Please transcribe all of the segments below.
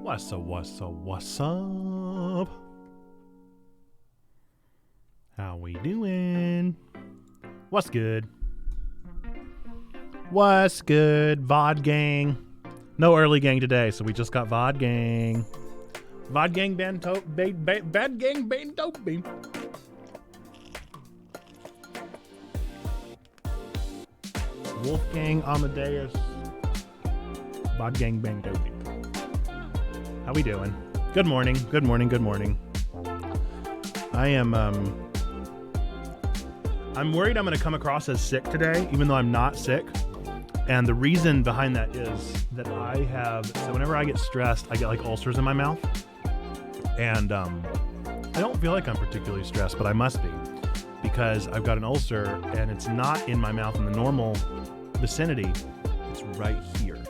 What's up? How we doing? What's good? What's good, VOD gang? No early gang today, so we just got VOD gang. VOD gang bad gang bento beam. Wolfgang Amadeus. VOD gang bento beam. How we doing? Good morning. Good morning. Good morning. I am I'm worried I'm going to come across as sick today, even though I'm not sick. And the reason behind that is that so whenever I get stressed, I get like ulcers in my mouth. And I don't feel like I'm particularly stressed, but I must be, because I've got an ulcer and it's not in my mouth in the normal vicinity. It's right here.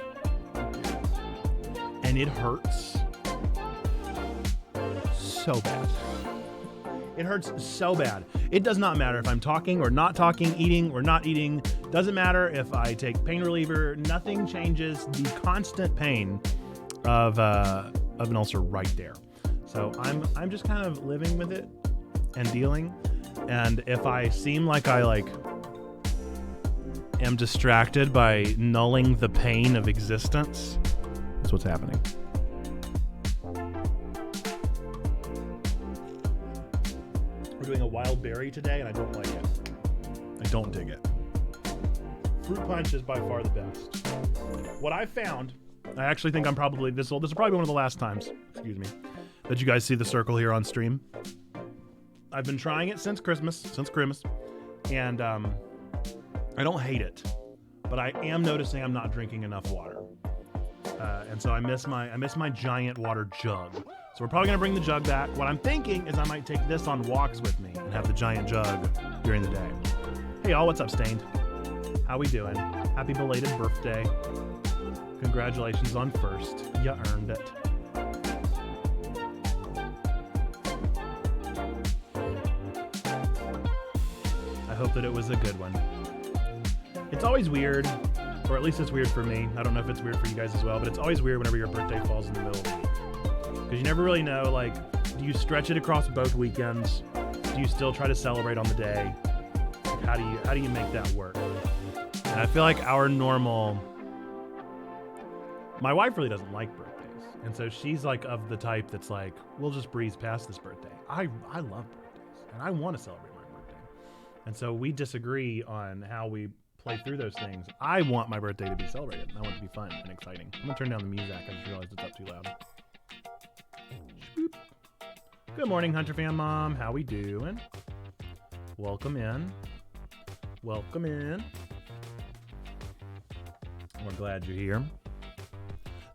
And it hurts so bad. It hurts so bad. It does not matter if I'm talking or not talking, eating or not eating. Doesn't matter if I take pain reliever. Nothing changes the constant pain of an ulcer right there. So I'm just kind of living with it and dealing. And if I seem like I am distracted by nulling the pain of existence, that's what's happening. We're doing a wild berry today, and I don't like it. I don't dig it. Fruit punch is by far the best. What I found, I actually think I'm probably, this is probably one of the last times, excuse me, that you guys see the circle here on stream. I've been trying it since Christmas, and I don't hate it, but I am noticing I'm not drinking enough water. And so I miss my giant water jug. So we're probably gonna bring the jug back. What I'm thinking is I might take this on walks with me and have the giant jug during the day. Hey y'all, what's up, Stained? How we doing? Happy belated birthday. Congratulations on first. You earned it. I hope that it was a good one. It's always weird, or at least it's weird for me. I don't know if it's weird for you guys as well, but it's always weird whenever your birthday falls in the middle of the week. Because you never really know, like, do you stretch it across both weekends? Do you still try to celebrate on the day? Like, how do you make that work? And I feel like my wife really doesn't like birthdays. And so she's like of the type that's like, we'll just breeze past this birthday. I love birthdays and I want to celebrate my birthday. And so we disagree on how we play through those things. I want my birthday to be celebrated. I want it to be fun and exciting. I'm gonna turn down the music. I just realized it's up too loud. Good morning, Hunter Fan Mom. How we doing? Welcome in. Welcome in. We're glad you're here.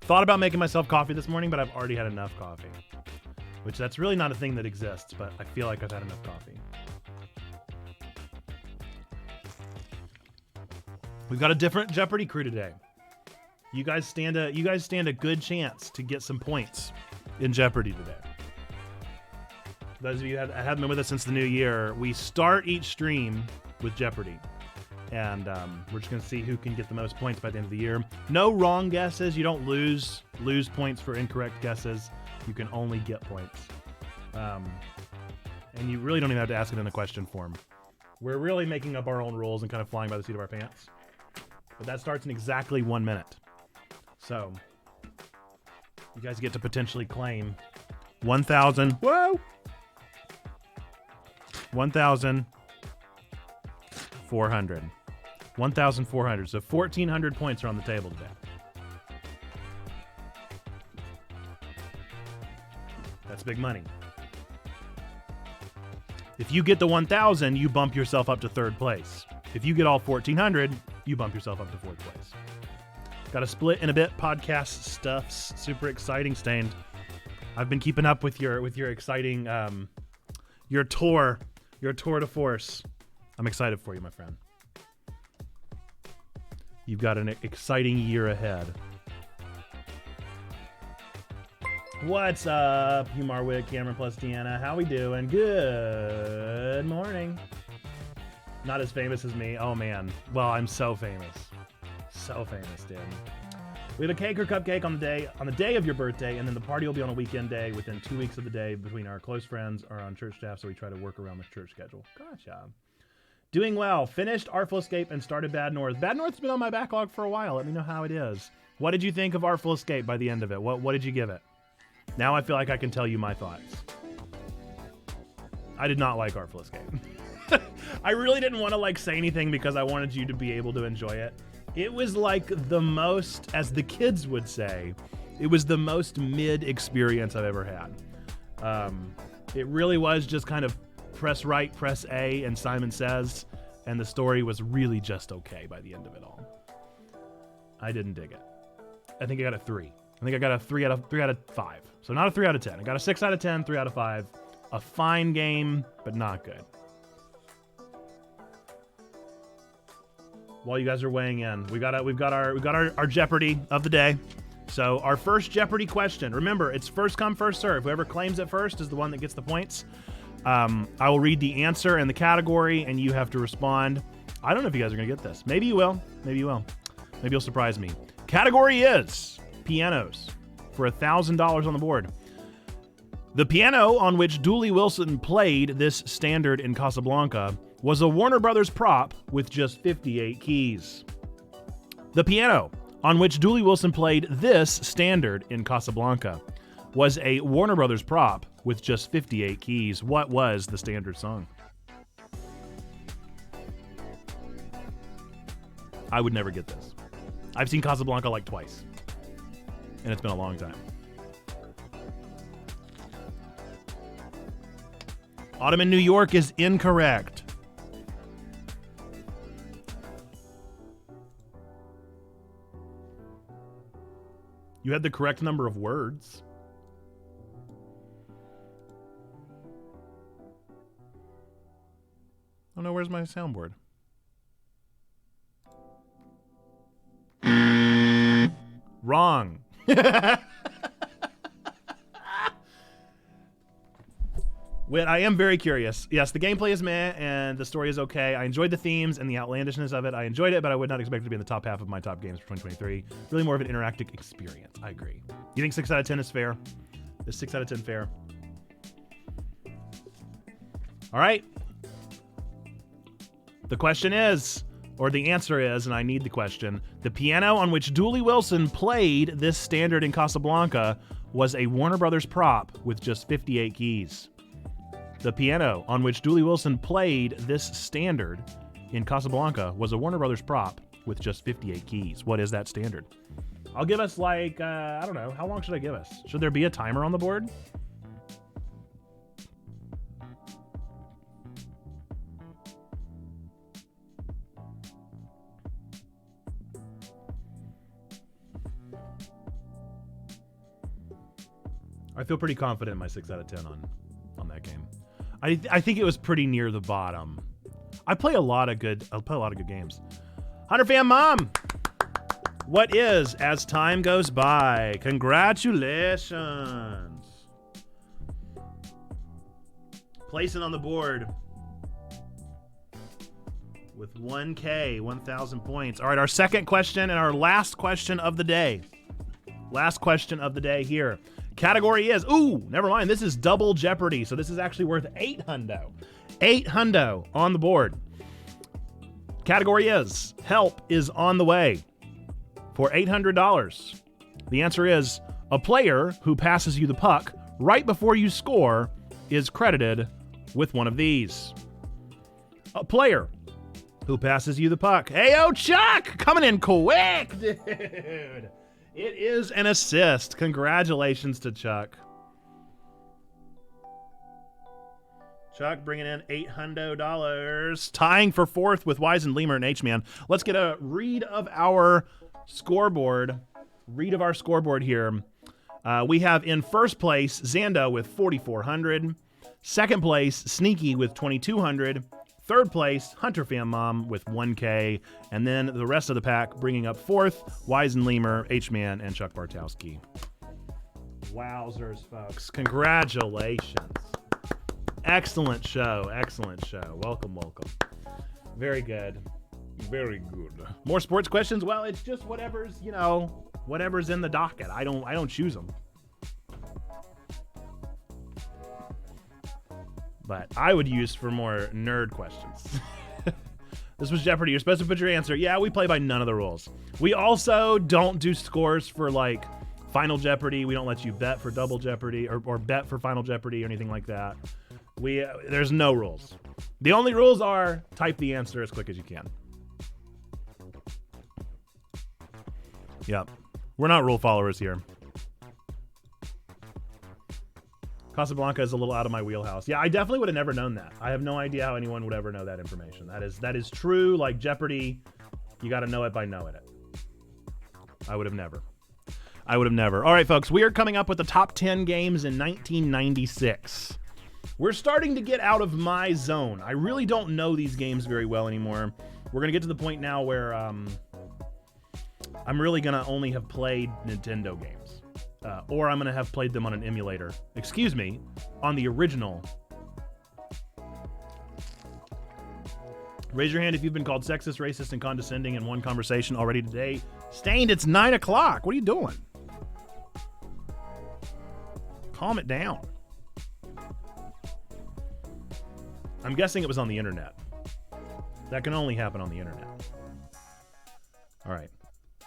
Thought about making myself coffee this morning, but I've already had enough coffee. Which that's really not a thing that exists, but I feel like I've had enough coffee. We've got a different Jeopardy crew today. You guys stand a good chance to get some points in Jeopardy today. Those of you that haven't been with us since the new year, we start each stream with Jeopardy. And we're just going to see who can get the most points by the end of the year. No wrong guesses. You don't lose points for incorrect guesses. You can only get points. And you really don't even have to ask it in a question form. We're really making up our own rules and kind of flying by the seat of our pants. But that starts in exactly 1 minute. So you guys get to potentially claim 1,000. Whoa! 1,400. 1,400. So 1,400 points are on the table today. That's big money. If you get the 1,000, you bump yourself up to third place. If you get all 1,400, you bump yourself up to fourth place. Got a split in a bit. Podcast stuff's super exciting, Stained. I've been keeping up with your exciting your tour de force. I'm excited for you, my friend. You've got an exciting year ahead. What's up, Hugh Marwick, Cameron plus Deanna? How we doing? Good morning. Not as famous as me. Oh, man. Well, I'm so famous. So famous, dude. We have a cake or cupcake on the day of your birthday, and then the party will be on a weekend day within 2 weeks of the day between our close friends or on church staff, so we try to work around the church schedule. Gotcha. Doing well. Finished Artful Escape and started Bad North. Bad North's been on my backlog for a while. Let me know how it is. What did you think of Artful Escape by the end of it? What did you give it? Now I feel like I can tell you my thoughts. I did not like Artful Escape. I really didn't want to say anything because I wanted you to be able to enjoy it. It was the most, as the kids would say, it was the most mid experience I've ever had. It really was just kind of press right, press A, and Simon Says, and the story was really just okay by the end of it all. I didn't dig it. I think I got a 3. I think I got a 3 out of 5. So not a 3 out of 10. I got a 6 out of 10, 3 out of 5. A fine game, but not good. While you guys are weighing in, we've got our Jeopardy of the day. So our first Jeopardy question. Remember, it's first come, first serve. Whoever claims it first is the one that gets the points. I will read the answer and the category, and you have to respond. I don't know if you guys are gonna get this. Maybe you will. Maybe you will. Maybe you'll surprise me. Category is pianos for $1,000 on the board. The piano on which Dooley Wilson played this standard in Casablanca was a Warner Brothers prop with just 58 keys. The piano on which Dooley Wilson played this standard in Casablanca was a Warner Brothers prop with just 58 keys. What was the standard song? I would never get this. I've seen Casablanca twice, and it's been a long time. Autumn in New York is incorrect. You had the correct number of words. Oh no, where's my soundboard? Wrong. Wait, I am very curious. Yes, the gameplay is meh, and the story is okay. I enjoyed the themes and the outlandishness of it. I enjoyed it, but I would not expect it to be in the top half of my top games for 2023. Really more of an interactive experience. I agree. You think 6 out of 10 is fair? Is 6 out of 10 fair? All right. The question is, or the answer is, and I need the question, the piano on which Dooley Wilson played this standard in Casablanca was a Warner Brothers prop with just 58 keys. The piano on which Dooley Wilson played this standard in Casablanca was a Warner Brothers prop with just 58 keys. What is that standard? I'll give us I don't know. How long should I give us? Should there be a timer on the board? I feel pretty confident in my 6 out of 10 on that game. I think it was pretty near the bottom. I play a lot of good games. Hunter Fan Mom, what is As Time Goes By? Congratulations. Placing on the board with 1K, 1,000 points. All right, our second question and our last question of the day. Last question of the day here. Category is, never mind. This is double Jeopardy. So this is actually worth 8 hundo. 8 hundo on the board. Category is, help is on the way for $800. The answer is, a player who passes you the puck right before you score is credited with one of these. A player who passes you the puck. Hey, Chuck, coming in quick, dude. It is an assist. Congratulations to Chuck. Chuck bringing in $800. Tying for fourth with Wise and Lemur and H-Man. Let's get a read of our scoreboard. Here. We have in first place Zando with 4,400. Second place Sneaky with 2,200. Third place, Hunter Fan Mom with 1K. And then the rest of the pack bringing up fourth, Wise and Lemur, H-Man, and Chuck Bartowski. Wowzers, folks. Congratulations. Excellent show. Excellent show. Welcome, welcome. Very good. Very good. More sports questions? Well, it's just whatever's, whatever's in the docket. I don't choose them. But I would use for more nerd questions. This was Jeopardy. You're supposed to put your answer. Yeah, we play by none of the rules. We also don't do scores for like Final Jeopardy. We don't let you bet for Double Jeopardy or bet for Final Jeopardy or anything like that. There's no rules. The only rules are type the answer as quick as you can. Yep. We're not rule followers here. Casablanca is a little out of my wheelhouse. Yeah, I definitely would have never known that. I have no idea how anyone would ever know that information. That is true. Like Jeopardy, you got to know it by knowing it. I would have never. All right, folks, we are coming up with the top 10 games in 1996. We're starting to get out of my zone. I really don't know these games very well anymore. We're going to get to the point now where I'm really going to only have played Nintendo games. Or I'm going to have played them on an emulator. Excuse me, on the original. Raise your hand if you've been called sexist, racist, and condescending in one conversation already today. Stained, it's 9 o'clock. What are you doing? Calm it down. I'm guessing it was on the internet. That can only happen on the internet. All right.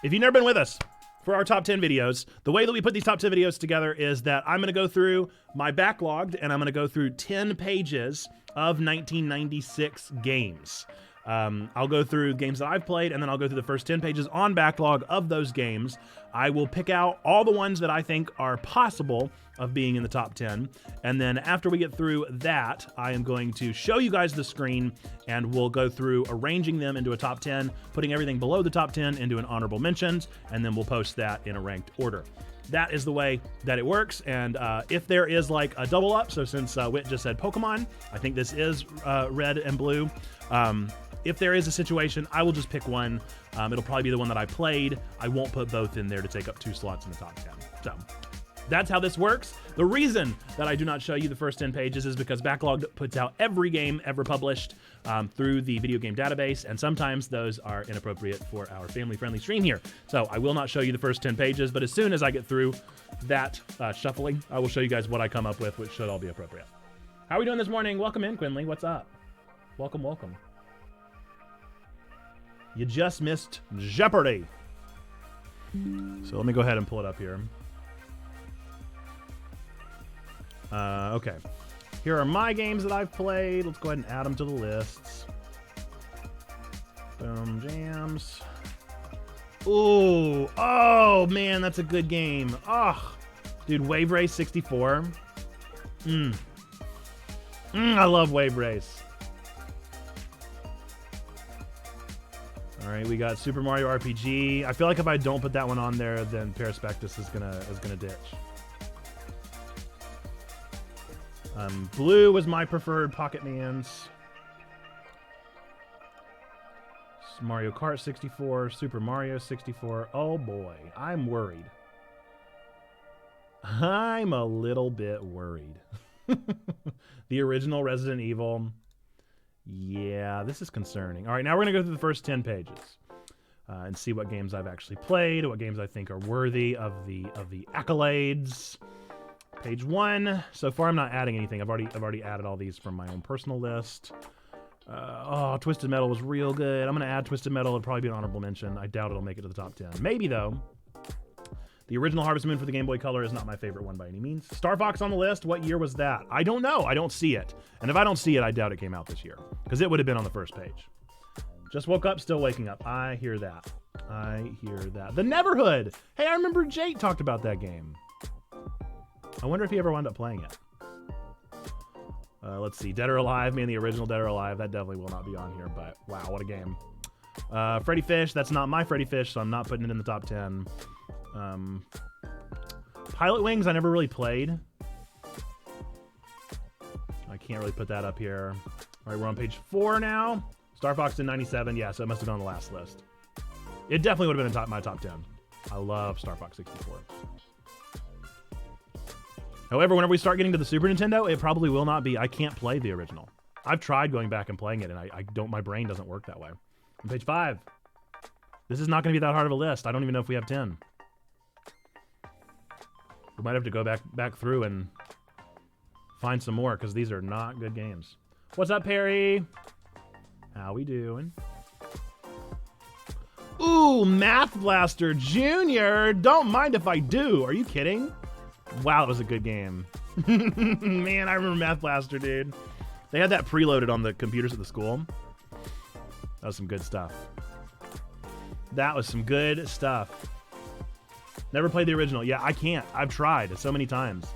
If you've never been with us for our top 10 videos, the way that we put these top 10 videos together is that I'm going to go through my backlogged and I'm going to go through 10 pages of 1996 games. I'll go through games that I've played, and then I'll go through the first 10 pages on backlog of those games. I will pick out all the ones that I think are possible of being in the top 10. And then after we get through that, I am going to show you guys the screen, and we'll go through arranging them into a top 10, putting everything below the top 10 into an honorable mentions, and then we'll post that in a ranked order. That is the way that it works. And if there is like a double up, so since Whit just said Pokemon, I think this is red and blue. If there is a situation, I will just pick one. It'll probably be the one that I played. I won't put both in there to take up 2 slots in the top 10. So that's how this works. The reason that I do not show you the first 10 pages is because Backlogged puts out every game ever published through the video game database, and sometimes those are inappropriate for our family-friendly stream here. So I will not show you the first 10 pages, but as soon as I get through that shuffling, I will show you guys what I come up with, which should all be appropriate. How are we doing this morning? Welcome in, Quinley. What's up? Welcome, welcome. You just missed Jeopardy. So let me go ahead and pull it up here. Okay. Here are my games that I've played. Let's go ahead and add them to the lists. Boom, jams. Ooh. Oh, man, that's a good game. Oh, dude, Wave Race 64. I love Wave Race. All right, we got Super Mario RPG. I feel like if I don't put that one on there, then Perispectus is gonna ditch. Blue was my preferred Pocket Mans. Mario Kart 64, Super Mario 64. Oh boy, I'm worried. I'm a little bit worried. The original Resident Evil. Yeah, this is concerning. All right, now we're going to go through the first 10 pages and see what games I've actually played, what games I think are worthy of the accolades. Page 1. So far, I'm not adding anything. I've already added all these from my own personal list. Twisted Metal was real good. I'm going to add Twisted Metal. It'll probably be an honorable mention. I doubt it'll make it to the top 10. Maybe, though. The original Harvest Moon for the Game Boy Color is not my favorite one by any means. Star Fox on the list. What year was that? I don't know. I don't see it. And if I don't see it, I doubt it came out this year. Because it would have been on the first page. Just woke up, still waking up. I hear that. The Neverhood. Hey, I remember Jake talked about that game. I wonder if he ever wound up playing it. Let's see. Dead or Alive. Man, the original Dead or Alive. That definitely will not be on here. But wow, what a game. Freddy Fish. That's not my Freddy Fish, so I'm not putting it in the top 10. Pilot Wings, I never really played. I can't really put that up here. All right, we're on page 4 now. Star Fox in 97. Yeah, so it must have been on the last list. It definitely would have been in my top 10. I love Star Fox 64. However, whenever we start getting to the Super Nintendo, it probably will not be. I can't play the original. I've tried going back and playing it, and I don't. My brain doesn't work that way. On page 5. This is not going to be that hard of a list. I don't even know if we have 10. We might have to go back through and find some more because these are not good games. What's up, Perry? How we doing? Ooh, Math Blaster Jr. Don't mind if I do. Are you kidding? Wow, that was a good game. Man, I remember Math Blaster, dude. They had that preloaded on the computers at the school. That was some good stuff. That was some good stuff. Never played the original. Yeah, I can't. I've tried so many times.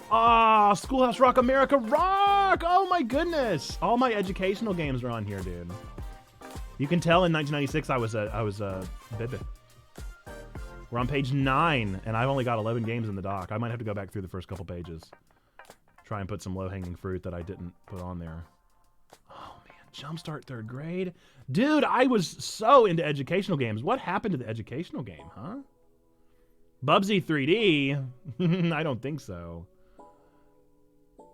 Ah, Schoolhouse Rock, America Rock! Oh my goodness! All my educational games are on here, dude. You can tell in 1996 I was a baby. We're on page 9, and I've only got 11 games in the dock. I might have to go back through the first couple pages. Try and put some low-hanging fruit that I didn't put on there. Oh man, Jumpstart 3rd grade. Dude, I was so into educational games. What happened to the educational game, huh? Bubsy 3D? I don't think so.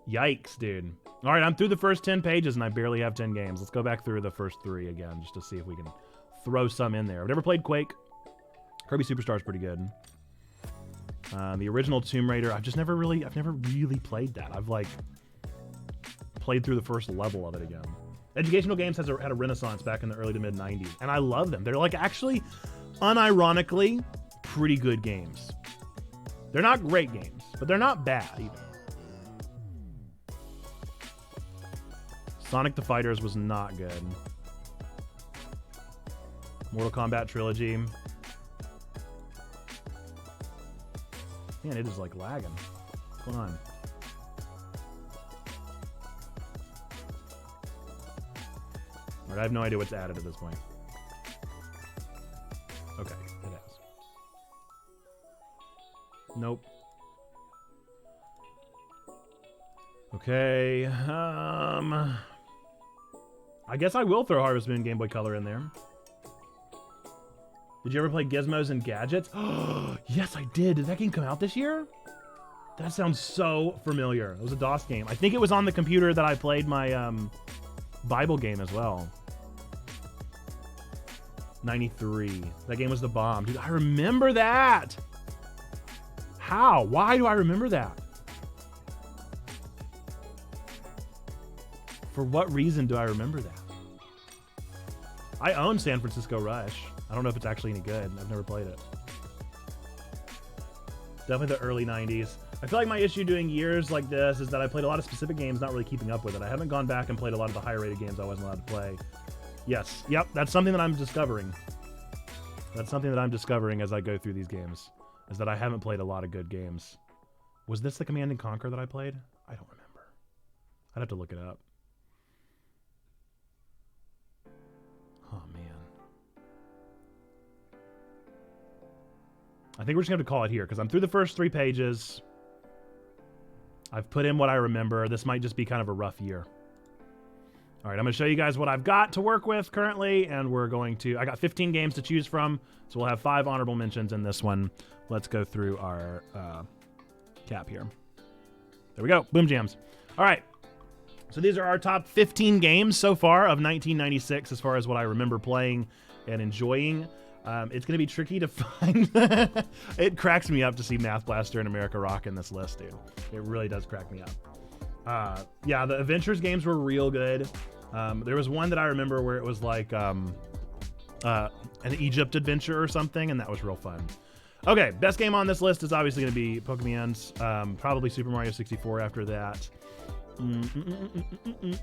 Yikes, dude. All right, I'm through the first 10 pages, and I barely have 10 games. Let's go back through the first 3 again, just to see if we can throw some in there. I've never played Quake. Kirby Superstar is pretty good. The original Tomb Raider, I've never really played that. I've like played through the first level of it again. Educational games had a renaissance back in the early to mid 90s, and I love them. They're like actually, unironically, pretty good games. They're not great games, but they're not bad either. Sonic the Fighters was not good. Mortal Kombat Trilogy. Man, it is like lagging. What's going on? All right, I have no idea what's added at this point. Okay, it has. Nope. Okay, I guess I will throw Harvest Moon Game Boy Color in there. Did you ever play Gizmos and Gadgets? Yes, I did. Did that game come out this year? That sounds so familiar. It was a DOS game. I think it was on the computer that I played my Bible game as well. 93. That game was the bomb. Dude, I remember that. How? Why do I remember that? For what reason do I remember that? I own San Francisco Rush. I don't know if it's actually any good. I've never played it. Definitely the early 90s. I feel like my issue doing years like this is that I played a lot of specific games, not really keeping up with it. I haven't gone back and played a lot of the higher rated games I wasn't allowed to play. Yes. Yep. That's something that I'm discovering. That's something that I'm discovering as I go through these games, is that I haven't played a lot of good games. Was this the Command and Conquer that I played? I don't remember. I'd have to look it up. Oh, man. I think we're just going to call it here because I'm through the first 3 pages. I've put in what I remember. This might just be kind of a rough year. All right, I'm going to show you guys what I've got to work with currently, and we're going to... I got 15 games to choose from, so we'll have 5 honorable mentions in this one. Let's go through our cap here. There we go. Boom jams. All right. So these are our top 15 games so far of 1996 as far as what I remember playing and enjoying. It's going to be tricky to find. It cracks me up to see Math Blaster and America Rock in this list, dude. It really does crack me up. Yeah, the Adventures games were real good. There was one that I remember where it was like an Egypt adventure or something, and that was real fun. Okay, best game on this list is obviously going to be Pokemon's. Probably Super Mario 64 after that.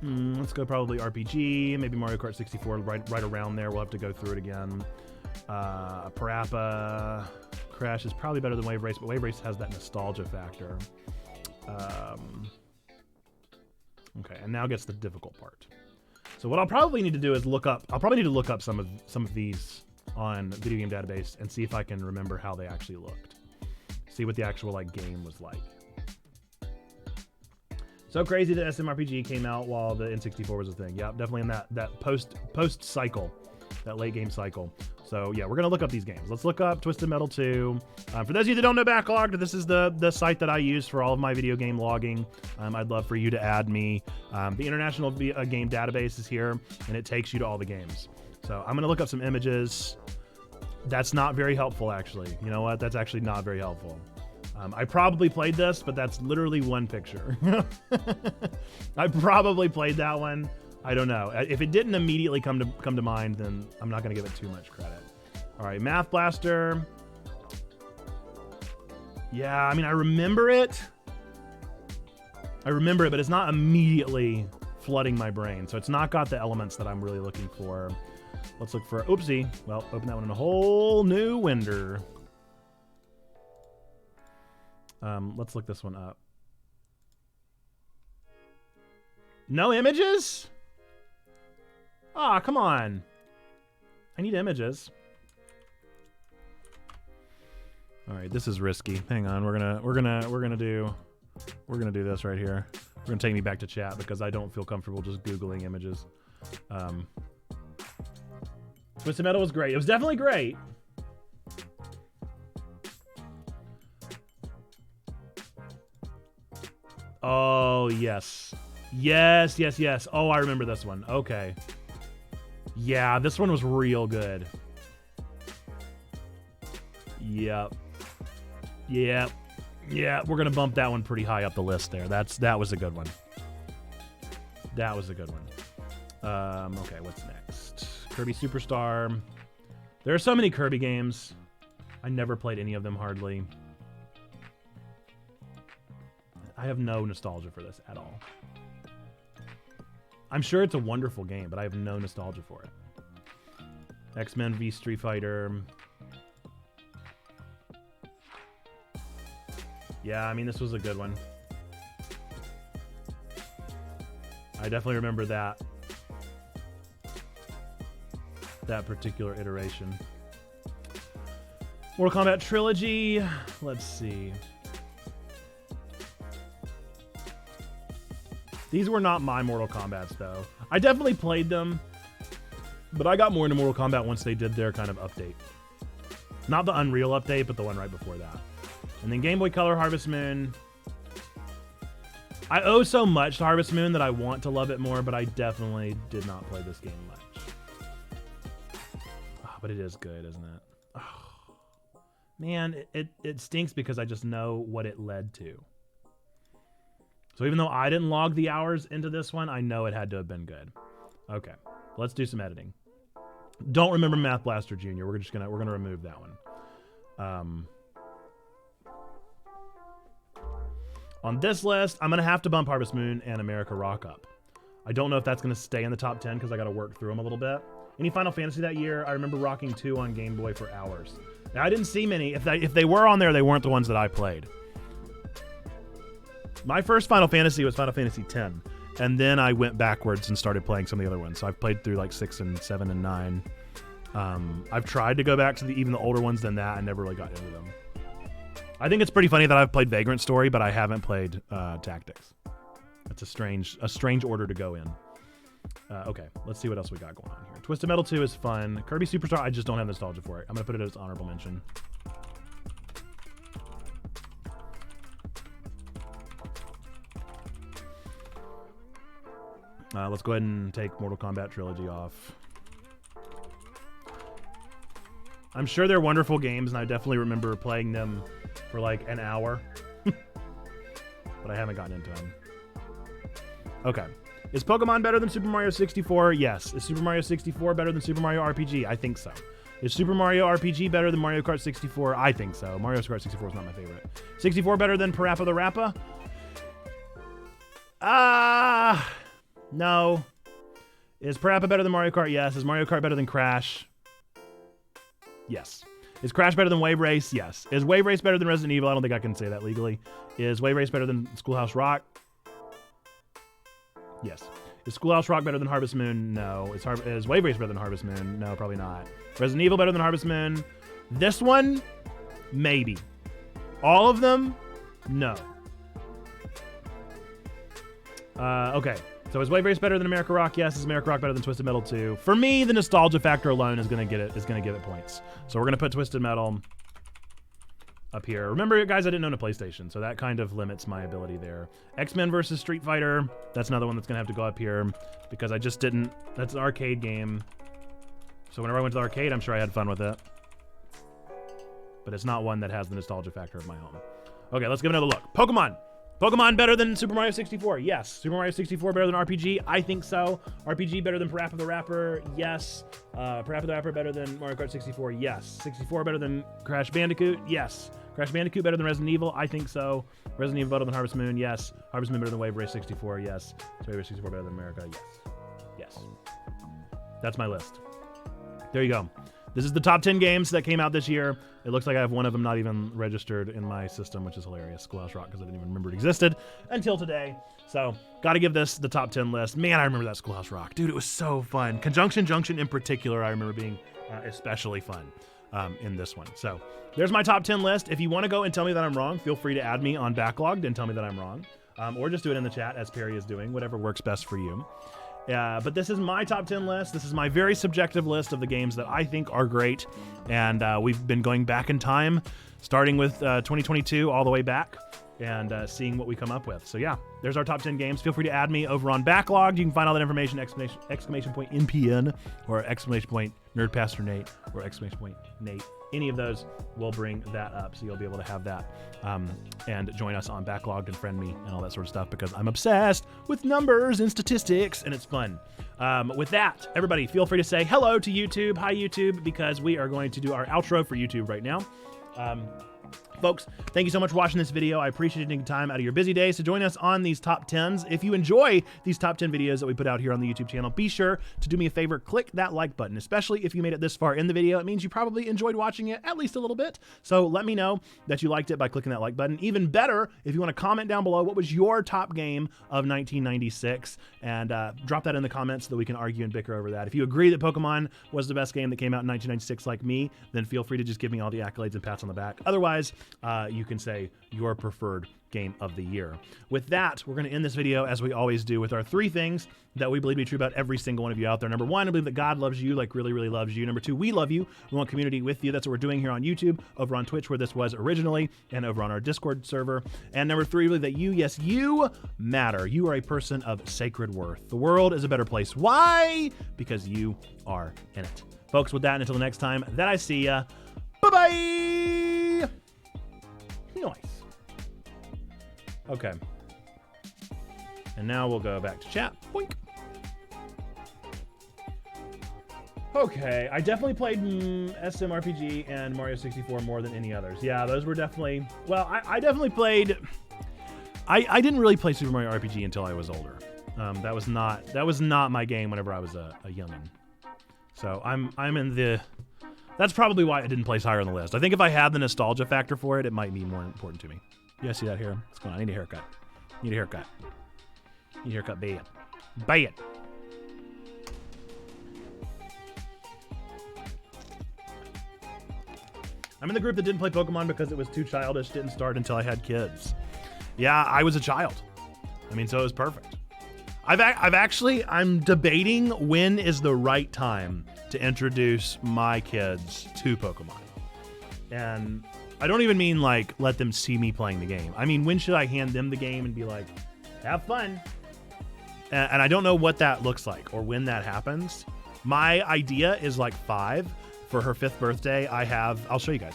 Let's go probably RPG, maybe Mario Kart 64 right around there. We'll have to go through it again. Parappa, Crash is probably better than Wave Race, but Wave Race has that nostalgia factor. Okay, and now gets the difficult part. So what I'll probably need to do is look up. I'll probably need to look up some of these on Video Game Database and see if I can remember how they actually looked. See what the actual like game was like. So crazy that SMRPG came out while the N64 was a thing. Yeah, definitely in that post cycle, that late game cycle. So yeah, we're gonna look up these games. Let's look up Twisted Metal 2. For those of you that don't know Backlogged, this is the site that I use for all of my video game logging. I'd love for you to add me. The International Game Database is here, and it takes you to all the games. So I'm gonna look up some images. That's not very helpful, actually. You know what? That's actually not very helpful. I probably played this, but that's literally one picture. I probably played that one. I don't know. If it didn't immediately come to mind, then I'm not going to give it too much credit. All right, Math Blaster. Yeah, I mean, I remember it, but it's not immediately flooding my brain, so it's not got the elements that I'm really looking for. Let's look for, oopsie. Well, open that one in a whole new window. Let's look this one up. No images? Ah, come on. I need images. All right, this is risky. Hang on, we're gonna do this right here. We're gonna take me back to chat because I don't feel comfortable just Googling images. Twisted Metal was great. It was definitely great. Oh, yes. Yes, yes, yes. Oh, I remember this one. Okay. Yeah, this one was real good. Yep. Yep. Yeah, we're going to bump that one pretty high up the list there. That was a good one. That was a good one. Okay, what's next? Kirby Superstar. There are so many Kirby games. I never played any of them hardly. I have no nostalgia for this at all. I'm sure it's a wonderful game, but I have no nostalgia for it. X-Men v Street Fighter. Yeah, I mean, this was a good one. I definitely remember that particular iteration. Mortal Kombat Trilogy. Let's see. These were not my Mortal Kombats, though. I definitely played them, but I got more into Mortal Kombat once they did their kind of update. Not the Unreal update, but the one right before that. And then Game Boy Color Harvest Moon. I owe so much to Harvest Moon that I want to love it more, but I definitely did not play this game much. Oh, but it is good, isn't it? Oh, man, it stinks because I just know what it led to. So even though I didn't log the hours into this one, I know it had to have been good. Okay, let's do some editing. Don't remember Math Blaster Jr. We're gonna remove that one. On this list, I'm gonna have to bump Harvest Moon and America Rock up. I don't know if that's gonna stay in the top 10 because I gotta work through them a little bit. Any Final Fantasy that year? I remember rocking 2 on Game Boy for hours. Now I didn't see many. If they were on there, they weren't the ones that I played. My first Final Fantasy was Final Fantasy X, and then I went backwards and started playing some of the other ones. So I've played through like 6 and 7 and 9. I've tried to go back to even the older ones than that. I never really got into them. I think it's pretty funny that I've played Vagrant Story, but I haven't played Tactics. It's a strange order to go in. Okay, let's see what else we got going on here. Twisted Metal 2 is fun. Kirby Superstar, I just don't have nostalgia for it. I'm going to put it as honorable mention. Let's go ahead and take Mortal Kombat Trilogy off. I'm sure they're wonderful games, and I definitely remember playing them for like an hour. But I haven't gotten into them. Okay. Is Pokemon better than Super Mario 64? Yes. Is Super Mario 64 better than Super Mario RPG? I think so. Is Super Mario RPG better than Mario Kart 64? I think so. Mario Kart 64 is not my favorite. 64 better than Parappa the Rappa? No. Is Parappa better than Mario Kart? Yes. Is Mario Kart better than Crash? Yes. Is Crash better than Wave Race? Yes. Is Wave Race better than Resident Evil? I don't think I can say that legally. Is Wave Race better than Schoolhouse Rock? Yes. Is Schoolhouse Rock better than Harvest Moon? No. Is Wave Race better than Harvest Moon? No, probably not. Resident Evil better than Harvest Moon? This one? Maybe. All of them? No. Okay. So is Wave Race better than America Rock? Yes. Is America Rock better than Twisted Metal 2? For me, the nostalgia factor alone is gonna give it points. So we're gonna put Twisted Metal up here. Remember, guys, I didn't own a PlayStation, so that kind of limits my ability there. X-Men versus Street Fighter. That's another one that's gonna have to go up here because I just didn't. That's an arcade game. So whenever I went to the arcade, I'm sure I had fun with it. But it's not one that has the nostalgia factor of my home. Okay, let's give it another look. Pokemon. Pokemon better than Super Mario 64? Yes. Super Mario 64 better than RPG? I think so. RPG better than Parappa the Rapper? Yes. Parappa the Rapper better than Mario Kart 64? Yes. 64 better than Crash Bandicoot? Yes. Crash Bandicoot better than Resident Evil? I think so. Resident Evil better than Harvest Moon? Yes. Harvest Moon better than Wave Race 64? Yes. Wave Race 64 better than America? Yes. Yes. That's my list. There you go. This is the top 10 games that came out this year. It looks like I have one of them not even registered in my system, which is hilarious. Schoolhouse Rock, because I didn't even remember it existed until today. So, got to give this the top 10 list. Man, I remember that Schoolhouse Rock. Dude, it was so fun. Conjunction Junction in particular, I remember being especially fun in this one. So, there's my top 10 list. If you want to go and tell me that I'm wrong, feel free to add me on Backlogged and tell me that I'm wrong. Or just do it in the chat, as Perry is doing, whatever works best for you. But this is my top 10 list. This is my very subjective list of the games that I think are great. And we've been going back in time, starting with 2022 all the way back and seeing what we come up with. So yeah, there's our top 10 games. Feel free to add me over on Backlogged. You can find all that information, exclamation point NPN or exclamation point Nerdpastor Nate or exclamation point Nate. Any of those will bring that up, so you'll be able to have that and join us on Backlogged and friend me and all that sort of stuff, because I'm obsessed with numbers and statistics, and it's fun. With that, everybody, feel free to say hello to YouTube. Hi, YouTube, because we are going to do our outro for YouTube right now. Folks, thank you so much for watching this video. I appreciate you taking time out of your busy days to join us on these top 10s. If you enjoy these top 10 videos that we put out here on the YouTube channel, be sure to do me a favor, click that like button, especially if you made it this far in the video. It means you probably enjoyed watching it at least a little bit. So let me know that you liked it by clicking that like button. Even better, if you want to comment down below, what was your top game of 1996? And drop that in the comments so that we can argue and bicker over that. If you agree that Pokemon was the best game that came out in 1996 like me, then feel free to just give me all the accolades and pats on the back. Otherwise, you can say your preferred game of the year. With that, we're going to end this video, as we always do, with our 3 things that we believe to be true about every single one of you out there. Number 1, I believe that God loves you, like really, really loves you. Number 2, we love you. We want community with you. That's what we're doing here on YouTube, over on Twitch, where this was originally, and over on our Discord server. And number 3, we believe that you, yes, you matter. You are a person of sacred worth. The world is a better place. Why? Because you are in it. Folks, with that, until the next time that I see ya, bye-bye! Nice. Okay. And now we'll go back to chat. Boink. Okay, I definitely played SMRPG and Mario 64 more than any others. Yeah, those were definitely... Well, I definitely played... I didn't really play Super Mario RPG until I was older. That was not my game whenever I was a youngin'. So I'm in the... That's probably why it didn't place higher on the list. I think if I had the nostalgia factor for it, it might be more important to me. You guys see that hair? What's going on? I need a haircut. Need a haircut. Need a haircut bad. Bad. I'm in the group that didn't play Pokemon because it was too childish, didn't start until I had kids. Yeah, I was a child. I mean, so it was perfect. I'm debating when is the right time to introduce my kids to Pokemon. And I don't even mean like let them see me playing the game. I mean, when should I hand them the game and be like, have fun? And I don't know what that looks like or when that happens. My idea is like 5. For her 5th birthday, I'll show you guys.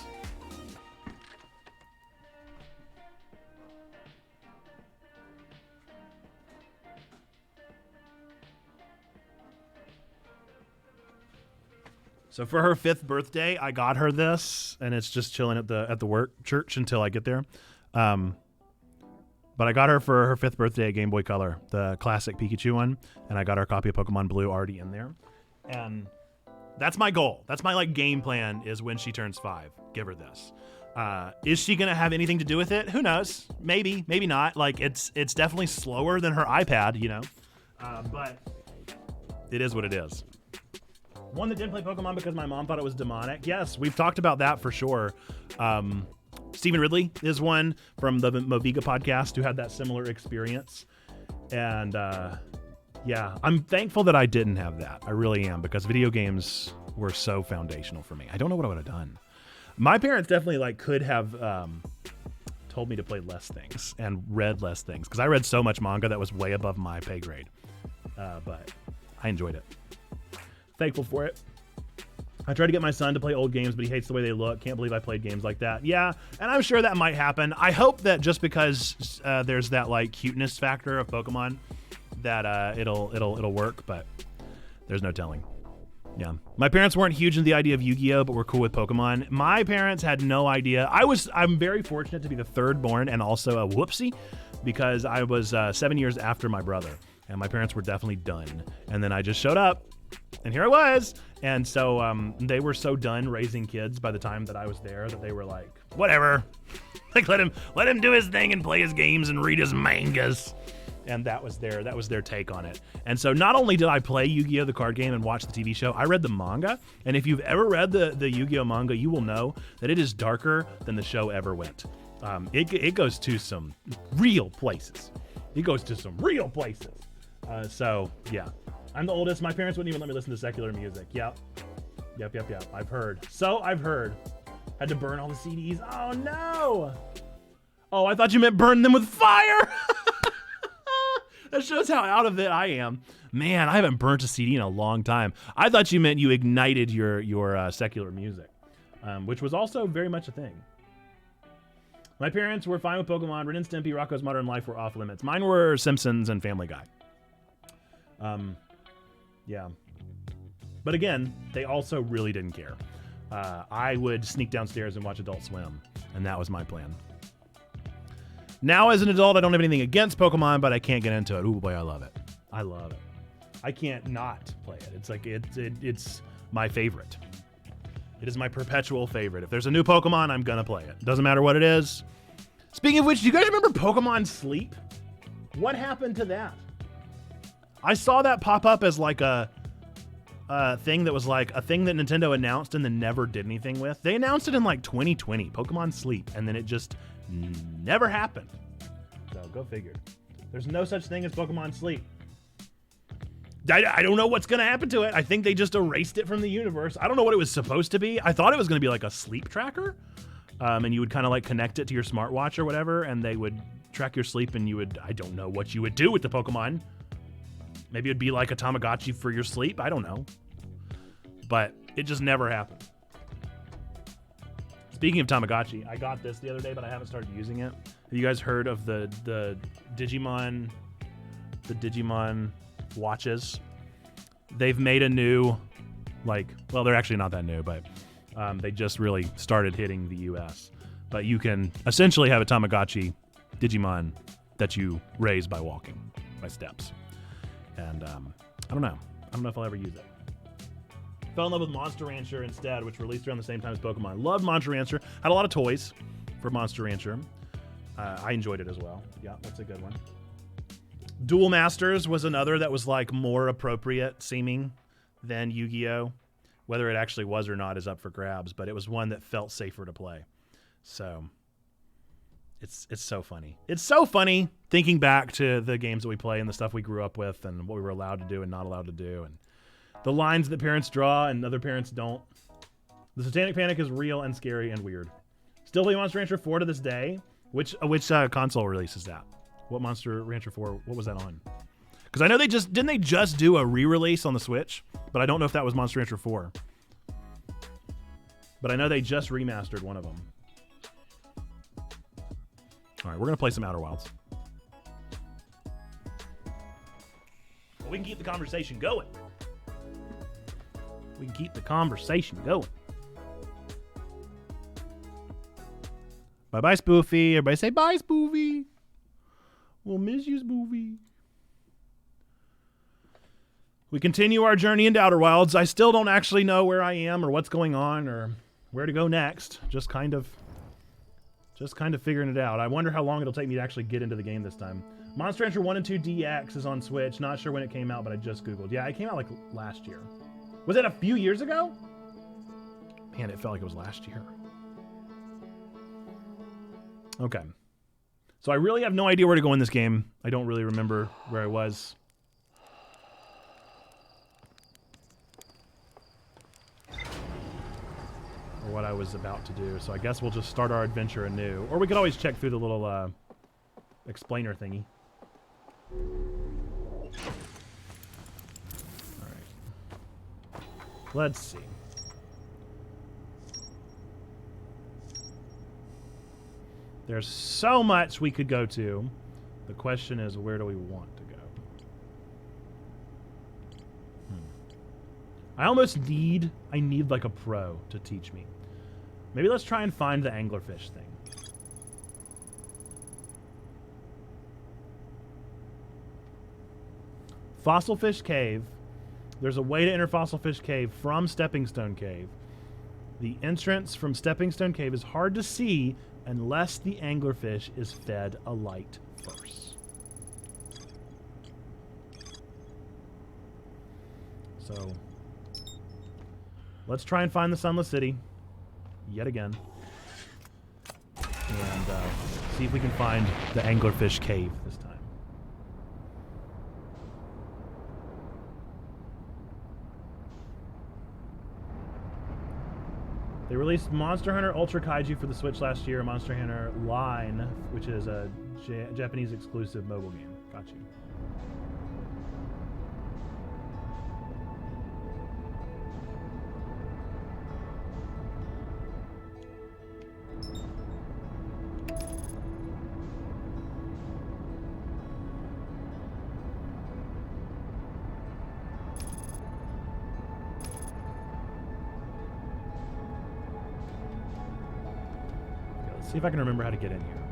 So for her 5th birthday, I got her this, and it's just chilling at the work church until I get there. But I got her for her 5th birthday at Game Boy Color, the classic Pikachu one, and I got her a copy of Pokemon Blue already in there. And that's my goal. That's my game plan, is when she turns 5, give her this. Is she gonna have anything to do with it? Who knows? Maybe, maybe not. Like it's definitely slower than her iPad, you know. But it is what it is. One that didn't play Pokemon because my mom thought it was demonic. Yes, we've talked about that for sure. Stephen Ridley is one from the Moviga podcast who had that similar experience. And yeah, I'm thankful that I didn't have that. I really am, because video games were so foundational for me. I don't know what I would have done. My parents definitely could have told me to play less things and read less things, because I read so much manga that was way above my pay grade. But I enjoyed it. Thankful for it. I tried to get my son to play old games, but he hates the way they look. Can't believe I played games like that. Yeah, and I'm sure that might happen. I hope that just because there's that like cuteness factor of Pokemon, that it'll work, but there's no telling. Yeah, my parents weren't huge into the idea of Yu-Gi-Oh, but were cool with Pokemon. My parents had no idea. I'm very fortunate to be the third born and also a whoopsie, because I was 7 years after my brother, and my parents were definitely done. And then I just showed up, and here I was. And so they were so done raising kids by the time that I was there that they were like, whatever, like let him do his thing and play his games and read his mangas. And that was their take on it. And so not only did I play Yu-Gi-Oh! The card game and watch the TV show, I read the manga. And if you've ever read the Yu-Gi-Oh! Manga, you will know that it is darker than the show ever went. It goes to some real places. So yeah, I'm the oldest. My parents wouldn't even let me listen to secular music. Yep. I've heard. Had to burn all the CDs. Oh no. Oh, I thought you meant burn them with fire. That shows how out of it I am. Man, I haven't burnt a CD in a long time. I thought you meant you ignited your secular music, which was also very much a thing. My parents were fine with Pokemon. Ren and Stimpy, Rocko's Modern Life were off limits. Mine were Simpsons and Family Guy. Yeah. But again, they also really didn't care. I would sneak downstairs and watch Adult Swim, and that was my plan. Now, as an adult, I don't have anything against Pokemon, but I can't get into it. Ooh, boy, I love it. I can't not play it. It's like it's my favorite. It is my perpetual favorite. If there's a new Pokemon, I'm gonna play it. Doesn't matter what it is. Speaking of which, do you guys remember Pokemon Sleep? What happened to that? I saw that pop up as like a thing that was like a thing that Nintendo announced and then never did anything with. They announced it in like 2020, Pokemon Sleep, and then it just never happened. So go figure. There's no such thing as Pokemon Sleep. I don't know what's going to happen to it. I think they just erased it from the universe. I don't know what it was supposed to be. I thought it was going to be like a sleep tracker. And you would kind of like connect it to your smartwatch or whatever, and they would track your sleep, and I don't know what you would do with the Pokemon. Maybe it'd be like a Tamagotchi for your sleep. I don't know. But it just never happened. Speaking of Tamagotchi, I got this the other day, but I haven't started using it. Have you guys heard of the Digimon watches? They've made a new, well, they're actually not that new, but they just really started hitting the US. But you can essentially have a Tamagotchi Digimon that you raise by walking, by steps. And I don't know if I'll ever use it. Fell in love with Monster Rancher instead, which released around the same time as Pokemon. Loved Monster Rancher. Had a lot of toys for Monster Rancher. I enjoyed it as well. Yeah, that's a good one. Duel Masters was another that was like more appropriate seeming than Yu-Gi-Oh! Whether it actually was or not is up for grabs, but it was one that felt safer to play. So it's so funny. It's so funny thinking back to the games that we play and the stuff we grew up with and what we were allowed to do and not allowed to do, and the lines that parents draw and other parents don't. The Satanic Panic is real and scary and weird. Still play Monster Rancher 4 to this day. Which console release is that? What Monster Rancher 4? What was that on? Because I know didn't they just do a re-release on the Switch? But I don't know if that was Monster Rancher 4. But I know they just remastered one of them. All right, we're gonna play some Outer Wilds. Well, we can keep the conversation going. Bye-bye, Spoofy. Everybody say bye, Spoofy. We'll miss you, Spoofy. We continue our journey into Outer Wilds. I still don't actually know where I am or what's going on or where to go next. Just kind of figuring it out. I wonder how long it'll take me to actually get into the game this time. Monster Rancher 1 and 2 DX is on Switch. Not sure when it came out, but I just Googled. Yeah, it came out like last year. Was it a few years ago? Man, it felt like it was last year. Okay. So I really have no idea where to go in this game. I don't really remember where I was. Or what I was about to do. So I guess we'll just start our adventure anew. Or we could always check through the little explainer thingy. Alright. Let's see. There's so much we could go to. The question is, where do we want to go? I need like a pro to teach me. Maybe let's try and find the anglerfish thing. Fossil Fish Cave. There's a way to enter Fossil Fish Cave from Stepping Stone Cave. The entrance from Stepping Stone Cave is hard to see unless the anglerfish is fed a light first. So, let's try and find the Sunless City yet again. And see if we can find the anglerfish cave this time. They released Monster Hunter Ultra Kaiju for the Switch last year, Monster Hunter Line, which is a Japanese exclusive mobile game. Got you. See if I can remember how to get in here.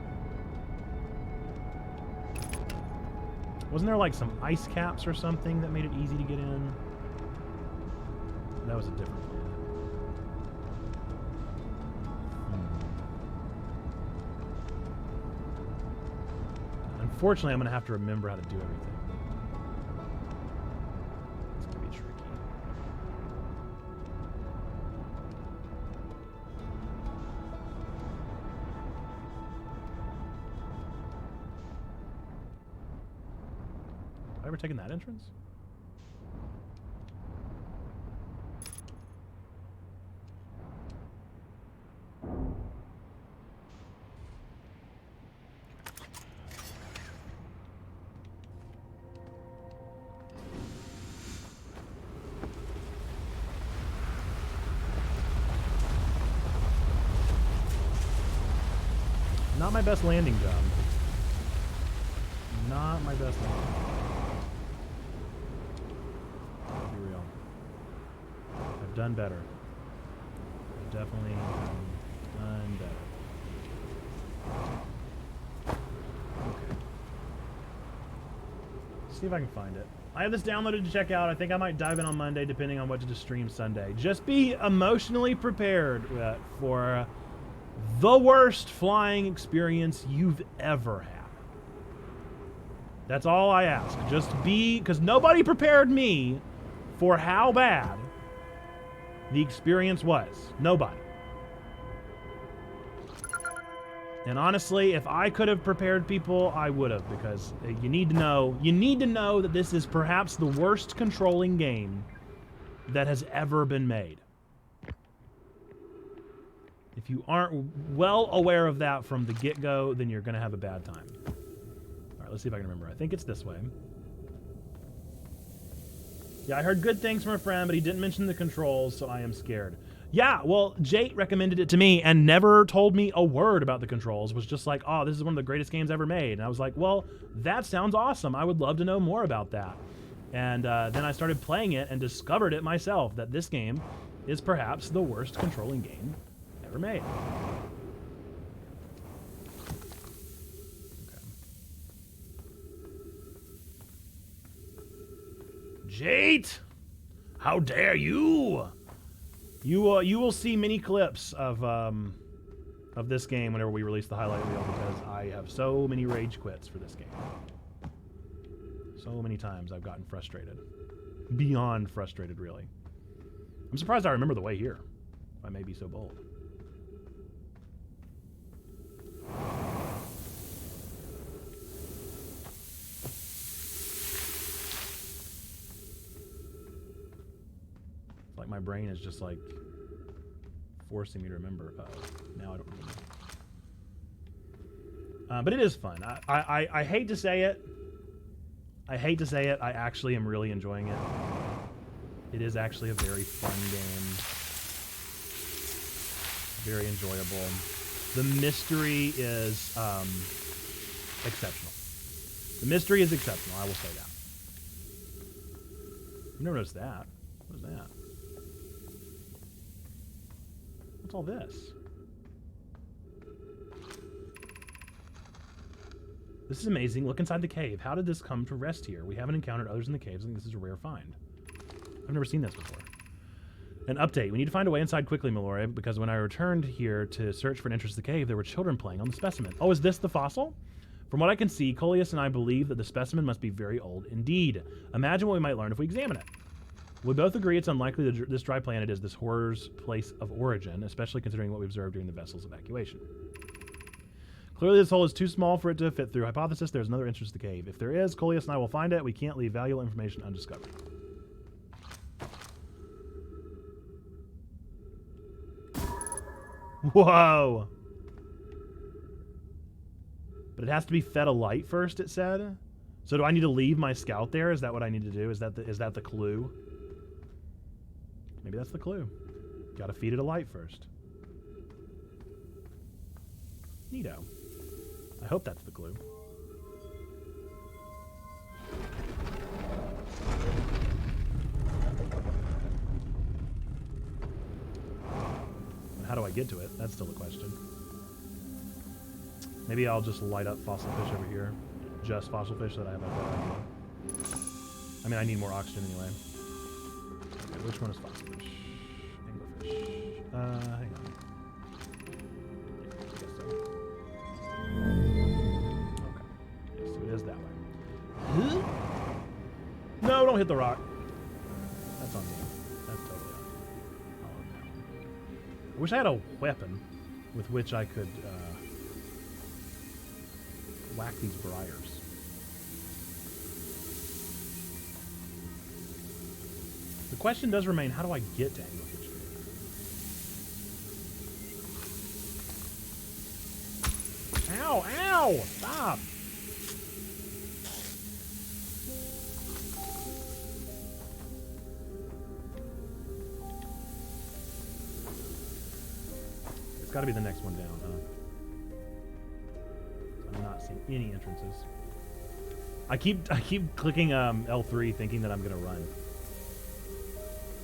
Wasn't there like some ice caps or something that made it easy to get in? That was a different planet. Unfortunately, I'm going to have to remember how to do everything. It's going to be tricky. Ever taken that entrance? Not my best landing job. Not my best landing job. Done better. I've definitely done better. Okay. See if I can find it. I have this downloaded to check out. I think I might dive in on Monday, depending on what to stream Sunday. Just be emotionally prepared for the worst flying experience you've ever had. That's all I ask. Just be, because nobody prepared me for how bad the experience was. Nobody. And honestly, if I could have prepared people, I would have, because you need to know that this is perhaps the worst controlling game that has ever been made. If you aren't well aware of that from the get-go, then you're going to have a bad time. All right, let's see if I can remember. I think it's this way. Yeah, I heard good things from a friend, but he didn't mention the controls, so I am scared. Yeah, well, Jate recommended it to me and never told me a word about the controls. Was just like, oh, this is one of the greatest games ever made. And I was like, well, that sounds awesome. I would love to know more about that. And then I started playing it and discovered it myself, that this game is perhaps the worst controlling game ever made. Jate, how dare you? You will see many clips of this game whenever we release the highlight reel, because I have so many rage quits for this game. So many times I've gotten frustrated. Beyond frustrated, really. I'm surprised I remember the way here, if I may be so bold. Like my brain is just like forcing me to remember. Now I don't remember. But it is fun. I hate to say it. I hate to say it. I actually am really enjoying it. It is actually a very fun game. Very enjoyable. The mystery is exceptional. The mystery is exceptional, I will say that. I've never noticed that. What is that? What's all this? This is amazing. Look inside the cave. How did this come to rest here? We haven't encountered others in the caves. I think this is a rare find. I've never seen this before. An update. We need to find a way inside quickly, Mallory, because when I returned here to search for an entrance to the cave, there were children playing on the specimen. Oh, is this the fossil? From what I can see, Coleus and I believe that the specimen must be very old indeed. Imagine what we might learn if we examine it. We both agree it's unlikely that this dry planet is this horror's place of origin, especially considering what we observed during the vessel's evacuation. Clearly this hole is too small for it to fit through. Hypothesis, there's another entrance to the cave. If there is, Coleus and I will find it. We can't leave valuable information undiscovered. Whoa! But it has to be fed a light first, it said? So do I need to leave my scout there? Is that what I need to do? Is that the clue? Maybe that's the clue. Gotta feed it a light first. Neato. I hope that's the clue. How do I get to it? That's still a question. Maybe I'll just light up fossil fish over here. Just fossil fish so that I have a better idea. I mean, I need more oxygen anyway. Okay, which one is fossil fish? Anglerfish. Hang on. I guess so. Okay. Yes, so it is that way. No, don't hit the rock. That's on me. That's totally on me. I'll own that one. I wish I had a weapon with which I could whack these briars. The question does remain, how do I get to Anglerfish Cave? Ow! Ow! Stop! It's got to be the next one down, huh? I'm not seeing any entrances. I keep clicking L3 thinking that I'm gonna run.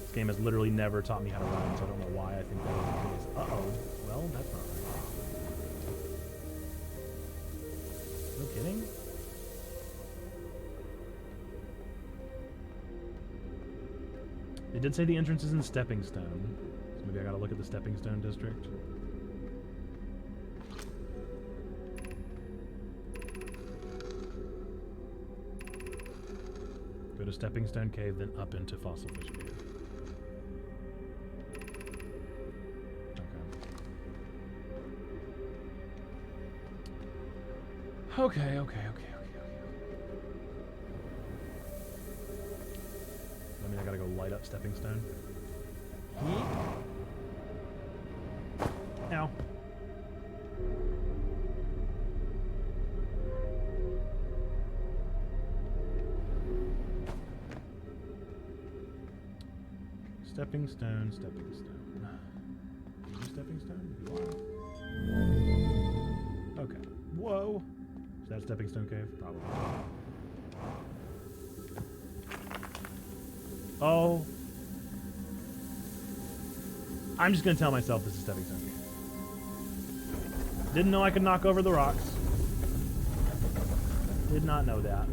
This game has literally never taught me how to run, so I don't know why I think that is the case. Uh-oh. Well, that's not right. No kidding? It did say the entrance is in Stepping Stone. So maybe I gotta look at the Stepping Stone district. Go to Stepping Stone Cave, then up into Fossil Fish Cave. Okay. Okay. I mean, I gotta go light up Stepping Stone. Ow. Stepping Stone. Are you Stepping Stone? You are. Okay. Whoa. Is that Stepping Stone Cave? Probably. Oh. I'm just gonna tell myself this is Stepping Stone Cave. Didn't know I could knock over the rocks. Did not know that.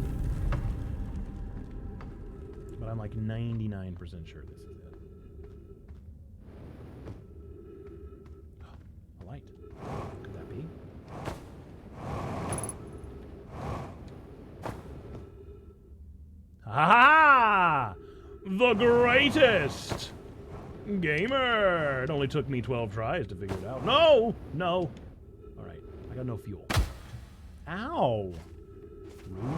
But I'm like 99% sure this is it. A light. Could that be? Ha! The greatest gamer! It only took me 12 tries to figure it out. No! No! Alright, I got no fuel. Ow! Rude.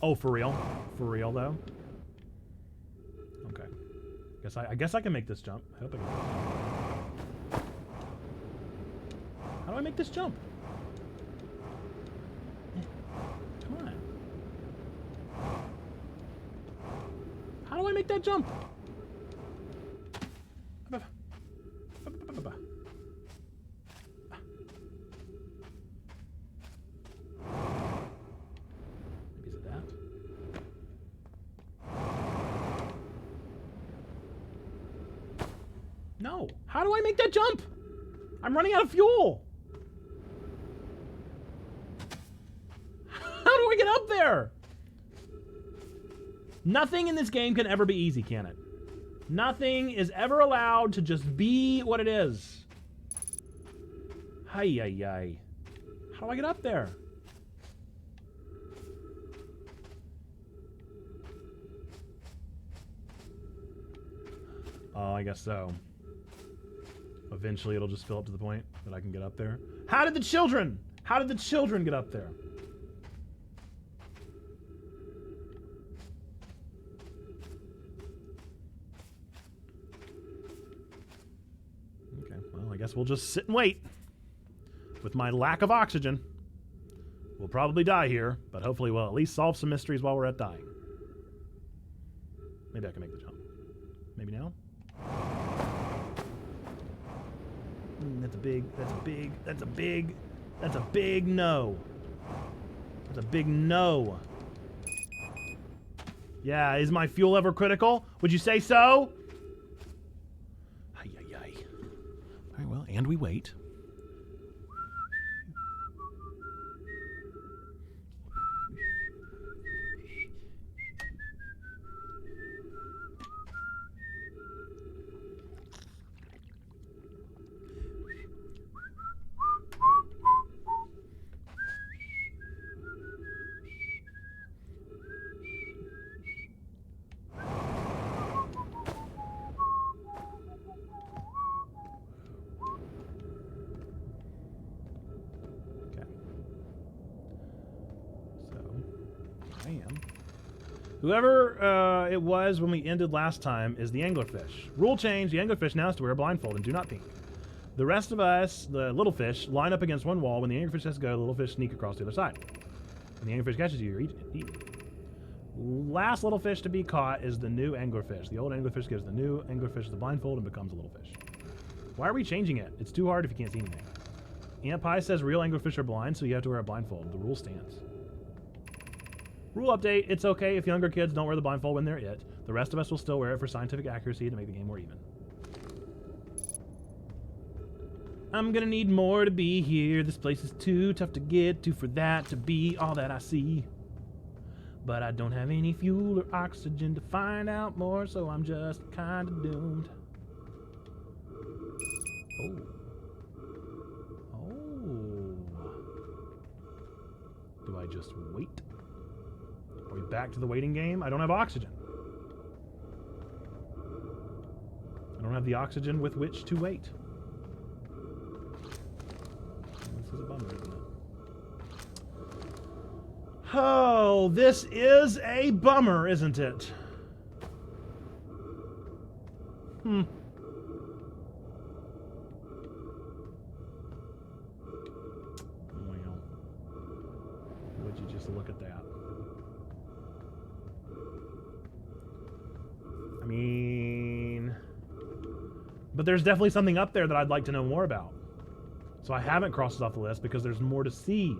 Oh, for real? For real, though? Okay. I guess I can make this jump. I hope I can make this jump. How do I make this jump? Come on. How do I make that jump? No. How do I make that jump? I'm running out of fuel. How do I get up there? Nothing in this game can ever be easy, can it? Nothing is ever allowed to just be what it is. Hi, hi, hi. How do I get up there? Oh, I guess so. Eventually it'll just fill up to the point that I can get up there. How did the children get up there? Okay, well, I guess we'll just sit and wait. With my lack of oxygen, we'll probably die here, but hopefully we'll at least solve some mysteries while we're at dying. Maybe I can make the jump. Maybe now? That's a big no. That's a big no. Yeah, is my fuel ever critical? Would you say so? Ay, ay, ay. All right, well, and we wait. Whoever it was when we ended last time is the anglerfish. Rule change, the anglerfish now has to wear a blindfold and do not think. The rest of us, the little fish, line up against one wall. When the anglerfish has to go, the little fish sneak across the other side. When the anglerfish catches you, you're eaten. Last little fish to be caught is the new anglerfish. The old anglerfish gives the new anglerfish the blindfold and becomes a little fish. Why are we changing it? It's too hard if you can't see anything. Aunt Pie says real anglerfish are blind, so you have to wear a blindfold. The rule stands. Rule update, it's okay if younger kids don't wear the blindfold when they're it. The rest of us will still wear it for scientific accuracy to make the game more even. I'm gonna need more to be here. This place is too tough to get to for that to be all that I see. But I don't have any fuel or oxygen to find out more, so I'm just kinda doomed. Oh. Oh. Do I just wait? Are we back to the waiting game? I don't have oxygen. I don't have the oxygen with which to wait. This is a bummer, isn't it? Oh, this is a bummer, isn't it? Well, would you just look at that? I mean, but there's definitely something up there that I'd like to know more about. So I haven't crossed it off the list because there's more to see.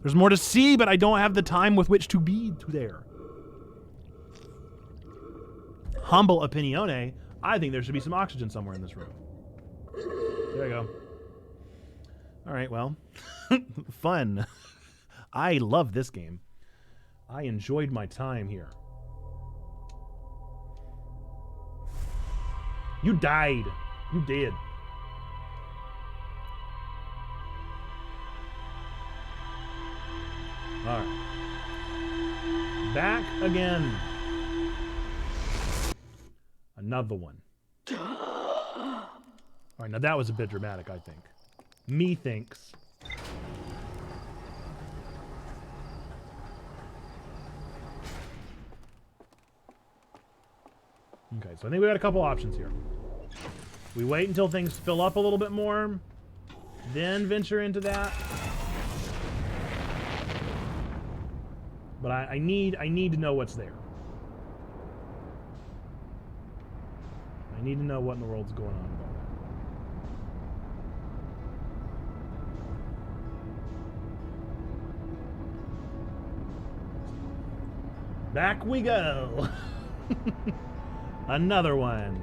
There's more to see, but I don't have the time with which to be there. Humble opinione, I think there should be some oxygen somewhere in this room. There you go. All right, well, fun. I love this game. I enjoyed my time here. You died. You did. All right. Back again. Another one. All right, now that was a bit dramatic, I think. Methinks. Okay, so I think we got a couple options here. We wait until things fill up a little bit more, then venture into that. But I need to know what's there. I need to know what in the world's going on about that. Back we go. Another one.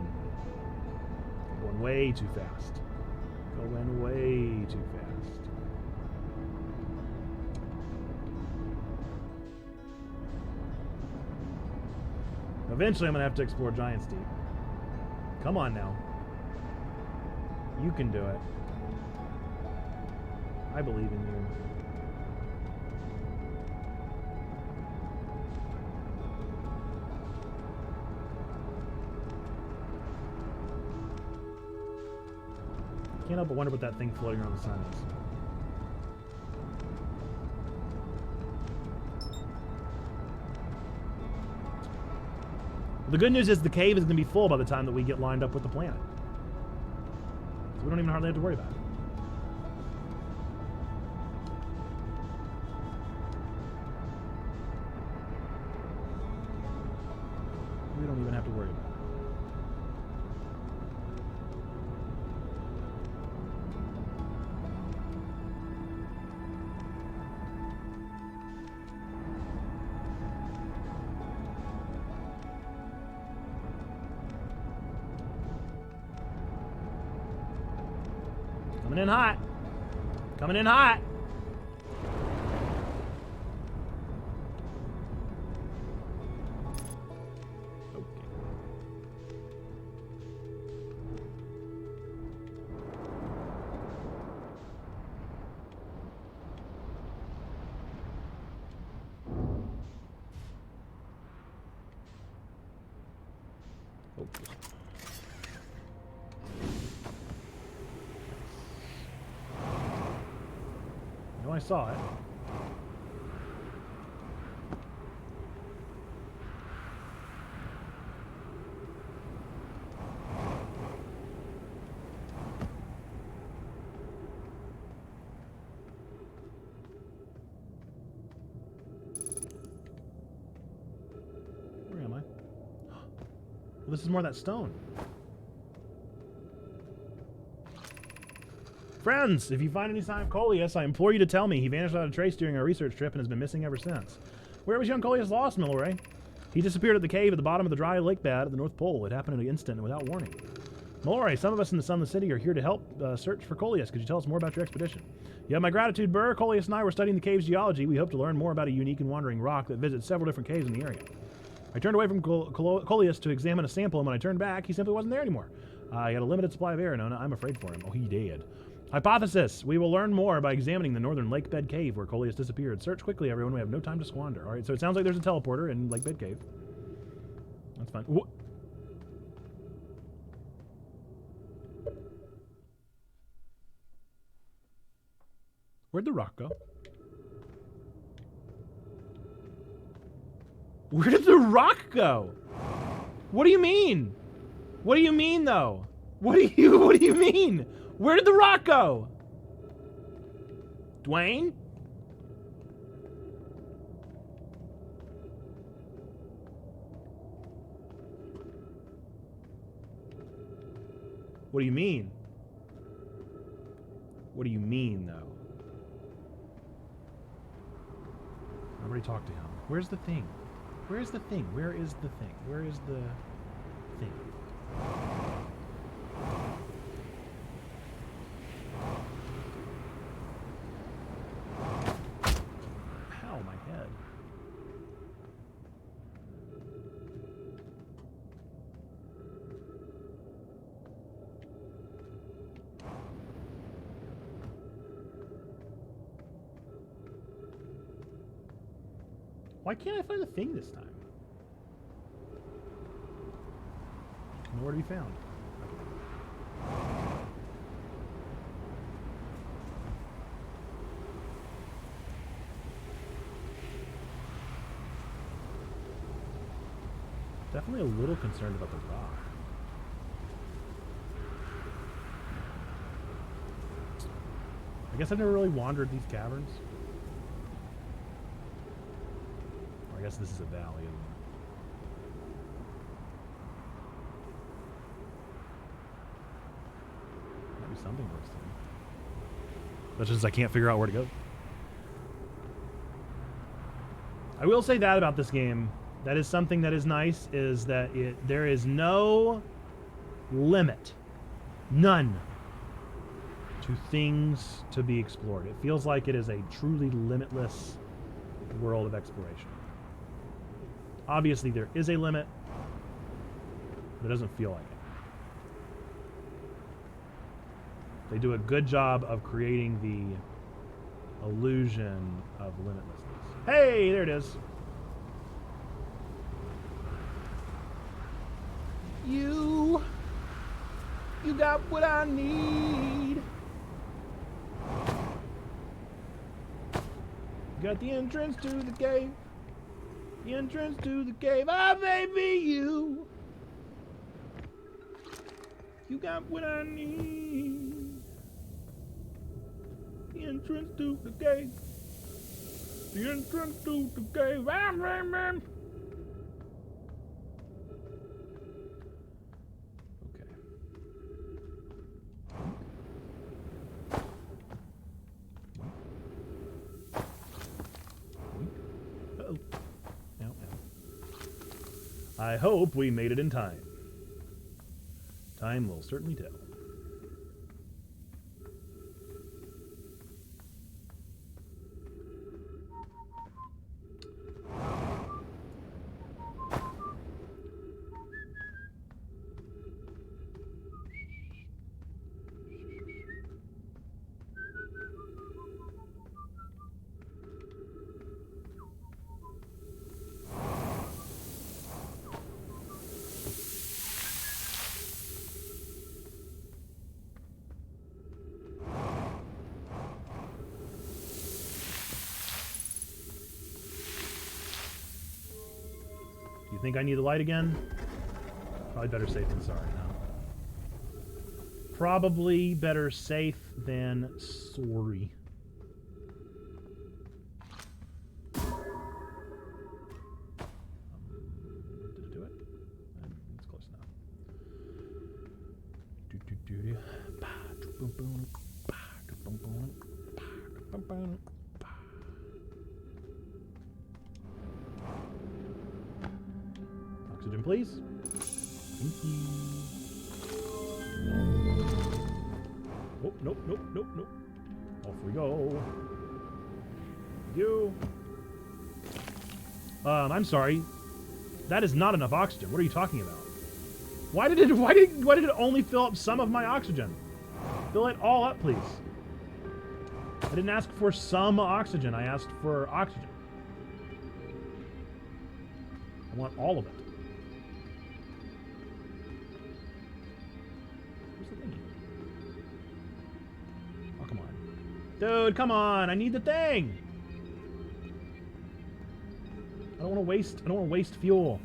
One Going way too fast. Going way too fast. Eventually, I'm going to have to explore Giant's Deep. Come on now. You can do it. I believe in you. Can't help but wonder what that thing floating around the sun is. The good news is the cave is going to be full by the time that we get lined up with the planet. So we don't even hardly have to worry about it. We don't even have to worry about it. Coming in hot. Coming in hot. I saw it. Where am I? Well, this is more of that stone. Friends, if you find any sign of Coleus, I implore you to tell me. He vanished without a trace during our research trip and has been missing ever since. Where was young Coleus lost, Milroy? He disappeared at the cave at the bottom of the dry lake bed at the North Pole. It happened in an instant and without warning. Milroy, some of us in the Sunless City are here to help search for Coleus. Could you tell us more about your expedition? You have my gratitude, Burr. Coleus and I were studying the cave's geology. We hope to learn more about a unique and wandering rock that visits several different caves in the area. I turned away from Coleus to examine a sample, and when I turned back, he simply wasn't there anymore. He had a limited supply of air, Nona. I'm afraid for him. Oh, he did. Hypothesis. We will learn more by examining the northern lake bed cave where Coleus disappeared. Search quickly, everyone. We have no time to squander. All right, so it sounds like there's a teleporter in lake bed cave. That's fine. Where'd the rock go? Where did the rock go? What do you mean? What do you mean, though? What do you mean? Where did the rock go? Dwayne? What do you mean? What do you mean, though? I already talked to him. Where's the thing? Where's the thing? Where is the thing? Where is the thing? Ow, my head. Why can't I find the thing this time? Nowhere to be found. Definitely a little concerned about the rock. I guess I've never really wandered these caverns. I guess this is a valley, isn't it? Might be something worse than. That's just I can't figure out where to go. I will say that about this game. That is something that is nice, is that there is no limit None to things to be explored. It feels like it is a truly limitless world of exploration. Obviously, there is a limit, but it doesn't feel like it. They do a good job of creating the illusion of limitlessness. Hey, there it is. You got what I need. Got the entrance to the cave. The entrance to the cave. Ah, baby, you got what I need. The entrance to the cave. The entrance to the cave. Ah, man. I hope we made it in time. Time will certainly tell. You think I need the light again? Probably better safe than sorry now. Probably better safe than sorry. Did it do it? It's close enough. Oxygen, please. Thank you. Oh, nope. Off we go. You. I'm sorry. That is not enough oxygen. What are you talking about? Why did it only fill up some of my oxygen? Fill it all up, please. I didn't ask for some oxygen. I asked for oxygen. I want all of it. Dude, come on! I need the thing. I don't want to waste fuel.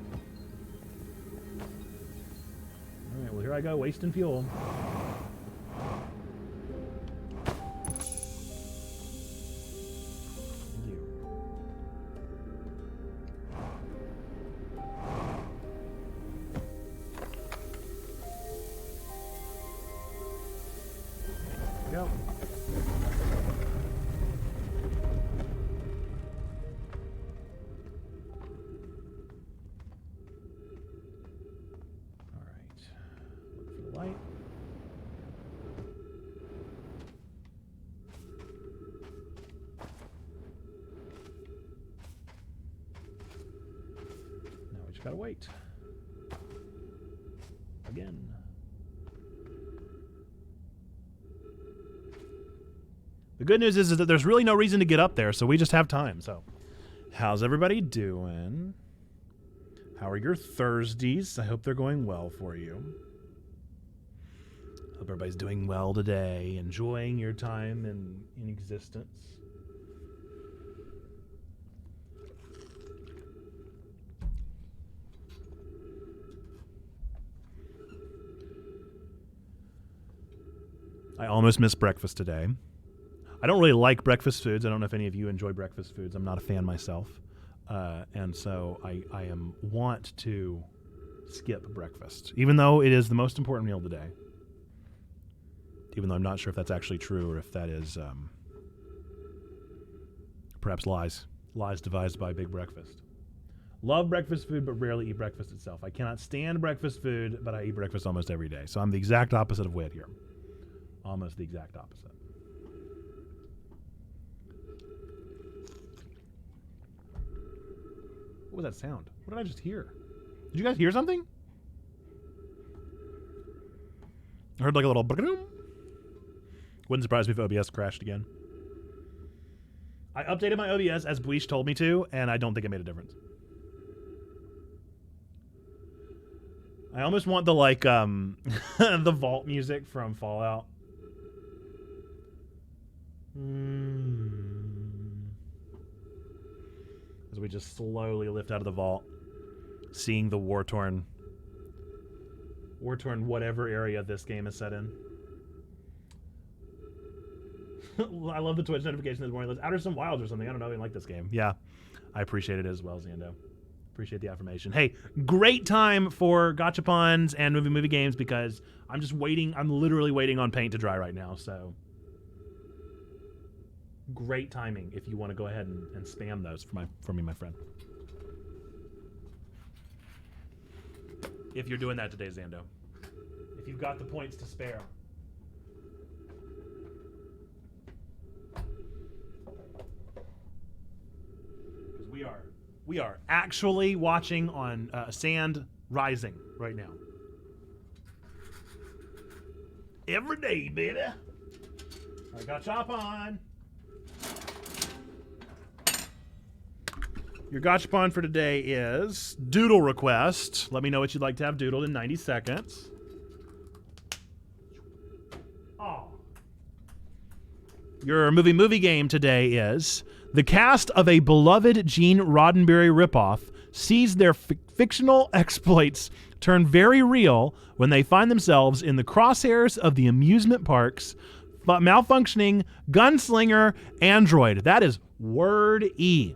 All right, well here I go, wasting fuel. Thank you. There we go. Gotta wait. Again. The good news is that there's really no reason to get up there, so we just have time. So, how's everybody doing? How are your Thursdays? I hope they're going well for you. Hope everybody's doing well today, enjoying your time in existence. I almost missed breakfast today. I don't really like breakfast foods. I don't know if any of you enjoy breakfast foods. I'm not a fan myself. And so I am want to skip breakfast, even though it is the most important meal of the day. Even though I'm not sure if that's actually true or if that is perhaps lies devised by Big Breakfast. Love breakfast food, but rarely eat breakfast itself. I cannot stand breakfast food, but I eat breakfast almost every day. So I'm the exact opposite of Whit here. Almost the exact opposite. What was that sound? What did I just hear? Did you guys hear something? I heard like a little... Wouldn't surprise me if OBS crashed again. I updated my OBS as Bleach told me to, and I don't think it made a difference. I almost want the, like, the vault music from Fallout. As we just slowly lift out of the vault, seeing the war-torn whatever area this game is set in. I love the Twitch notification this morning. Let's Outer Some Wilds or something. I don't know. I didn't like this game. Yeah, I appreciate it as well, Zando. Appreciate the affirmation. Hey, great time for gachapons and movie games because I'm just waiting. I'm literally waiting on paint to dry right now. So great timing if you want to go ahead and spam those for me, my friend. If you're doing that today, Zando. If you've got the points to spare. Because we are actually watching on sand rising right now. Every day, baby. I got chop on. Your gachapon for today is doodle request. Let me know what you'd like to have doodled in 90 seconds. Oh. Your movie game today is the cast of a beloved Gene Roddenberry ripoff sees their fictional exploits turn very real when they find themselves in the crosshairs of the amusement park's malfunctioning gunslinger android. That is word E.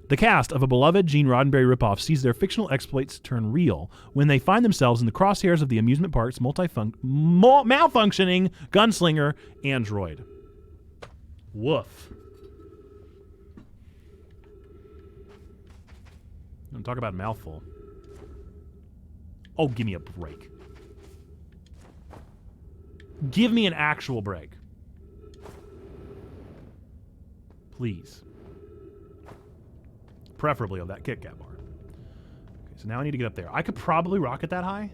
The cast of a beloved Gene Roddenberry ripoff sees their fictional exploits turn real when they find themselves in the crosshairs of the amusement park's malfunctioning gunslinger android. Woof. Don't talk about mouthful. Oh, give me a break. Give me an actual break. Please. Preferably of that Kit Kat bar. Okay, so now I need to get up there. I could probably rocket that high.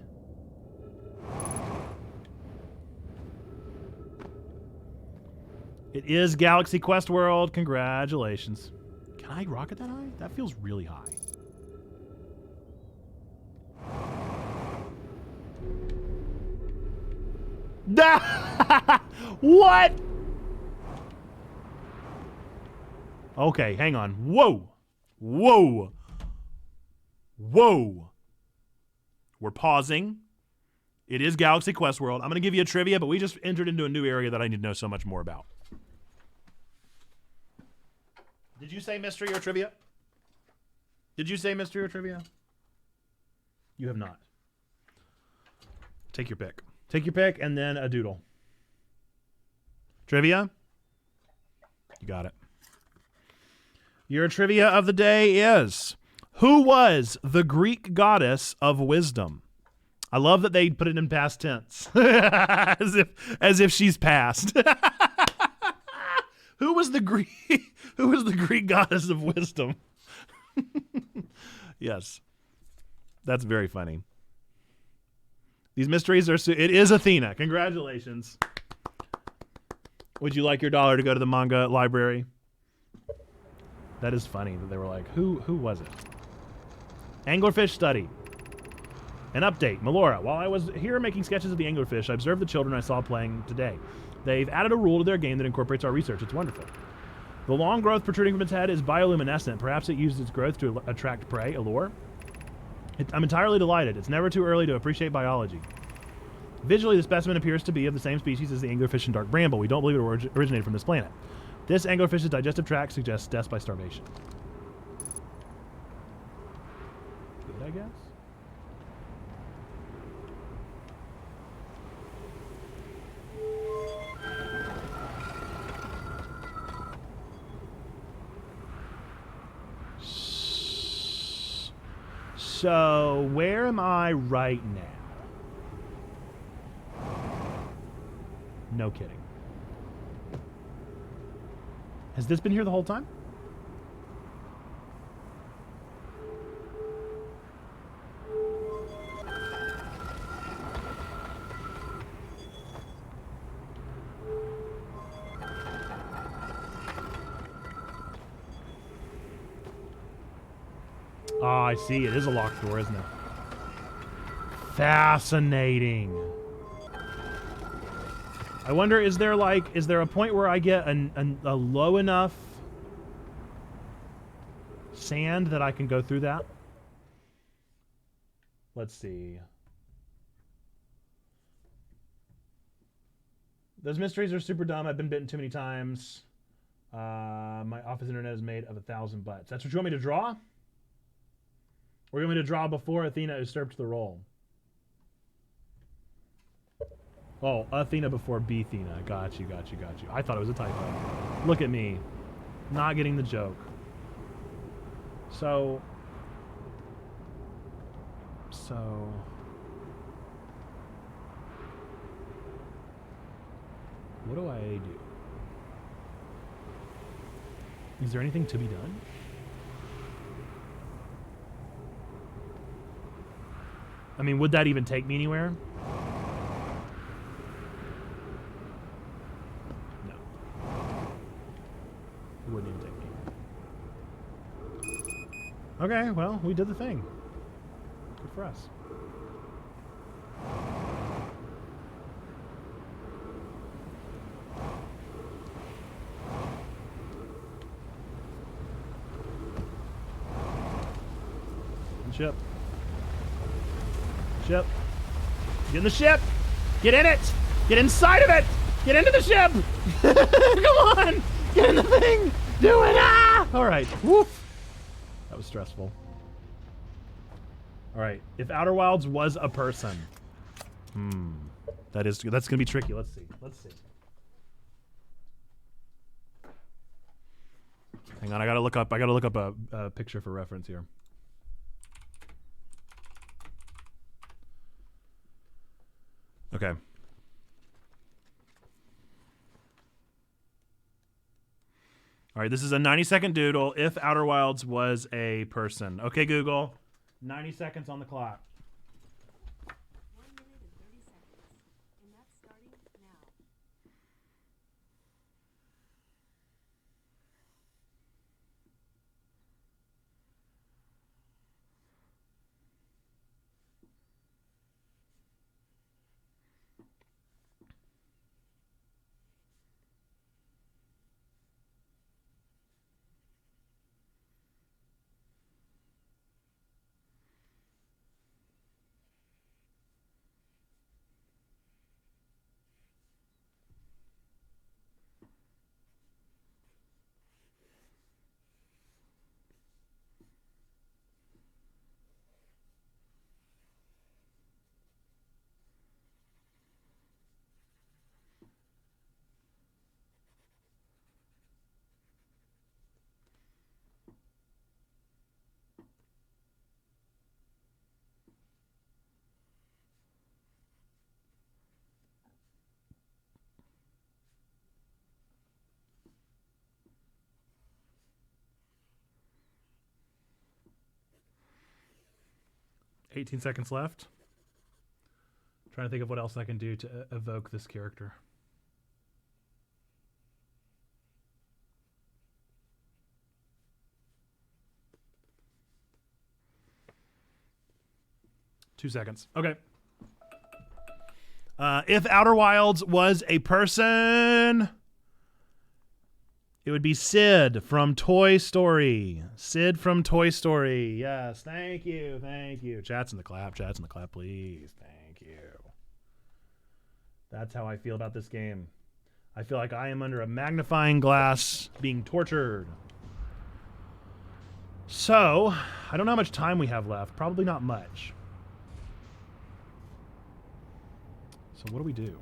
It is Galaxy Quest World. Congratulations. Can I rocket that high? That feels really high. What? Okay, hang on. Whoa. Whoa. Whoa. We're pausing. It is Galaxy Quest World. I'm going to give you a trivia, but we just entered into a new area that I need to know so much more about. Did you say mystery or trivia? Did you say mystery or trivia? You have not. Take your pick. Take your pick and then a doodle. Trivia? You got it. Your trivia of the day is, who was the Greek goddess of wisdom? I love that they put it in past tense. as if she's past. Who was the Greek goddess of wisdom? Yes. That's very funny. These mysteries are... it is Athena. Congratulations. Would you like your $1 to go to the manga library? That is funny that they were like, who was it? Anglerfish study. An update. Melora. While I was here making sketches of the anglerfish, I observed the children I saw playing today. They've added a rule to their game that incorporates our research. It's wonderful. The long growth protruding from its head is bioluminescent. Perhaps it uses its growth to attract prey, a lure. I'm entirely delighted. It's never too early to appreciate biology. Visually, the specimen appears to be of the same species as the anglerfish and dark bramble. We don't believe it originated from this planet. This anglerfish's digestive tract suggests death by starvation. Good, I guess? So, where am I right now? No kidding. Has this been here the whole time? Oh, I see. It is a locked door, isn't it? Fascinating. I wonder, is there a point where I get a low enough sand that I can go through that? Let's see. Those mysteries are super dumb. I've been bitten too many times. My office internet is made of 1,000 butts. That's what you want me to draw? Or you want me to draw before Athena usurped the role? Oh, Athena before B-Thena. Got you. I thought it was a typo. Look at me. Not getting the joke. So... what do I do? Is there anything to be done? I mean, would that even take me anywhere? No. It wouldn't even take me. Okay, well, we did the thing. Good for us. Ship. Ship. Get in the ship. Get in it. Get inside of it. Get into the ship. Come on. Get in the thing. Do it. Ah! All right. Woof. That was stressful. All right. If Outer Wilds was a person. That's going to be tricky. Let's see. Hang on. I got to look up a picture for reference here. Okay. All right, this is a 90-second doodle. If Outer Wilds was a person. Okay, Google. 90 seconds on the clock. 1 minute and 30 seconds. And that's starting now. $18 seconds left. Trying to think of what else I can do to evoke this character. Two seconds. Okay. If Outer Wilds was a person, it would be Sid from Toy Story. Sid from Toy Story. Yes, thank you. Chats in the clap, please. Thank you. That's how I feel about this game. I feel like I am under a magnifying glass being tortured. So, I don't know how much time we have left. Probably not much. So what do we do?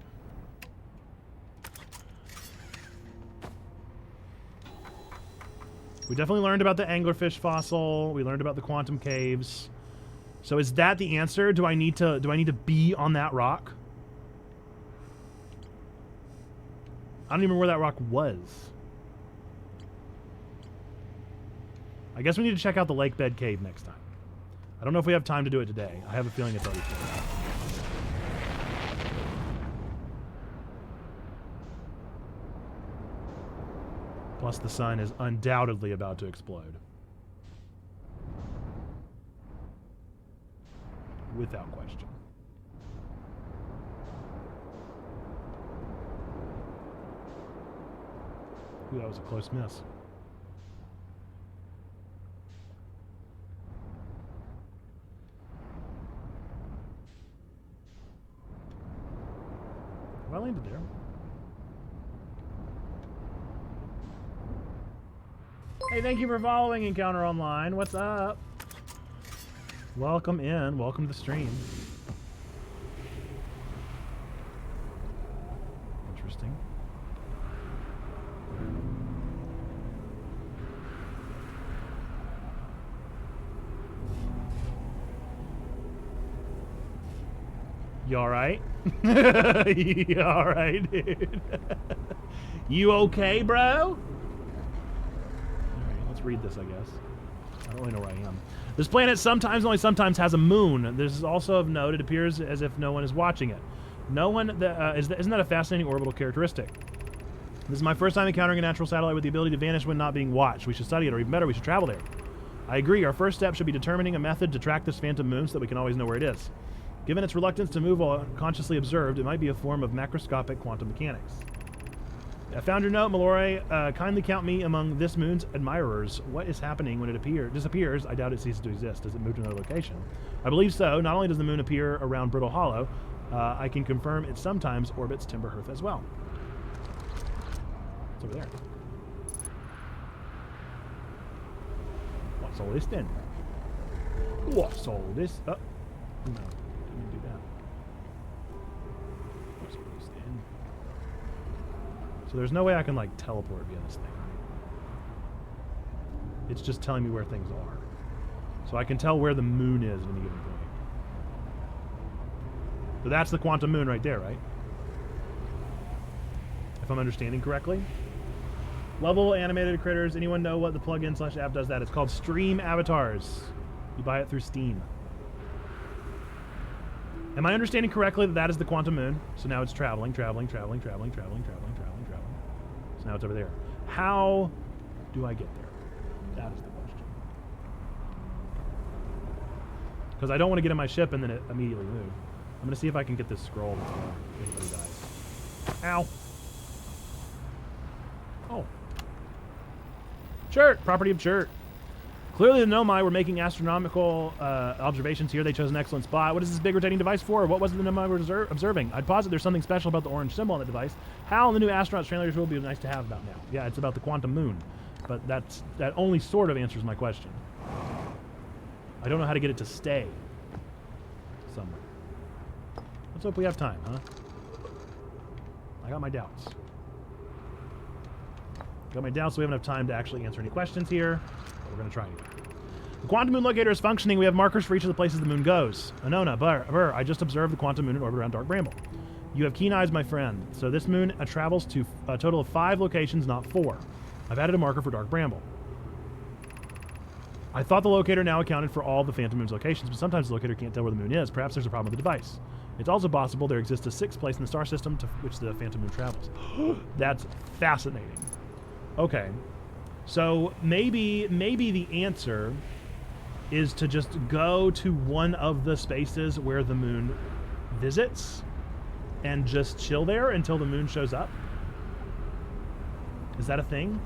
We definitely learned about the anglerfish fossil. We learned about the quantum caves. So is that the answer? Do I need to be on that rock? I don't even know where that rock was. I guess we need to check out the lake bed cave next time. I don't know if we have time to do it today. I have a feeling it's already filled out. Plus the sun is undoubtedly about to explode. Without question. Ooh, that was a close miss. Well, I landed there. Hey, thank you for following Encounter Online. What's up? Welcome in. Welcome to the stream. Interesting. You alright? You alright, dude? You okay, bro? Let's read this, I guess. I don't really know where I am. This planet sometimes, only sometimes, has a moon. This is also of note. It appears as if no one is watching it. No one... isn't that a fascinating orbital characteristic? This is my first time encountering a natural satellite with the ability to vanish when not being watched. We should study it, or even better, we should travel there. I agree. Our first step should be determining a method to track this phantom moon so that we can always know where it is. Given its reluctance to move while consciously observed, it might be a form of macroscopic quantum mechanics. I found your note, Malloy. Kindly count me among this moon's admirers. What is happening when it disappears? I doubt it ceases to exist. Does it move to another location? I believe so. Not only does the moon appear around Brittle Hollow, I can confirm it sometimes orbits Timberhearth as well. It's over there. What's all this then? What's all this? Oh, no, didn't do that. What's all this then? So there's no way I can, like, teleport via this thing. It's just telling me where things are. So I can tell where the moon is at any given point. So that's the quantum moon right there, right? If I'm understanding correctly. Level animated critters. Anyone know what the plugin / app does that? It's called Stream Avatars. You buy it through Steam. Am I understanding correctly that that is the quantum moon? So now it's traveling. So now it's over there. How do I get there? That is the question. Because I don't want to get in my ship and then it immediately move. I'm going to see if I can get this scroll before anybody dies. Ow. Oh. Chert! Property of Chert. Clearly the Nomai were making astronomical observations here. They chose an excellent spot. What is this big rotating device for? What was it the Nomai were observing? I'd posit there's something special about the orange symbol on the device. Hal and the new astronaut's trailers will be nice to have about now. Yeah, it's about the quantum moon. But that only sort of answers my question. I don't know how to get it to stay somewhere. Let's hope we have time, huh? I got my doubts. Got my doubts, so we have enough time to actually answer any questions here. But we're going to try anyway. The quantum moon locator is functioning. We have markers for each of the places the moon goes. Anona, Burr, I just observed the quantum moon in orbit around Dark Bramble. You have keen eyes, my friend. So this moon travels to a total of 5 locations, not 4. I've added a marker for Dark Bramble. I thought the locator now accounted for all the phantom moon's locations, but sometimes the locator can't tell where the moon is. Perhaps there's a problem with the device. It's also possible there exists a 6th place in the star system to which the phantom moon travels. That's fascinating. Okay. So maybe the answer is to just go to one of the spaces where the moon visits and just chill there until the moon shows up. Is that a thing?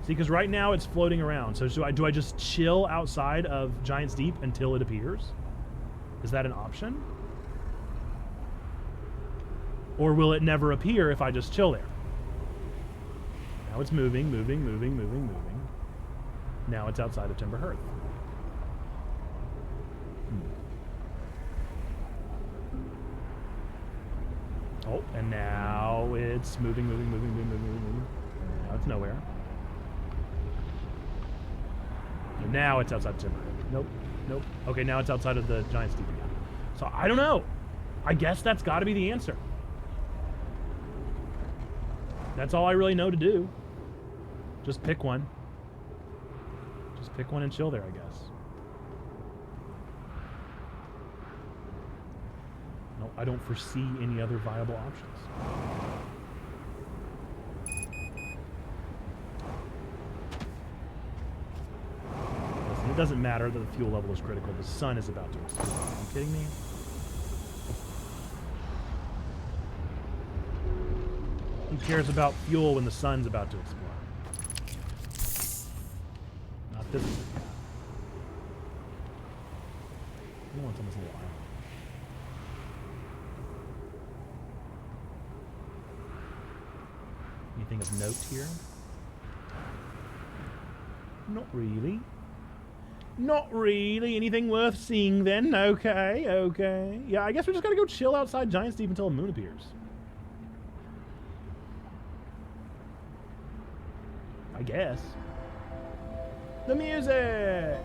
See, because right now it's floating around. So do I just chill outside of Giant's Deep until it appears? Is that an option? Or will it never appear if I just chill there? Now it's moving. Now it's outside of Timberhearth. Oh, and now it's moving. Now it's nowhere. And now it's outside the timber. Nope. Nope. Okay, now it's outside of the giant steep again. So I don't know. I guess that's got to be the answer. That's all I really know to do. Just pick one. Just pick one and chill there, I guess. No, I don't foresee any other viable options. Listen, it doesn't matter that the fuel level is critical. The sun is about to explode. Are you kidding me? Who cares about fuel when the sun's about to explode? Not this one. Who wants on this little island? Anything of note here? Not really. Not really. Anything worth seeing then? Okay, okay. Yeah, I guess we just gotta go chill outside Giant Steep until a moon appears. I guess. The music!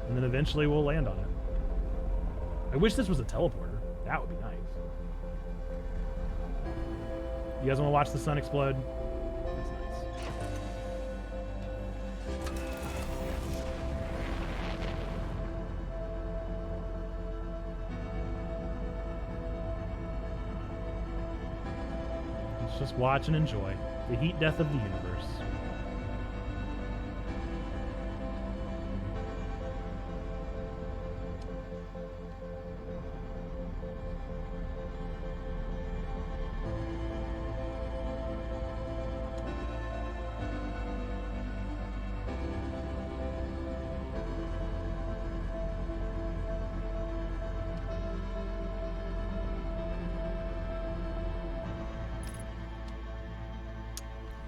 And then eventually we'll land on it. I wish this was a teleporter. That would be nice. You guys want to watch the sun explode? That's nice. Let's just watch and enjoy the heat death of the universe.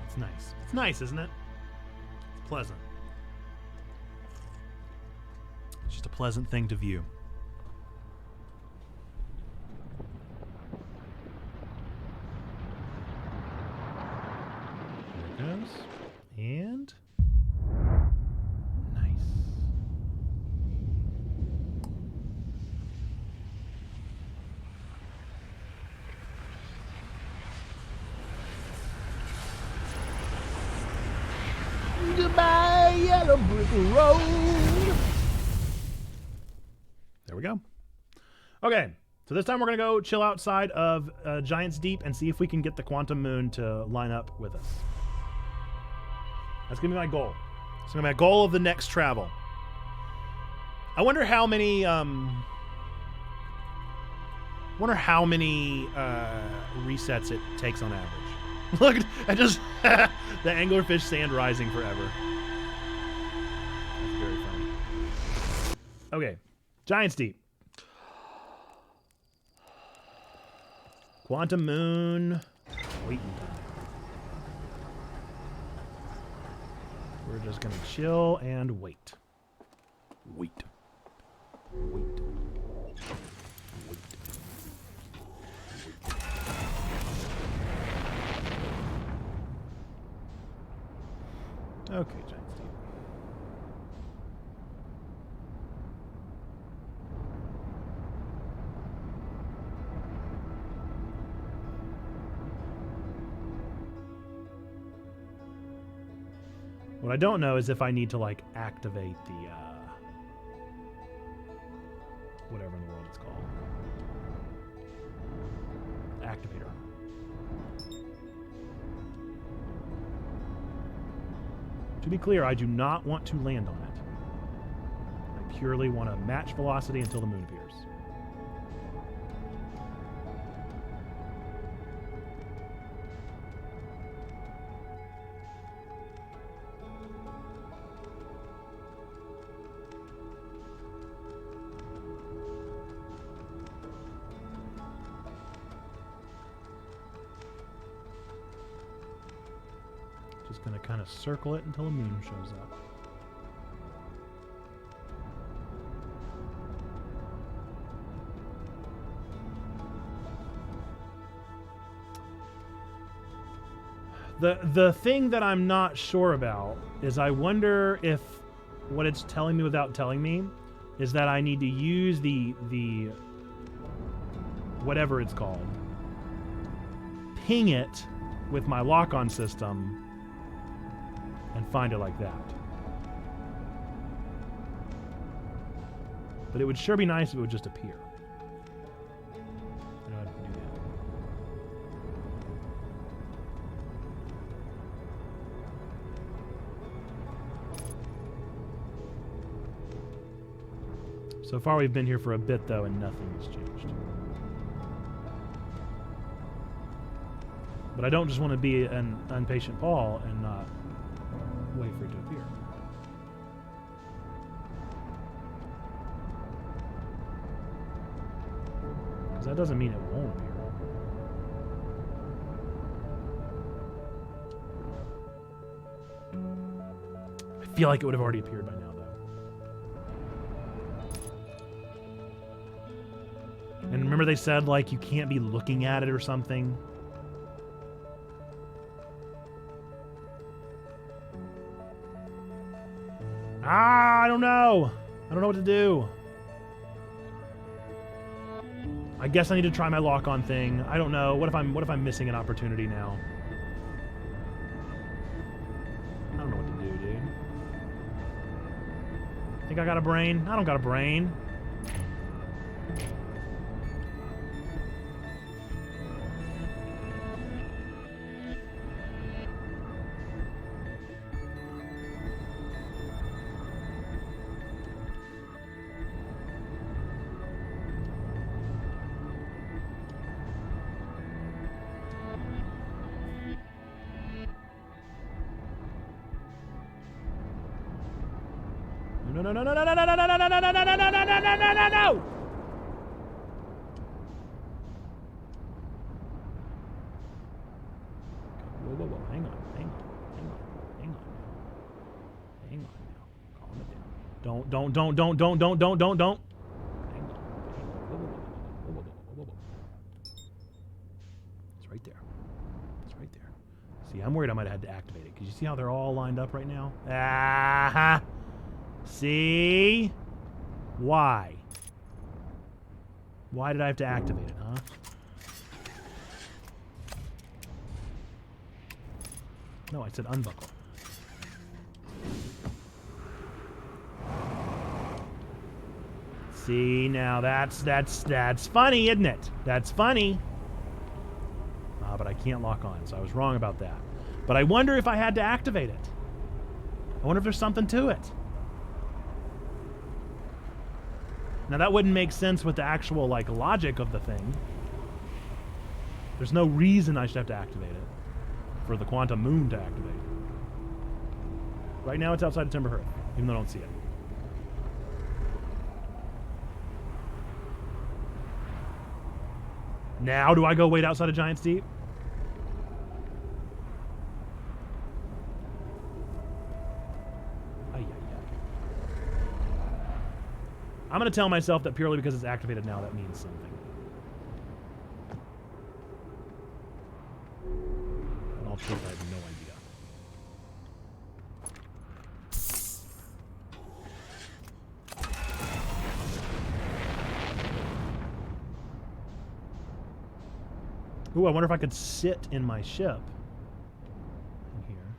It's nice. It's nice, isn't it? It's pleasant. It's just a pleasant thing to view. There it goes. And nice. Goodbye, yellow brick road. There we go. Okay, so this time we're gonna go chill outside of Giant's Deep and see if we can get the quantum moon to line up with us. That's gonna be my goal. It's gonna be my goal of the next travel. I wonder how many resets it takes on average. Look, I just the anglerfish sand rising forever. That's very funny. Okay, Giant's Deep. Quantum moon. Waiting time. We're just gonna chill and wait. Wait. Wait. Wait. Okay, Giant Steep. What I don't know is if I need to, like, activate the, whatever in the world it's called. Activator. To be clear, I do not want to land on it. I purely want to match velocity until the moon appears. Just going to kind of circle it until the moon shows up. The thing that I'm not sure about is I wonder if what it's telling me without telling me is that I need to use the whatever it's called, ping it with my lock-on system and find it like that. But it would sure be nice if it would just appear. I don't know how to do that. So far we've been here for a bit though and nothing has changed. But I don't just want to be an impatient Paul and not wait for it to appear. Because that doesn't mean it won't appear. I feel like it would have already appeared by now, though. And remember they said, like, you can't be looking at it or something? I don't know. I don't know what to do. I guess I need to try my lock-on thing. I don't know. What if I'm missing an opportunity now? I don't know what to do, dude. Think I got a brain? I don't got a brain. No. Whoa. Hang on now. Calm it down. Don't. Hang on. Whoa. It's right there. See, I'm worried I might have had to activate it. Because you see how they're all lined up right now? Ah-ha! See? Why? Why did I have to activate it, huh? No, I said unbuckle. See, now that's funny, isn't it? That's funny. But I can't lock on, so I was wrong about that. But I wonder if I had to activate it. I wonder if there's something to it. Now that wouldn't make sense with the actual like logic of the thing. There's no reason I should have to activate it for the quantum moon to activate. Right now it's outside of Timber Hearth, even though I don't see it. Now do I go wait outside of Giant's Deep? I'm going to tell myself that purely because it's activated now, that means something. And I'll truth, I have no idea. Ooh, I wonder if I could sit in my ship. In here.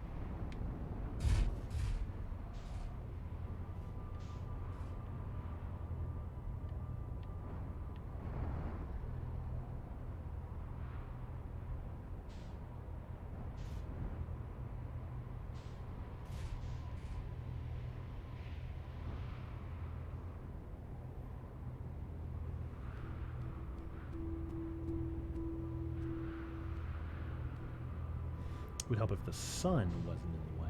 Would help if the sun wasn't in the way.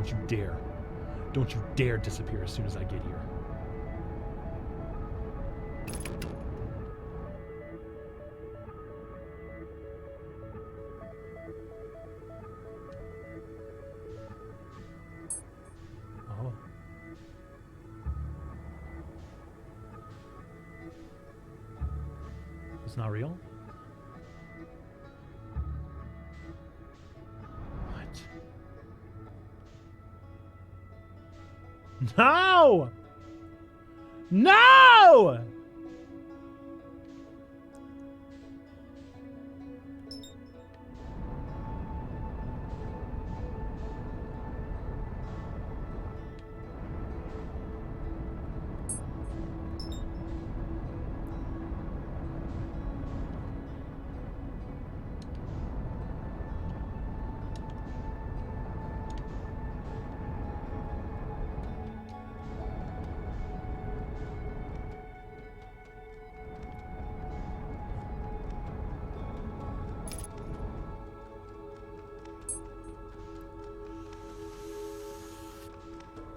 Don't you dare. Don't you dare disappear as soon as I get here. Oh. It's not real? What? No! No!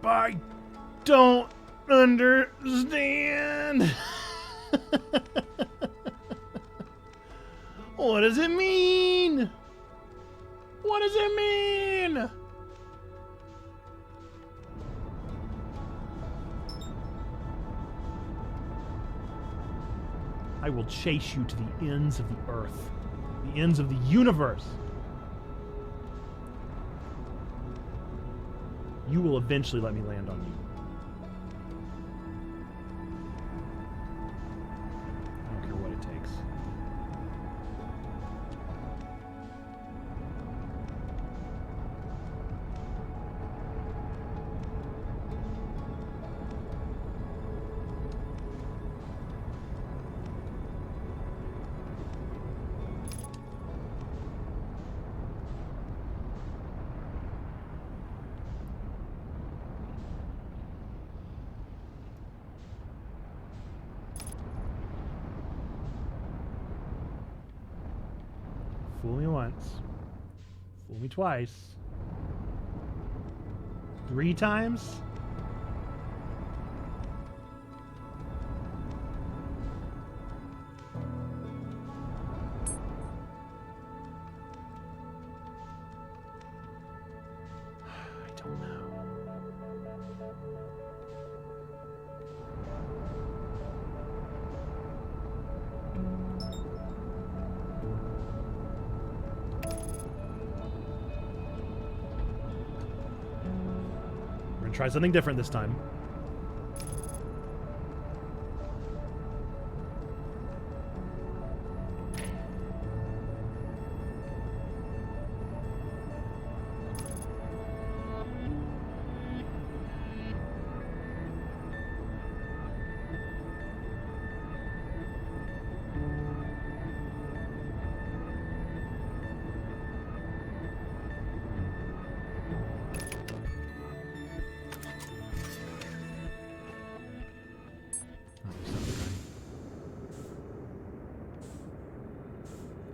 I don't understand. What does it mean? What does it mean? I will chase you to the ends of the earth, the ends of the universe. You will eventually let me land on you. I don't care what it takes. Fool me once. Fool me twice. 3 times? I don't know. Try something different this time.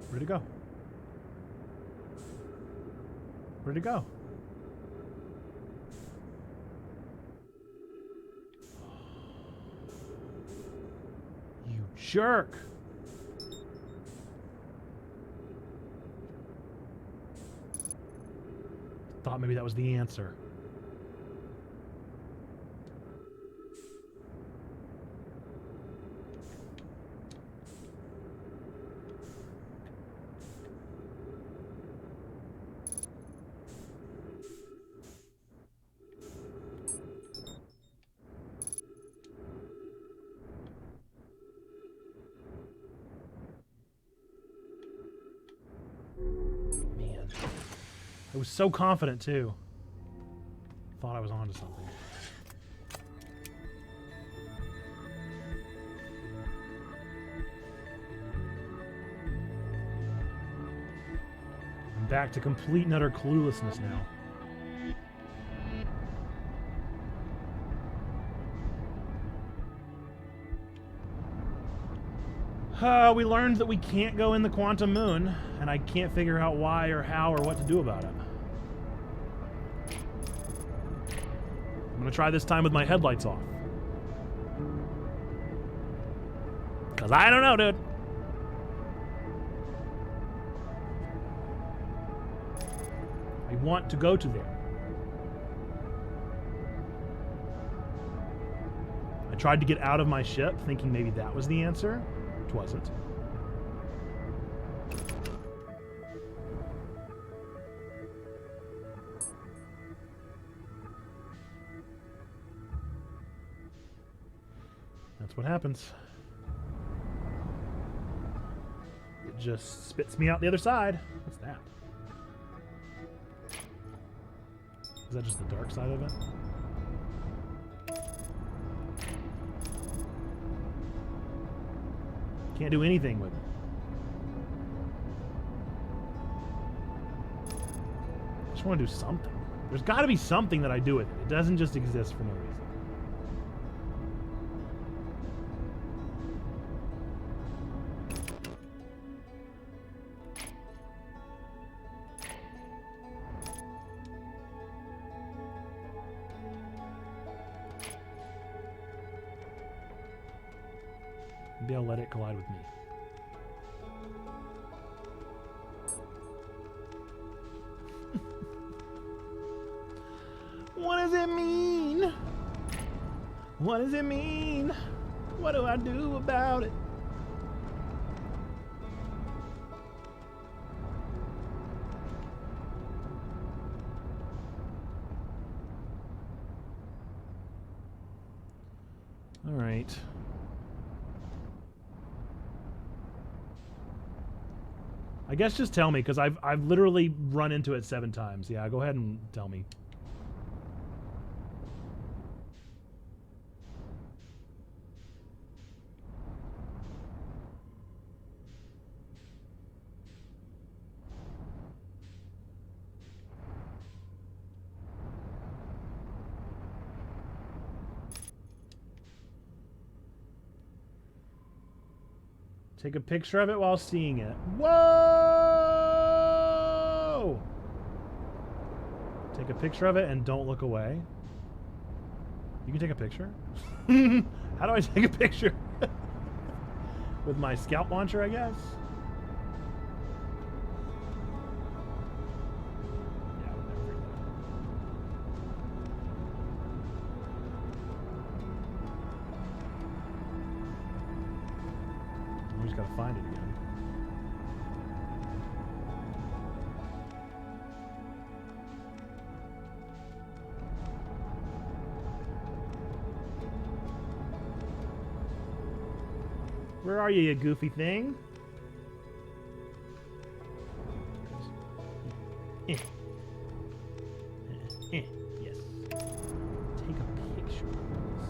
Where'd it go? Where'd it go? You jerk! Thought maybe that was the answer. I was so confident, too. Thought I was onto something. I'm back to complete and utter cluelessness now. We learned that we can't go in the quantum moon, and I can't figure out why or how or what to do about it. gonna try this time with my headlights off. Cause I don't know, dude. I want to go to there. I tried to get out of my ship, thinking maybe that was the answer. It wasn't. That's what happens. It just spits me out the other side. What's that? Is that just the dark side of it? Can't do anything with it. I just want to do something. There's got to be something that I do with it. It doesn't just exist for no reason. Maybe I'll let it collide with me. What does it mean? What does it mean? What do I do about it? All right. I guess just tell me, because I've literally run into it 7 times. Yeah, go ahead and tell me. Take a picture of it while seeing it. Whoa! Take a picture of it and don't look away. You can take a picture? How do I take a picture? With my scout launcher, I guess? Yeah, I would never figure that out. We just gotta find it again. Where are you, you goofy thing? Yes. Take a picture of this.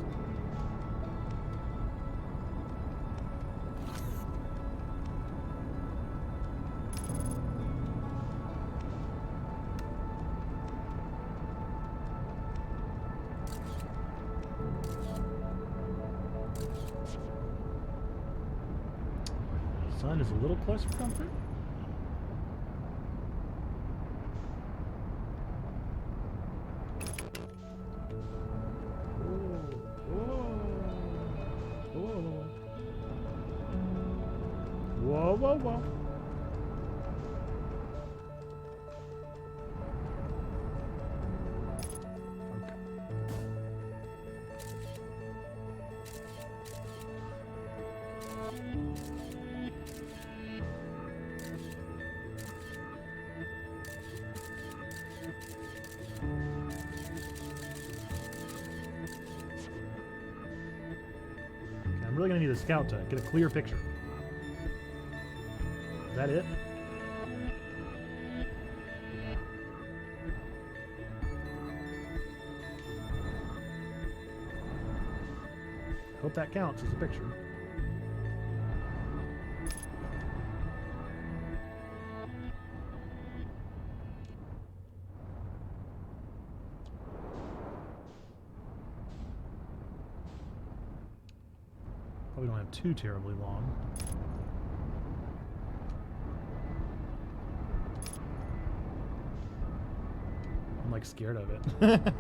Sun is a little close for comfort. Whoa, whoa, whoa. I'm really gonna need a scout to get a clear picture. Is that it? Hope that counts as a picture. Probably don't have too terribly long. I'm like scared of it.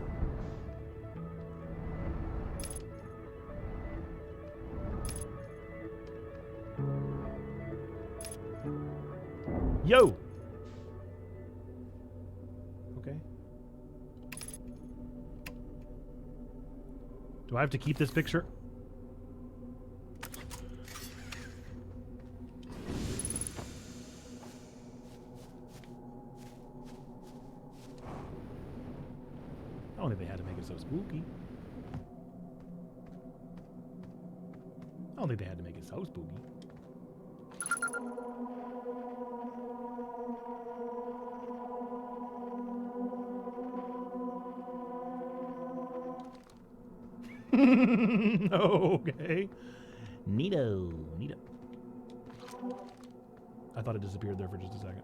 Yo! Okay. Do I have to keep this picture? I don't think they had to make it so spooky. I don't think they had to make it so spooky. Okay. Neato. Neato. I thought it disappeared there for just a second.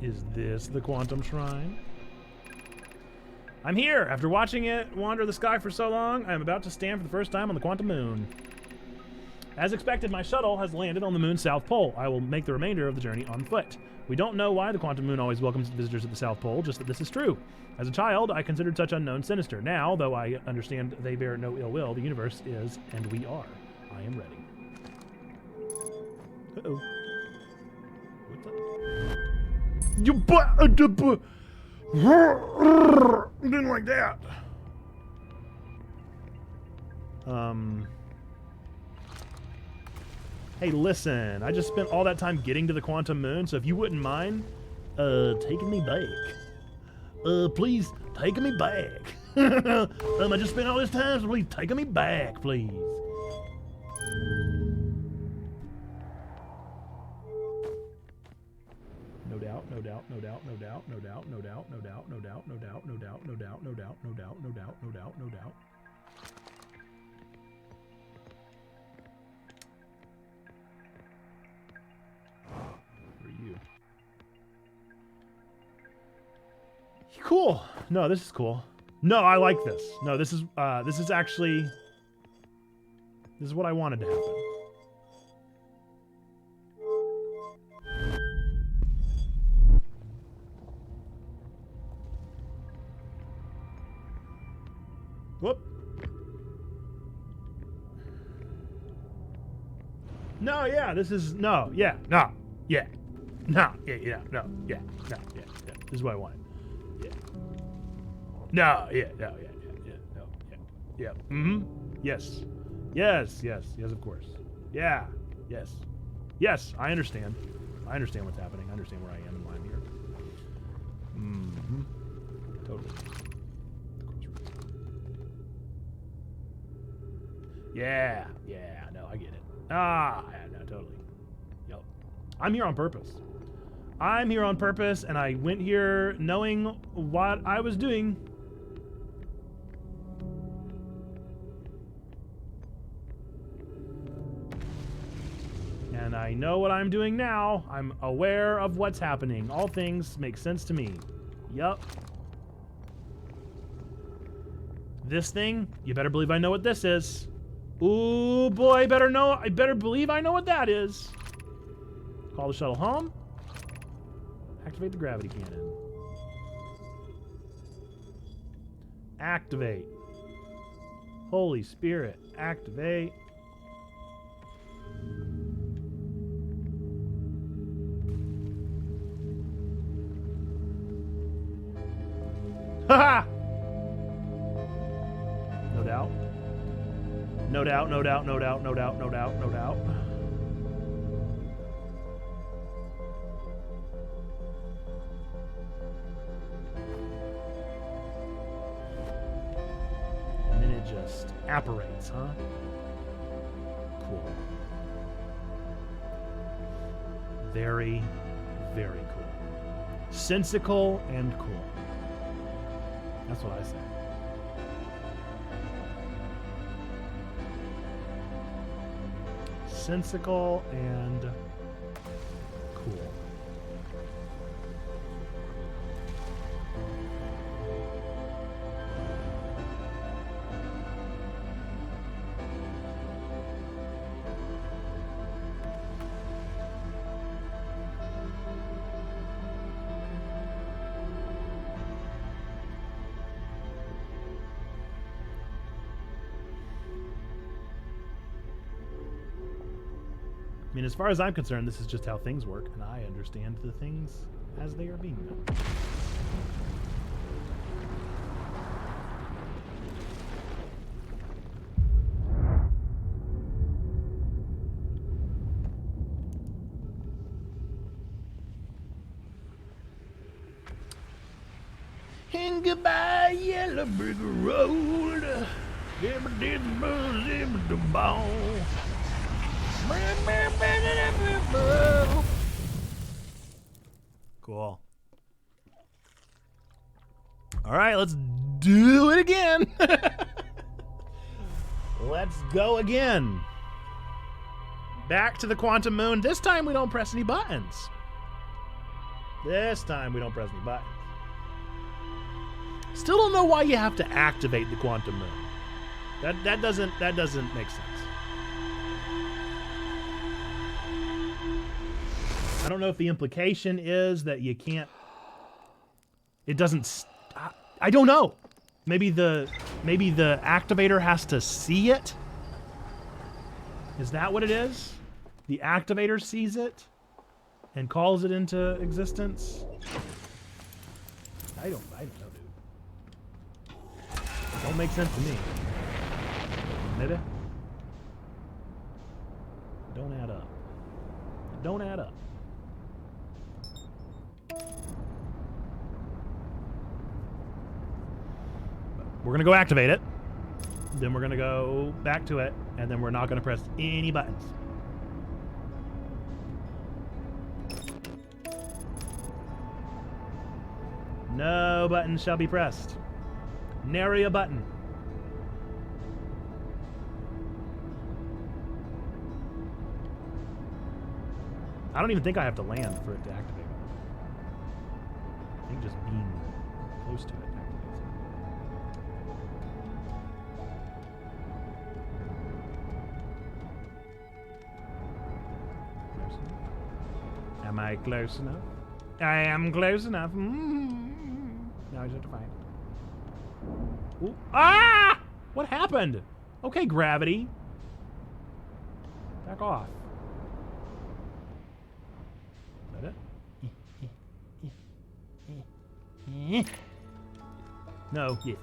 Is this the Quantum Shrine? I'm here! After watching it wander the sky for so long, I am about to stand for the first time on the Quantum Moon. As expected, my shuttle has landed on the moon's south pole. I will make the remainder of the journey on foot. We don't know why the Quantum Moon always welcomes visitors at the South Pole, just that this is true. As a child, I considered such unknown sinister. Now, though I understand they bear no ill will, the universe is, and we are. I am ready. Uh-oh. What's up? You didn't like that. Hey, listen, I just spent all that time getting to the Quantum Moon, so if you wouldn't mind, taking me back. Please, taking me back. I just spent all this time, so please, taking me back, please. No doubt, no doubt, no doubt, no doubt, no doubt, no doubt, no doubt, no doubt, no doubt, no doubt, no doubt, no doubt, no doubt, no doubt, no doubt, no doubt. Who are you? Cool. No, this is cool. No, I like this. No, this is actually, this is what I wanted to happen. Whoop. No, yeah, this is, no, yeah, no, yeah, no, yeah, yeah, no, yeah, no, yeah, yeah, this is what I wanted. Yeah. No, yeah, no, yeah, yeah, yeah, no, yeah, yeah, mm-hmm, yes, yes, yes, yes, of course. Yeah, yes, yes, I understand. I understand what's happening. I understand where I am and why I'm here. Mm-hmm, totally. Yeah, yeah, no, I get it. Ah, yeah, no, totally. Yep. I'm here on purpose. I'm here on purpose, and I went here knowing what I was doing. And I know what I'm doing now. I'm aware of what's happening. All things make sense to me. Yup. This thing, you better believe I know what this is. Ooh, boy, I better believe I know what that is. Call the shuttle home. Activate the gravity cannon. Activate. Holy Spirit, activate. Ha-ha! No doubt. No doubt, no doubt, no doubt, no doubt, no doubt, no doubt. And then it just apparates, huh? Cool. Very, very cool. Sensical and cool. That's what I say. Sensical and cool. I mean, as far as I'm concerned, this is just how things work, and I understand the things as they are being done. And goodbye, yellow brick road. Cool. All right, let's do it again. Let's go again. Back to the quantum moon. This time we don't press any buttons. Still don't know why you have to activate the quantum moon. That doesn't make sense. I don't know if the implication is that you can't. It doesn't. I don't know. Maybe the activator has to see it. Is that what it is? The activator sees it and calls it into existence. I don't know, dude. Don't make sense to me. Maybe. Don't add up. Don't add up. We're gonna go activate it. Then we're gonna go back to it, and then we're not gonna press any buttons. No button shall be pressed. Nary a button. I don't even think I have to land for it to activate. I think just being close to it activates it. Am I close enough? I am close enough. Now I just have to find. Ooh. Ah! What happened? Okay, gravity. Back off. Is that it? No, yeah.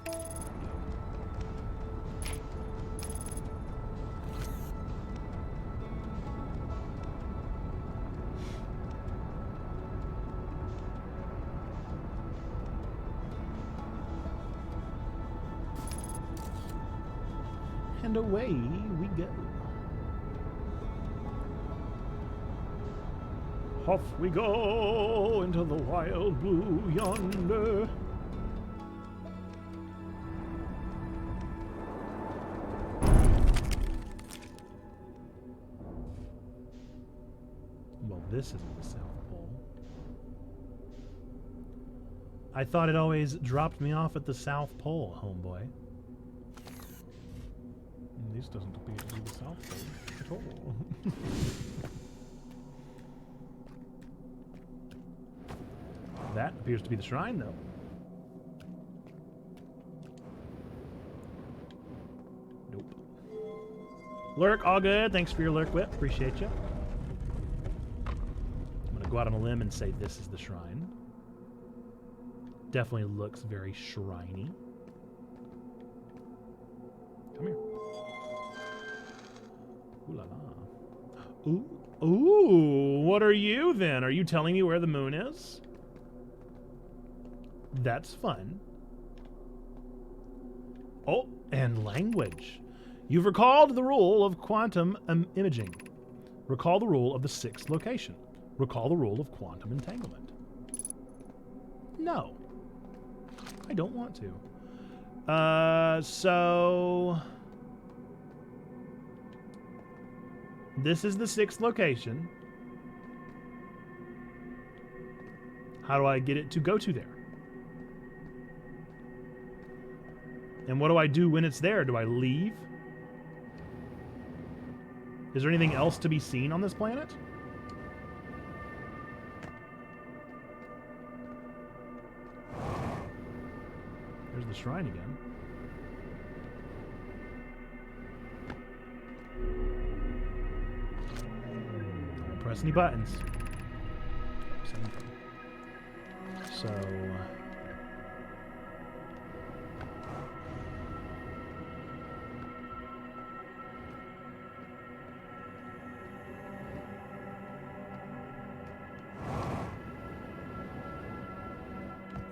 And away we go. Off we go into the wild blue yonder. Well, this isn't the South Pole. I thought it always dropped me off at the South Pole, homeboy. This doesn't appear to be the South Pole at all. That appears to be the shrine, though. Nope. Lurk, all good. Thanks for your lurk whip. Appreciate you. I'm going to go out on a limb and say this is the shrine. Definitely looks very shriny. Come here. Ooh la la. Ooh, what are you then? Are you telling me where the moon is? That's fun. Oh, and language. You've recalled the rule of quantum imaging. Recall the rule of the sixth location. Recall the rule of quantum entanglement. No. I don't want to. So... This is the sixth location. How do I get it to go to there? And what do I do when it's there? Do I leave? Is there anything else to be seen on this planet? There's the shrine again. press any buttons. So...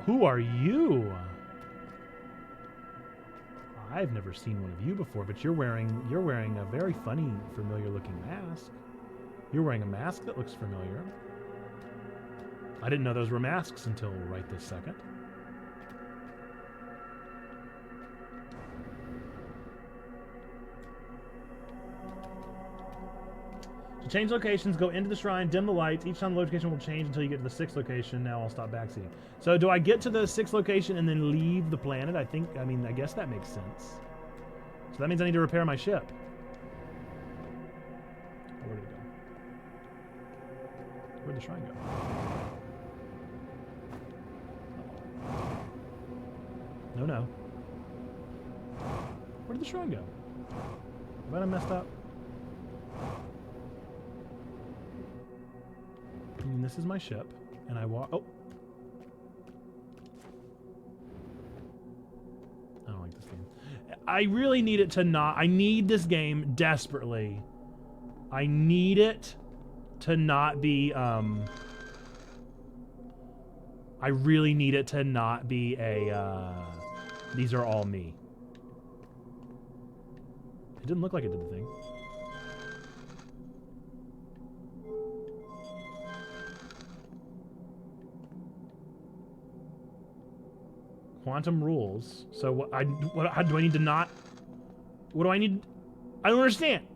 Who are you? I've never seen one of you before, but you're wearing a very funny, familiar looking mask. You're wearing a mask that looks familiar. I didn't know those were masks until right this second. To change locations, go into the shrine, dim the lights. Each time the location will change until you get to the 6th location. Now I'll stop backseating. So do I get to the 6th location and then leave the planet? I guess that makes sense. So that means I need to repair my ship. Oh, where did it go? Where'd the shrine go? No. Where did the shrine go? Have I messed up? I mean, this is my ship, and I walk... Oh! I don't like this game. I really need it to not... I need this game desperately. I need it to not be, I really need it to not be a, these are all me. It didn't look like it did the thing. Quantum rules. So what do I need to not... What do I need... I don't understand.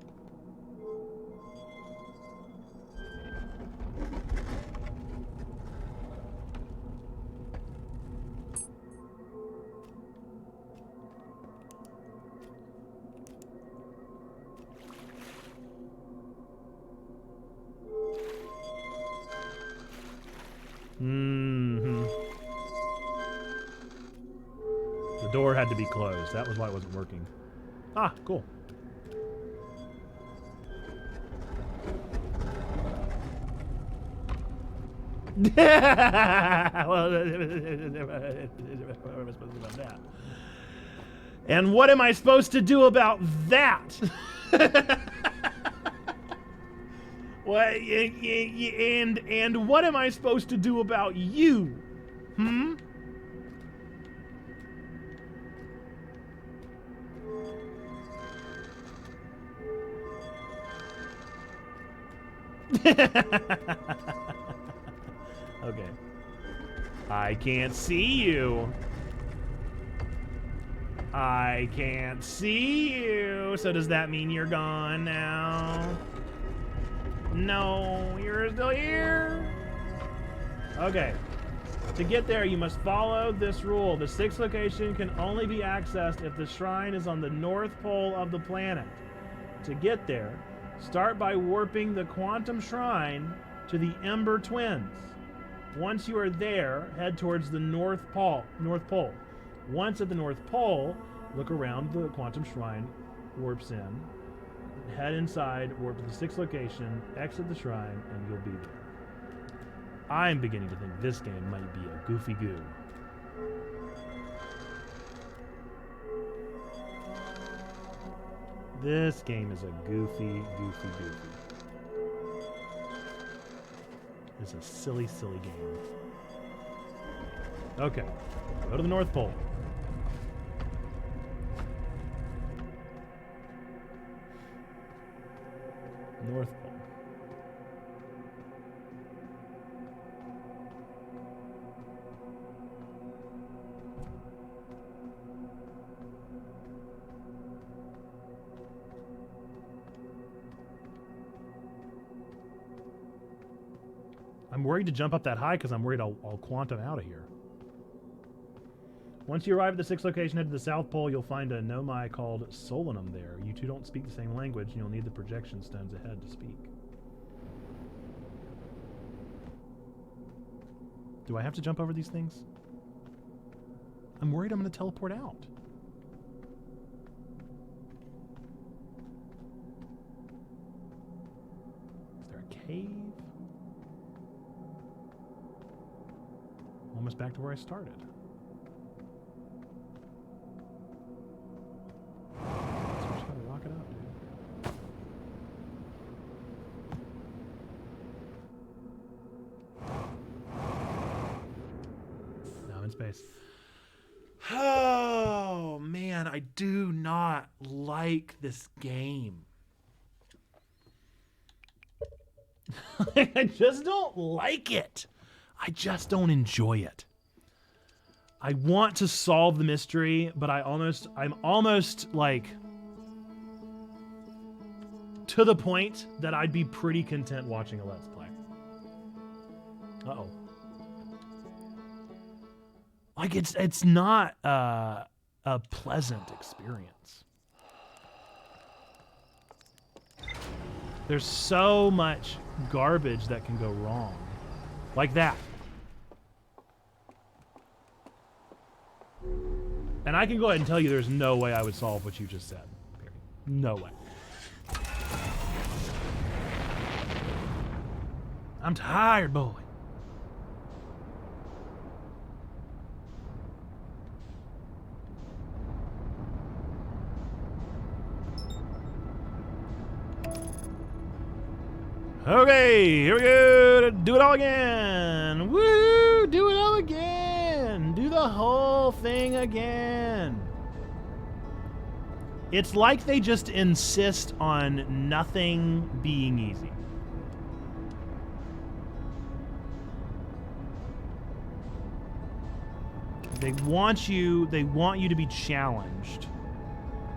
The door had to be closed. That was why it wasn't working. Ah, cool. Well, what am I supposed to do about that? And what am I supposed to do about that? What? And what am I supposed to do about you? Hmm? Okay. I can't see you. I can't see you. So does that mean you're gone now? No, you're still here. Okay. To get there, you must follow this rule. The 6th location can only be accessed if the shrine is on the north pole of the planet. To get there, start by warping the quantum shrine to the Ember Twins. Once you are there, head towards the North Pole. Once at the North Pole, look around the quantum shrine, warps in, head inside, warp to the 6th location, exit the shrine, and you'll be there. I'm beginning to think this game might be a goofy goo. This game is a goofy. It's a silly game. Okay, go to the North Pole. North Pole. I'm worried to jump up that high because I'm worried I'll quantum out of here. Once you arrive at the 6th location, head to the South Pole. You'll find a Nomai called Solanum there. You two don't speak the same language, and you'll need the projection stones ahead to speak. Do I have to jump over these things? I'm worried I'm going to teleport out. Is there a cave. Almost back to where I started. So we just gotta rock it out, dude. No, I'm in space. Oh, man, I do not like this game. I just don't like it. I just don't enjoy it. I want to solve the mystery, but I'm almost like to the point that I'd be pretty content watching a Let's Play. Uh-oh. Like it's not a pleasant experience. There's so much garbage that can go wrong. Like that. And I can go ahead and tell you there's no way I would solve what you just said. Period. No way. I'm tired, boy. Okay, here we go. Do it all again. Woo! Do it all again. Do the whole thing again. It's like they just insist on nothing being easy. They want you to be challenged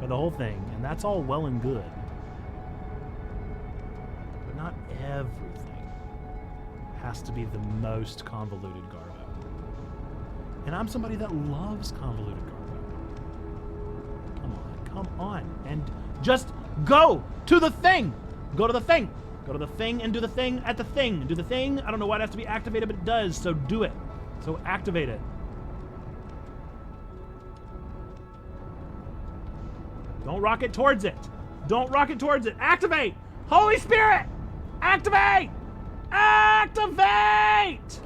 by the whole thing, and that's all well and good. But not everything has to be the most convoluted garbo. And I'm somebody that loves convoluted garbo. Come on, and just go to the thing. Go to the thing. Go to the thing and do the thing at the thing. Do the thing. I don't know why it has to be activated, but it does, so do it. So activate it. Don't rock it towards it. Don't rock it towards it. Activate! Holy Spirit! Activate! Activate!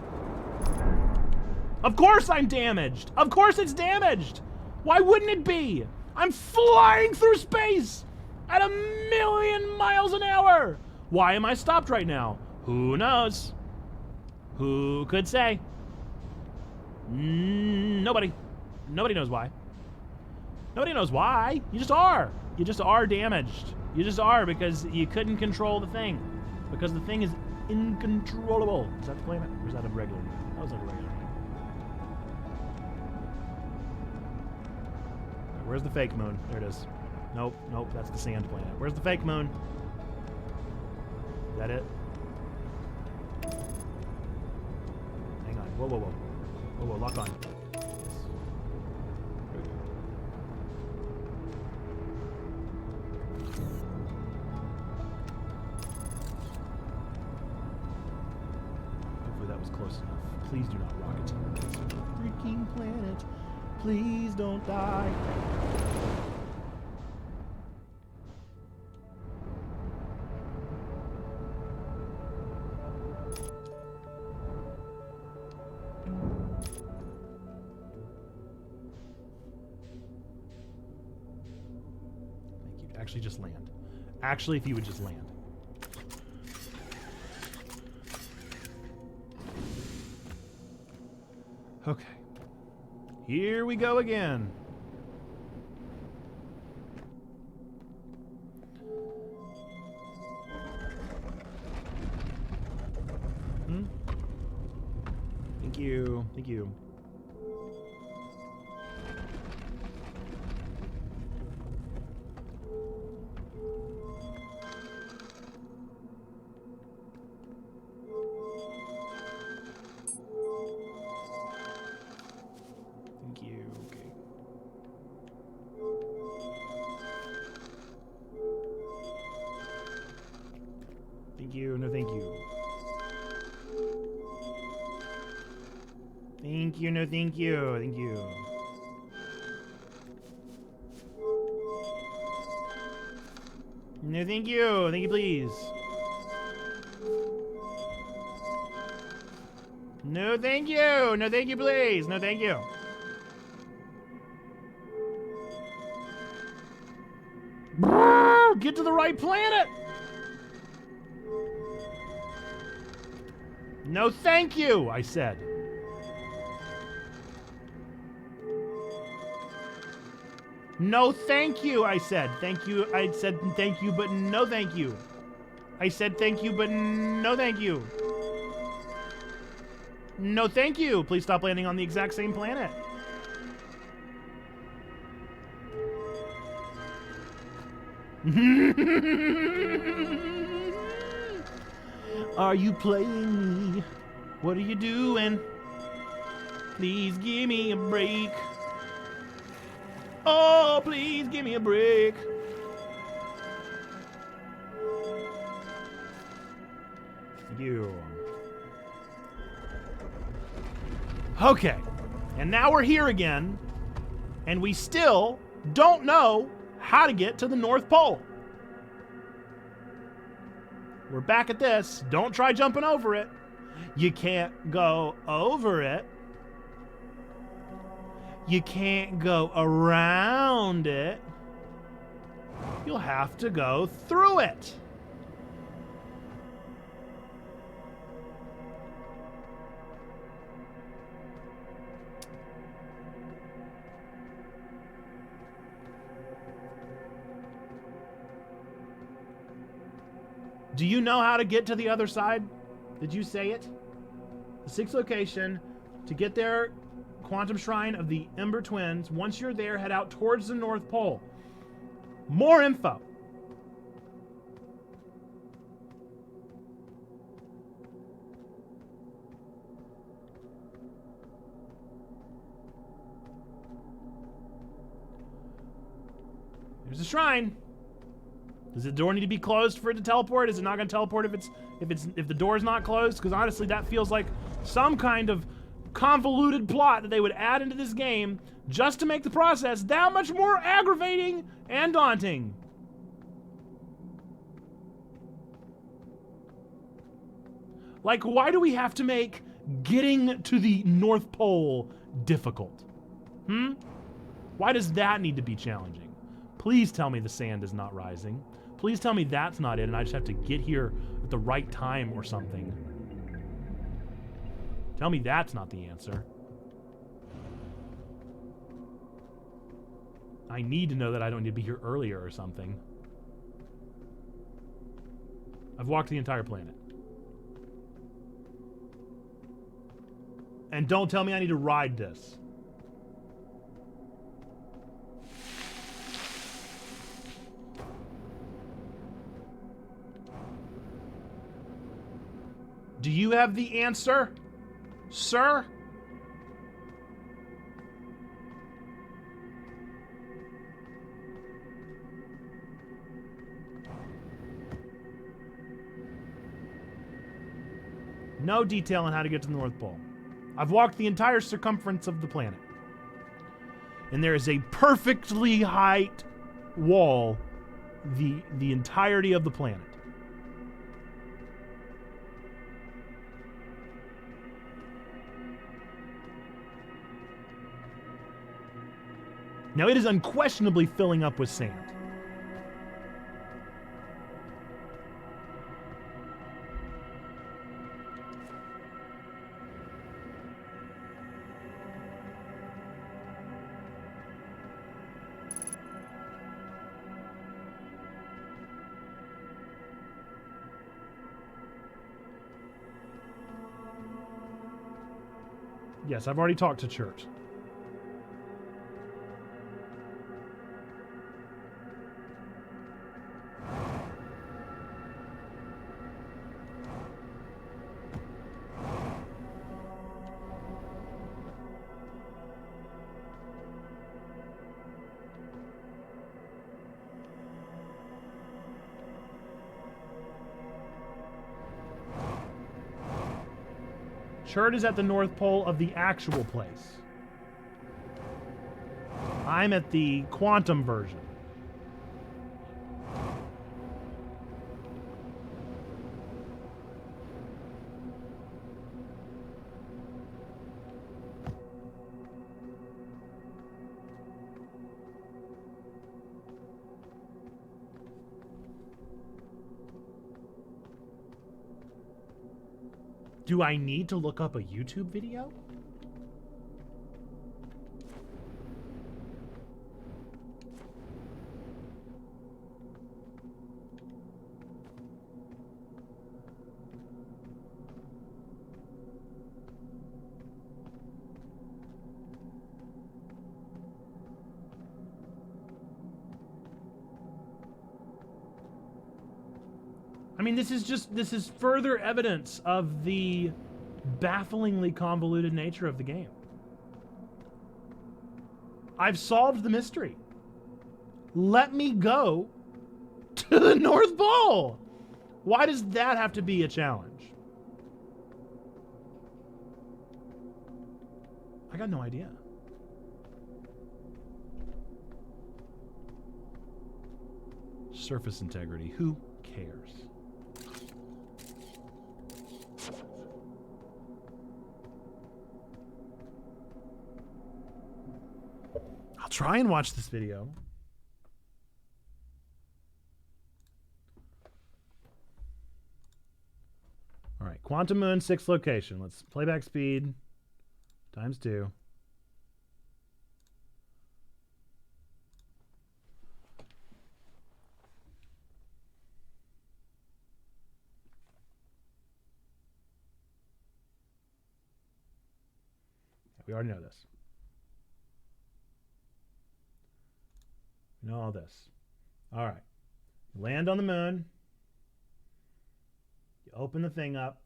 Of course I'm damaged. Of course it's damaged. Why wouldn't it be? I'm flying through space at 1,000,000 miles an hour. Why am I stopped right now? Who knows? Who could say? Nobody. Nobody knows why. Nobody knows why. You just are. You just are damaged. You just are because you couldn't control the thing. Because the thing is incontrollable. Is that the planet? Or is that a regular? That was like a regular. Where's the fake moon? There it is. Nope, nope, that's the sand planet. Where's the fake moon? Is that it? Hang on. Whoa, whoa, whoa. Whoa, whoa, lock on. Hopefully that was close enough. Please do not rocket to this freaking planet. Please don't die. Thank you. Actually, just land. Actually, if you would just land. Okay. Here we go again. Thank you. Thank you. Thank you. No, thank you. Thank you. No, thank you. Thank you. No, thank you. Thank you, please. No, thank you. No, thank you, please. No, thank you. Get to the right planet. No, thank you, I said. No, thank you, I said. Thank you, I said thank you, but no thank you. I said thank you, but no thank you. No, thank you. Please stop landing on the exact same planet. Are you playing me? What are you doing? Please give me a break. Oh, please give me a break. Thank you. Okay, and now we're here again, and we still don't know how to get to the North Pole. We're back at this. Don't try jumping over it. You can't go over it. You can't go around it. You'll have to go through it. Do you know how to get to the other side? Did you say it? The sixth location. To get there, Quantum Shrine of the Ember Twins. Once you're there, head out towards the North Pole. More info. There's a shrine. Does the door need to be closed for it to teleport? Is it not going to teleport if the door's not closed? Because honestly, that feels like some kind of convoluted plot that they would add into this game just to make the process that much more aggravating and daunting. Like, why do we have to make getting to the North Pole difficult? Why does that need to be challenging? Please tell me the sand is not rising. Please tell me that's not it and I just have to get here at the right time or something. Tell me that's not the answer. I need to know that I don't need to be here earlier or something. I've walked the entire planet. And don't tell me I need to ride this. Do you have the answer, sir? No detail on how to get to the North Pole. I've walked the entire circumference of the planet. And there is a perfectly height wall the entirety of the planet. Now it is unquestionably filling up with sand. Yes, I've already talked to Church. Church is at the North Pole of the actual place. I'm at the quantum version. Do I need to look up a YouTube video? I mean, this is further evidence of the bafflingly convoluted nature of the game. I've solved the mystery. Let me go to the North Pole. Why does that have to be a challenge? I got no idea. Surface integrity. Who cares? I'll try and watch this video. All right, Quantum Moon, 6th location. Let's playback speed times 2. We already know this. We know all this. All right. Land on the moon. You open the thing up.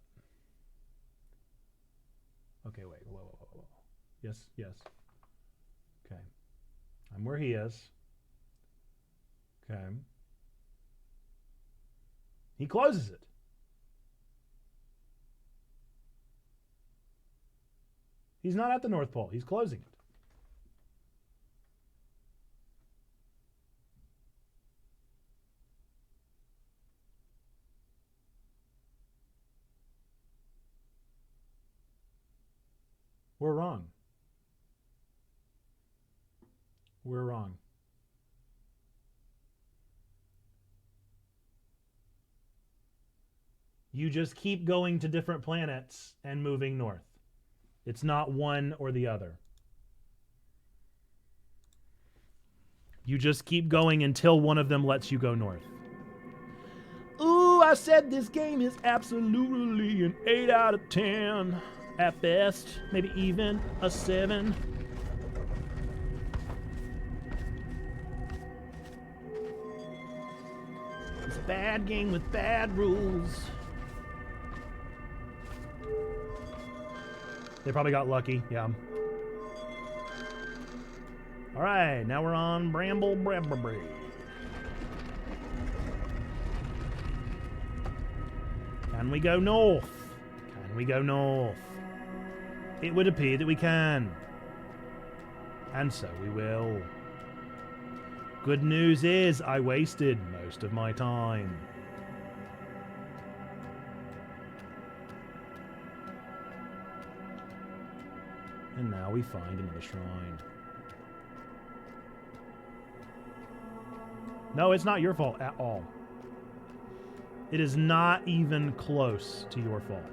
Okay, wait. Whoa. Yes. Okay. I'm where he is. Okay. He closes it. He's not at the North Pole. He's closing it. We're wrong. We're wrong. You just keep going to different planets and moving north. It's not one or the other. You just keep going until one of them lets you go north. Ooh, I said this game is absolutely an 8 out of 10. At best, maybe even a 7. It's a bad game with bad rules. They probably got lucky, yeah. All right, now we're on Bramble Bramble. Can we go north? Can we go north? It would appear that we can. And so we will. Good news is I wasted most of my time. And now we find another shrine. No, it's not your fault at all. It is not even close to your fault.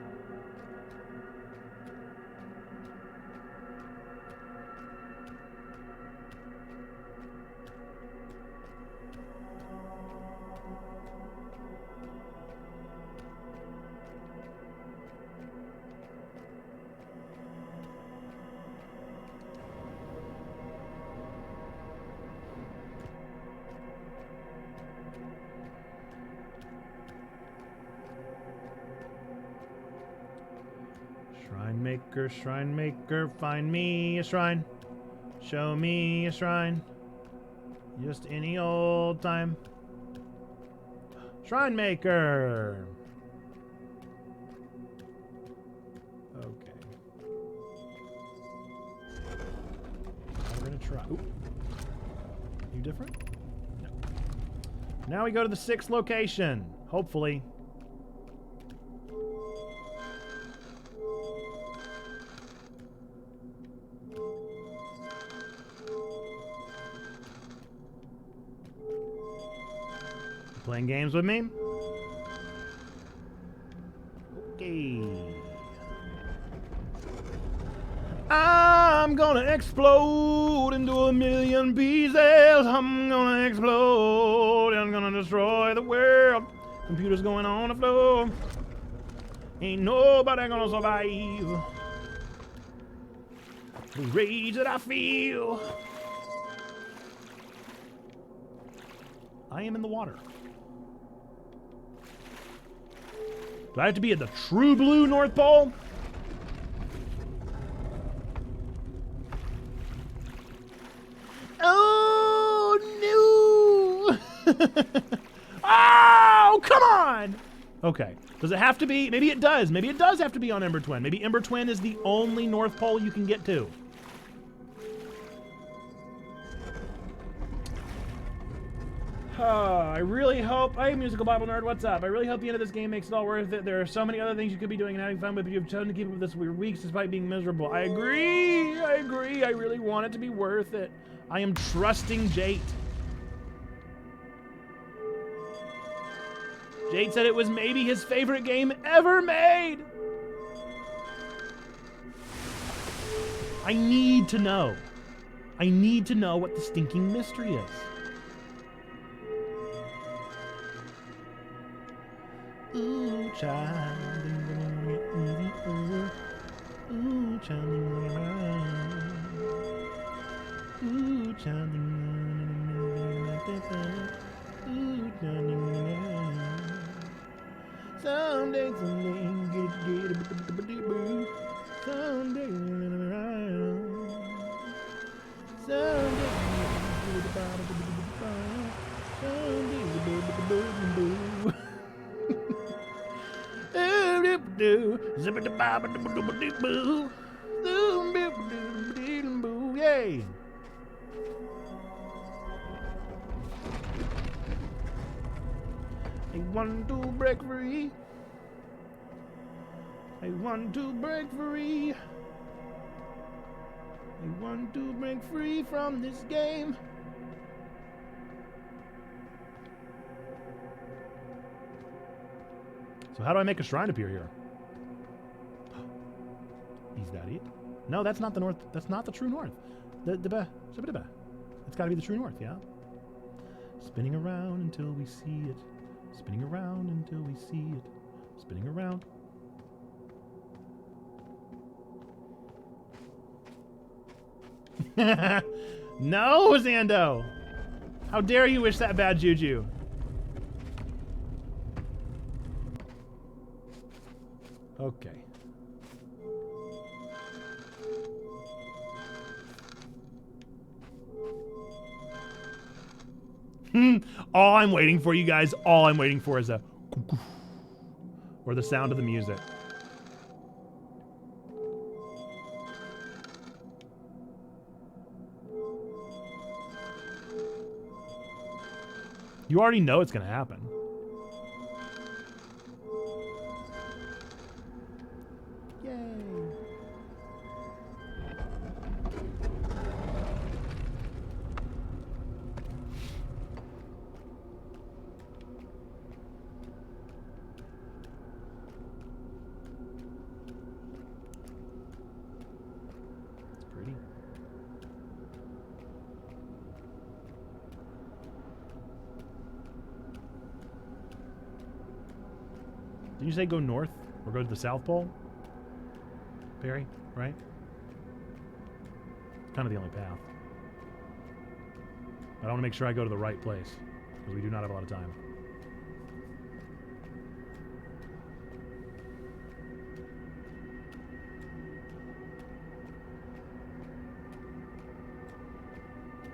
Shrine maker, find me a shrine. Show me a shrine. Just any old time. Shrine maker. Okay. We're gonna try. Ooh. You different? No. Now we go to the 6th location. Hopefully. Playing games with me? Okay. I'm gonna explode into a million pieces. I'm gonna explode. I'm gonna destroy the world. Computers going on the floor. Ain't nobody gonna survive the rage that I feel. I am in the water. Do I have to be at the true blue North Pole? Oh, no! Oh, come on! Okay. Does it have to be? Maybe it does. Maybe it does have to be on Ember Twin. Maybe Ember Twin is the only North Pole you can get to. I really hope... Hey, Musical Bible Nerd, what's up? I really hope the end of this game makes it all worth it. There are so many other things you could be doing and having fun with, but you've chosen to keep up with this for weeks despite being miserable. I agree. I agree. I really want it to be worth it. I am trusting Jate. Jate said it was maybe his favorite game ever made. I need to know. I need to know what the stinking mystery is. Ooh, child. Ooh, child. Ooh, child. Ooh, child. Someday, get it, someday, yay! I want to break free. I want to break free. I want to break free from this game. So how do I make a shrine appear here? Is that it? No, that's not the north. That's not the true north. It's got to be the true north, yeah? Spinning around until we see it. Spinning around until we see it. Spinning around. No, Zando! How dare you wish that bad juju? Okay. All I'm waiting for, you guys, all I'm waiting for is a or the sound of the music. You already know it's gonna happen. Yay. It's pretty. Did you say go north or go to the South Pole? Barry, right? It's kind of the only path. I want to make sure I go to the right place because we do not have a lot of time.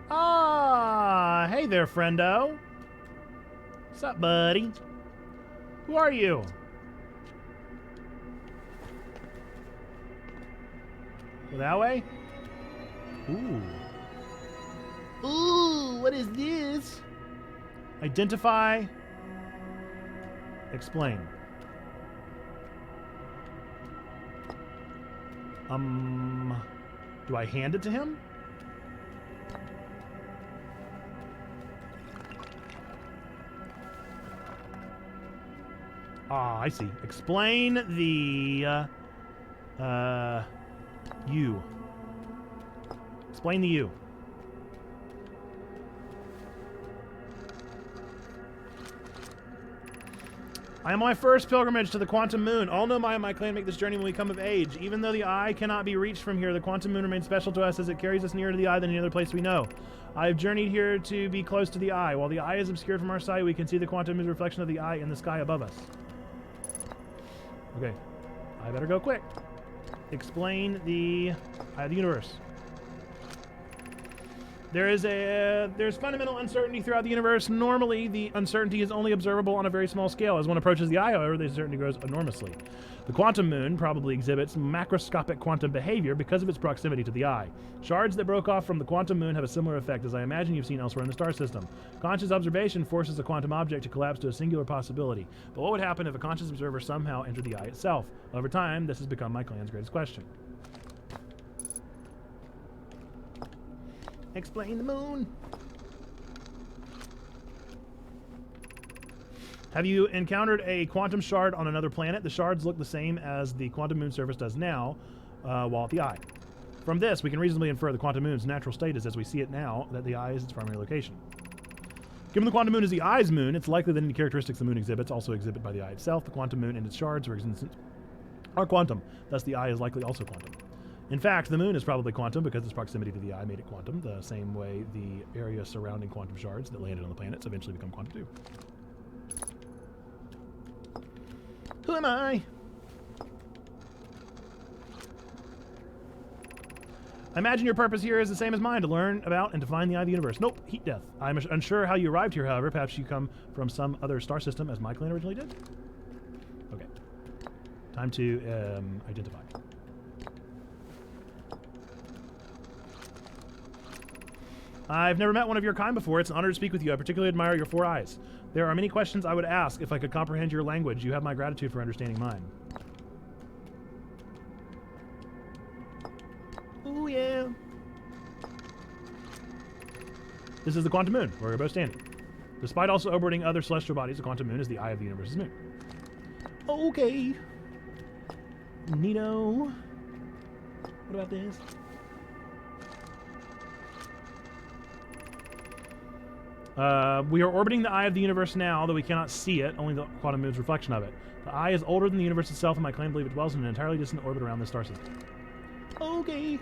Ah, hey there, friendo. What's up, buddy? Who are you? Go that way? Ooh. Ooh, what is this? Identify. Explain. Do I hand it to him? Ah, I see. Explain the, you. Explain the U. I am on my first pilgrimage to the quantum moon. All Nomai and my clan make this journey when we come of age. Even though the eye cannot be reached from here, the quantum moon remains special to us as it carries us nearer to the eye than any other place we know. I have journeyed here to be close to the eye. While the eye is obscured from our sight, we can see the quantum moon's reflection of the eye in the sky above us. Okay, I better go quick. Explain the eye of the universe. There's fundamental uncertainty throughout the universe. Normally, the uncertainty is only observable on a very small scale. As one approaches the eye, however, the uncertainty grows enormously. The quantum moon probably exhibits macroscopic quantum behavior because of its proximity to the eye. Shards that broke off from the quantum moon have a similar effect, as I imagine you've seen elsewhere in the star system. Conscious observation forces a quantum object to collapse to a singular possibility. But what would happen if a conscious observer somehow entered the eye itself? Over time, this has become my clan's greatest question. Explain the moon. Have you encountered a quantum shard on another planet? The shards look the same as the quantum moon surface does now, while at the eye. From this, we can reasonably infer the quantum moon's natural state is as we see it now, that the eye is its primary location. Given the quantum moon is the eye's moon, it's likely that any characteristics the moon exhibits also exhibit by the eye itself. The quantum moon and its shards, for instance, are quantum. Thus, the eye is likely also quantum. In fact, the moon is probably quantum because its proximity to the eye made it quantum, the same way the area surrounding quantum shards that landed on the planets eventually become quantum too. Who am I? I imagine your purpose here is the same as mine, to learn about and to find the eye of the universe. Nope, heat death. I'm unsure how you arrived here, however. Perhaps you come from some other star system as my clan originally did? Okay. Time to identify. I've never met one of your kind before. It's an honor to speak with you. I particularly admire your 4 eyes. There are many questions I would ask if I could comprehend your language. You have my gratitude for understanding mine. Oh, yeah. This is the quantum moon, where we're both standing. Despite also orbiting other celestial bodies, the quantum moon is the eye of the universe's moon. Okay. Neato. What about this? We are orbiting the eye of the universe now, though we cannot see it, only the quantum moon's reflection of it. The eye is older than the universe itself, and my clan believe it dwells in an entirely distant orbit around the star system. Okay.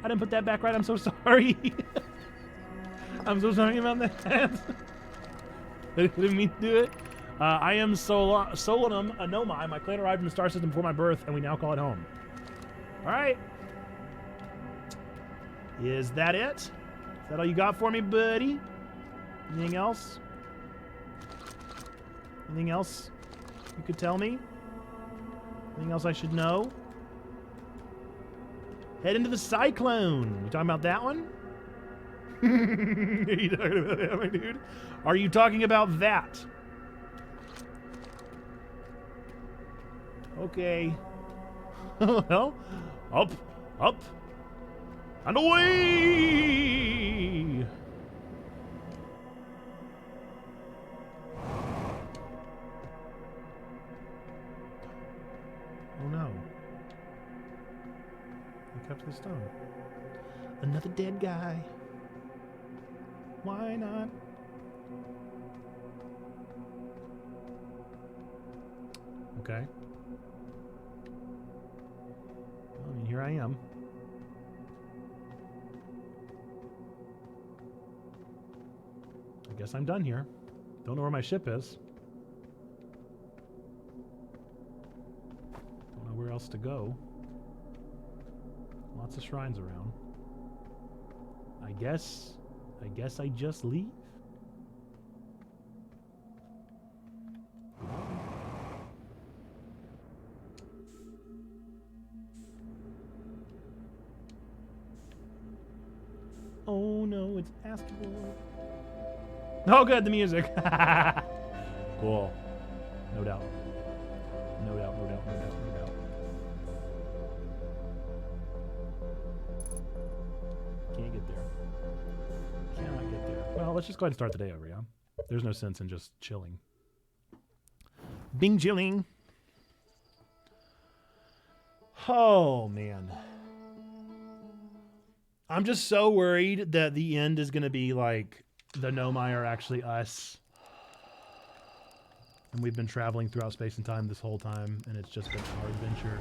I didn't put that back right. I'm so sorry. I'm so sorry about that. I didn't mean to do it. I am Solanum Anomai. My clan arrived in the star system before my birth, and we now call it home. All right. Is that it? Is that all you got for me, buddy? Anything else? Anything else you could tell me? Anything else I should know? Head into the cyclone. You talking about that one? Are you talking about that one, dude? Are you talking about that? Okay. Well, up, and away! Oh no. I kept the stone. Another dead guy. Why not? Okay. Well, I mean, here I am. I guess I'm done here. Don't know where my ship is. Don't know where else to go. Lots of shrines around. I guess I just leave. Oh no, it's Asteroid. Oh good, the music. Cool. No doubt. No doubt, no doubt, no doubt, no doubt. Can't get there. Cannot get there. Well, let's just go ahead and start the day over, yeah? There's no sense in just chilling. Bing chilling. Oh, man. I'm just so worried that the end is going to be like the Nomai are actually us. And we've been traveling throughout space and time this whole time, and it's just been our adventure.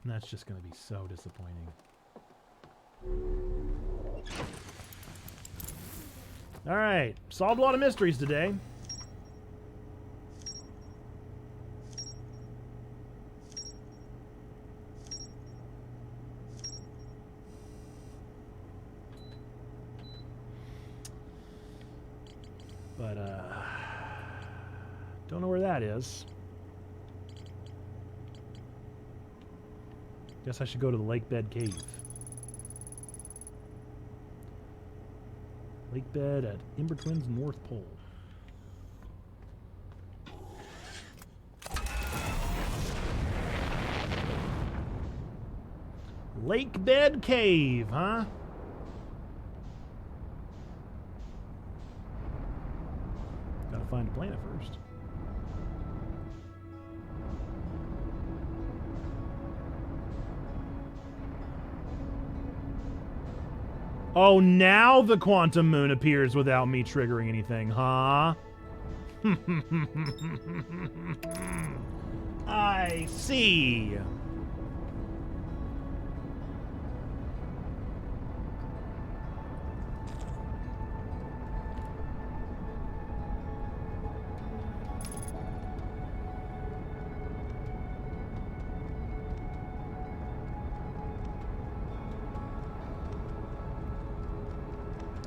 And that's just going to be so disappointing. All right, solved a lot of mysteries today. But, don't know where that is. Guess I should go to the lake bed cave. Lake bed at Ember Twin's North Pole. Lake bed cave, huh? Gotta find a planet first. Oh, now the quantum moon appears without me triggering anything, huh? I see.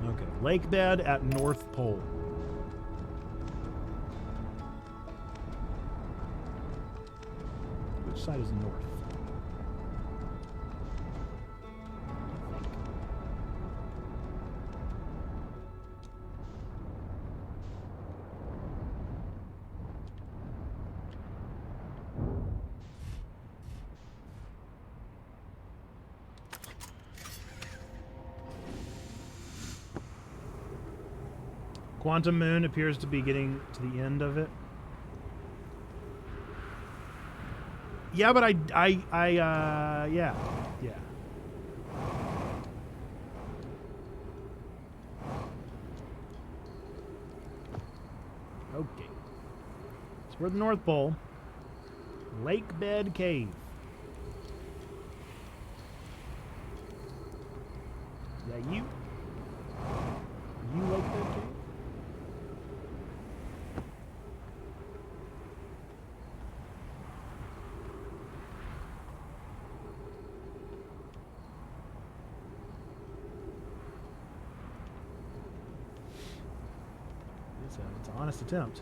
Okay, lake bed at North Pole. Which side is north? Quantum moon appears to be getting to the end of it. Yeah, but yeah. Okay. So we're at the North Pole. Lake Bed Cave. Is that you? Are you Lake Bed Cave? It's an honest attempt.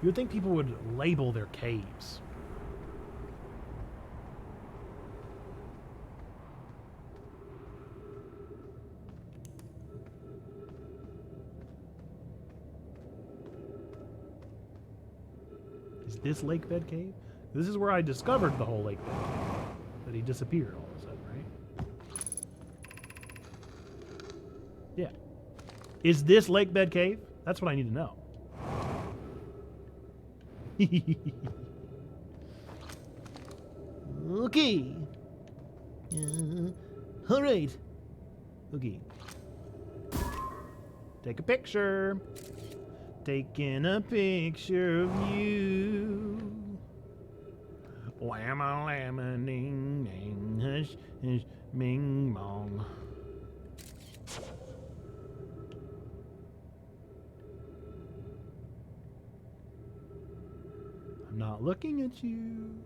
You would think people would label their caves. Is this Lake Bed Cave? This is where I discovered the whole Lake Bed Cave. But he disappeared all of a sudden, right? Yeah. Is this Lake Bed Cave? That's what I need to know. Okay. All right. Okay. Take a picture. Taking a picture of you. Whamma lamma ding ding hush hush ming mong. I'm not looking at you.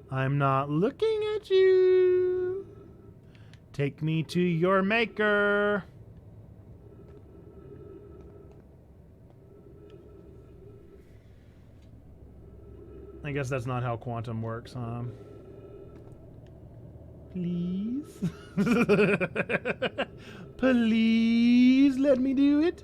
I'm not looking at you. Take me to your maker. I guess that's not how quantum works, huh? Please? Please let me do it?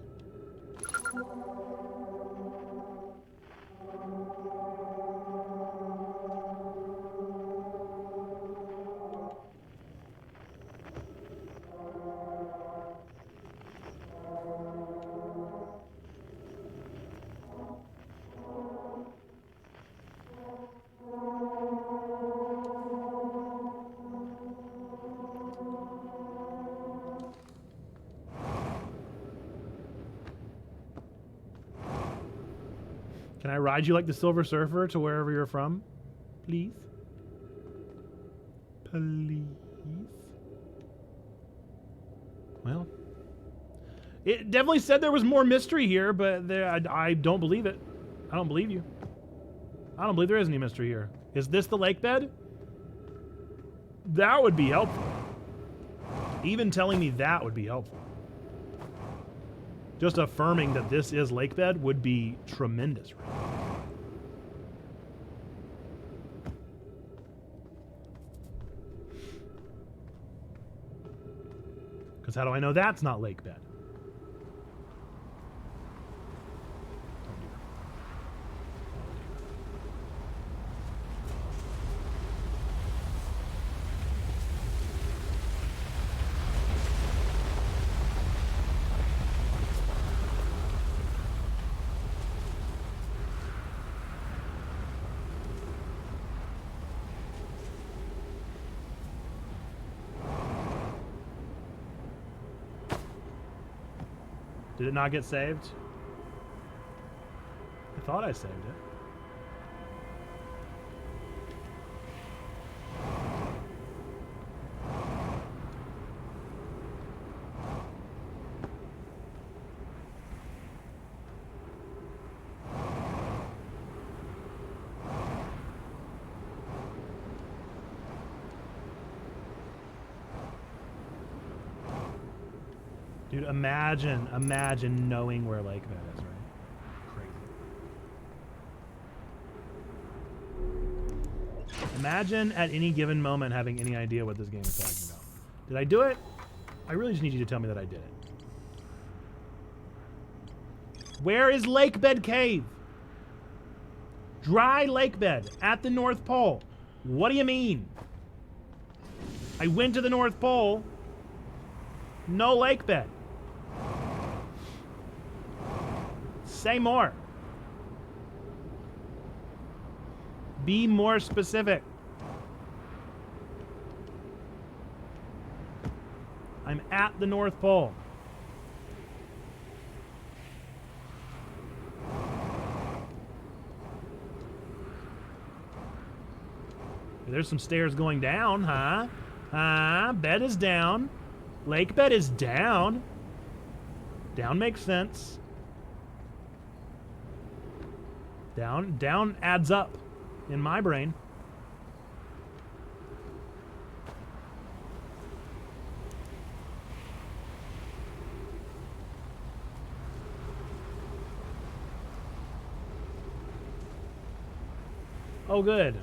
Can I ride you like the Silver Surfer to wherever you're from? Please? Please? Well, it definitely said there was more mystery here, but I don't believe it. I don't believe you. I don't believe there is any mystery here. Is this the lake bed? That would be helpful. Even telling me that would be helpful. Just affirming that this is lake bed would be tremendous. Because how do I know that's not lake bed? Did it not get saved? I thought I saved it. Dude, imagine knowing where Lake Bed is, right? Crazy. Imagine at any given moment having any idea what this game is talking about. Did I do it? I really just need you to tell me that I did it. Where is Lake Bed Cave? Dry lake bed at the North Pole. What do you mean? I went to the North Pole. No lake bed. Say more. Be more specific. I'm at the North Pole. There's some stairs going down, huh? Bed is down. Lake bed is down. Down makes sense. Down adds up in my brain. Oh, good.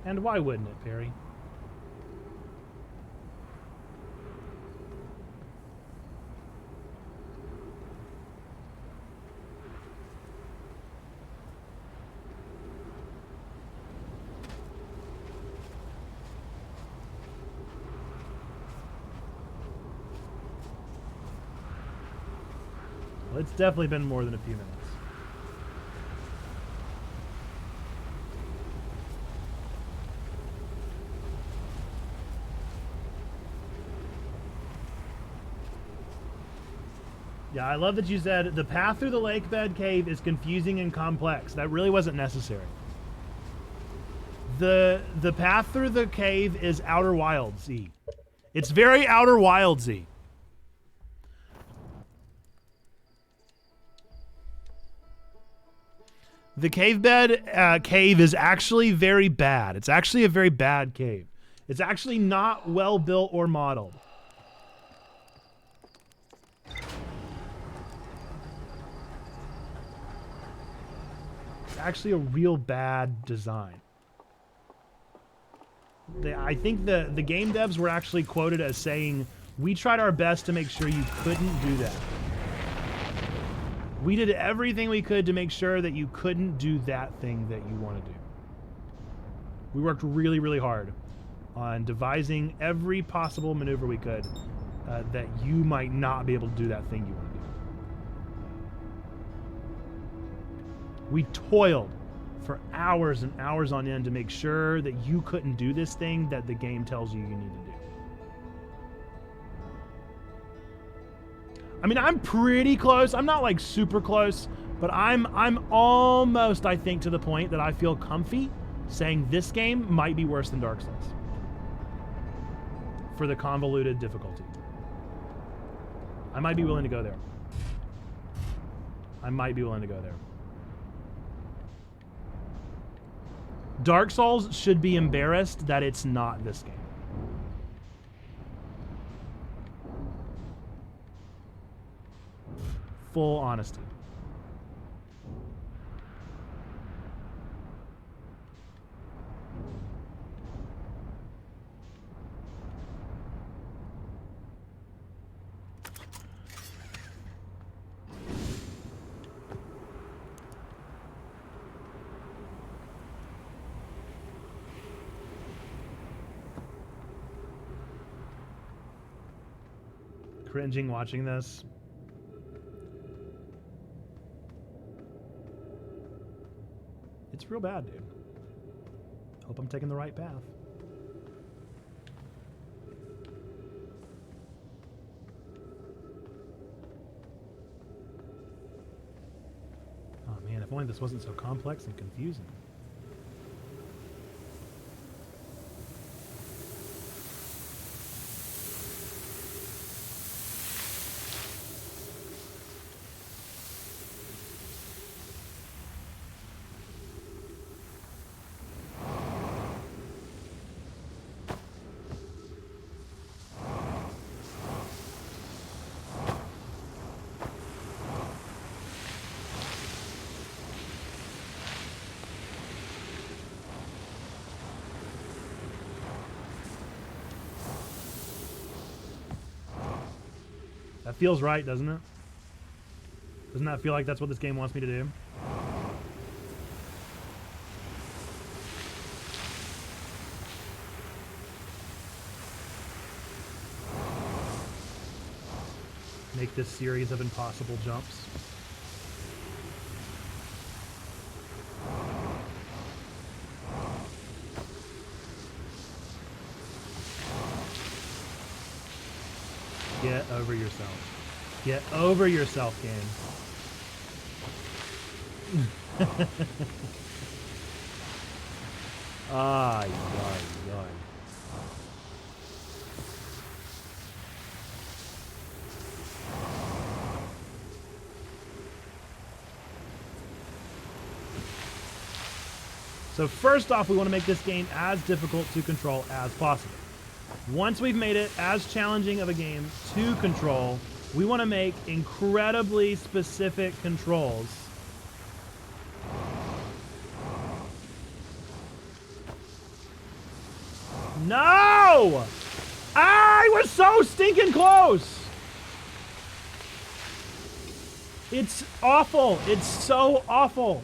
And why wouldn't it, Perry? Well, it's definitely been more than a few minutes. Yeah, I love that you said the path through the lake bed cave is confusing and complex. That really wasn't necessary. The path through the cave is Outer Wilds-y. It's very Outer Wilds-y. The cave bed cave is actually very bad. It's actually a very bad cave. It's actually not well built or modeled. Actually a real bad design. I think the game devs were actually quoted as saying, "We tried our best to make sure you couldn't do that. We did everything we could to make sure that you couldn't do that thing that you want to do." We worked really, really hard on devising every possible maneuver we could that you might not be able to do that thing you want to do. We toiled for hours and hours on end to make sure that you couldn't do this thing that the game tells you you need to do. I mean, I'm pretty close. I'm not like super close, but I'm almost, I think, to the point that I feel comfy saying this game might be worse than Dark Souls for the convoluted difficulty. I might be willing to go there. I might be willing to go there. Dark Souls should be embarrassed that it's not this game. Full honesty. Cringing watching this. It's real bad, dude. Hope I'm taking the right path. Oh man, if only this wasn't so complex and confusing. That feels right, doesn't it? Doesn't that feel like that's what this game wants me to do? Make this series of impossible jumps. Get over yourself. Get over yourself, game. Ay, ay, ay. So first off, we want to make this game as difficult to control as possible. Once we've made it as challenging of a game to control, we want to make incredibly specific controls. No! I was so stinking close! It's awful. It's so awful.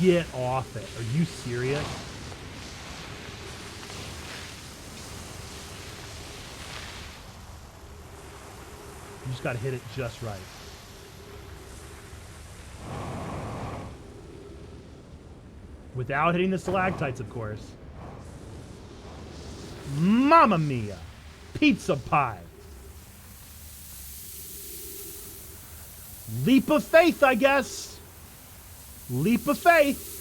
Get off it. Are you serious? You just gotta hit it just right. Without hitting the stalactites, of course. Mamma mia! Pizza pie! Leap of faith, I guess! Leap of faith.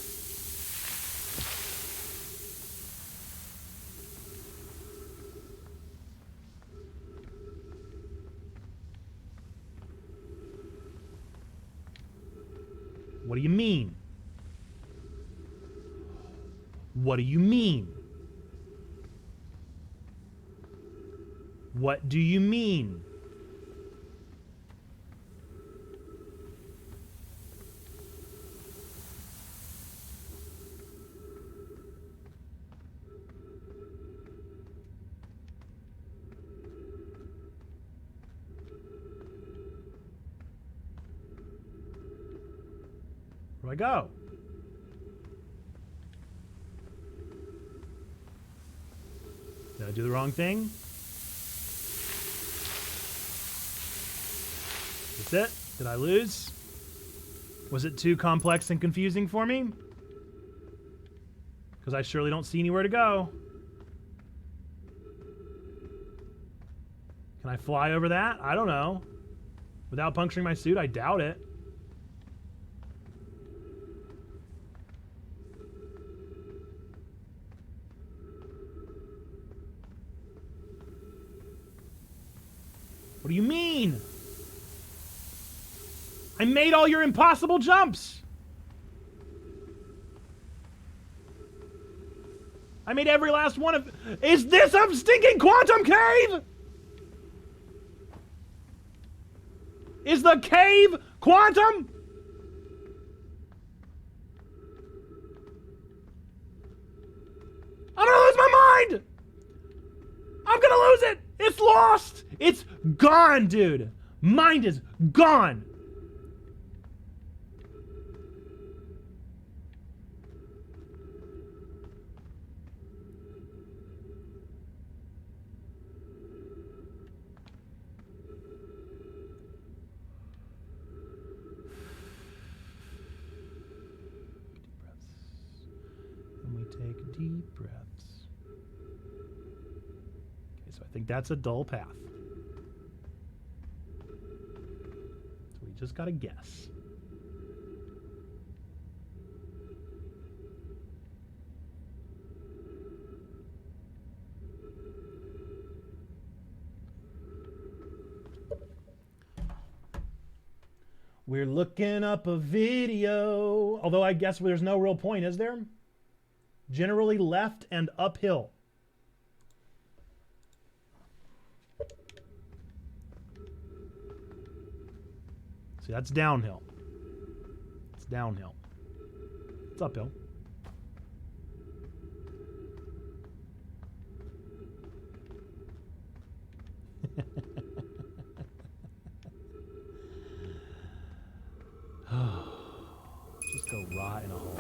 What do you mean? What do you mean? What do you mean? Where do I go? Did I do the wrong thing? That's it? Did I lose? Was it too complex and confusing for me? Because I surely don't see anywhere to go. Can I fly over that? I don't know. Without puncturing my suit? I doubt it. What do you mean? I made all your impossible jumps. I made every last one of... Is this a stinking quantum cave? Is the cave quantum? I'm gonna lose my mind! I'm gonna lose it! It's lost! It's gone, dude! Mind is gone! Take deep breaths. Okay, so I think that's a dull path. So we just gotta guess. We're looking up a video. Although I guess there's no real point, is there? Generally left and uphill. See, that's downhill. It's downhill. It's uphill. Just go rot in a hole.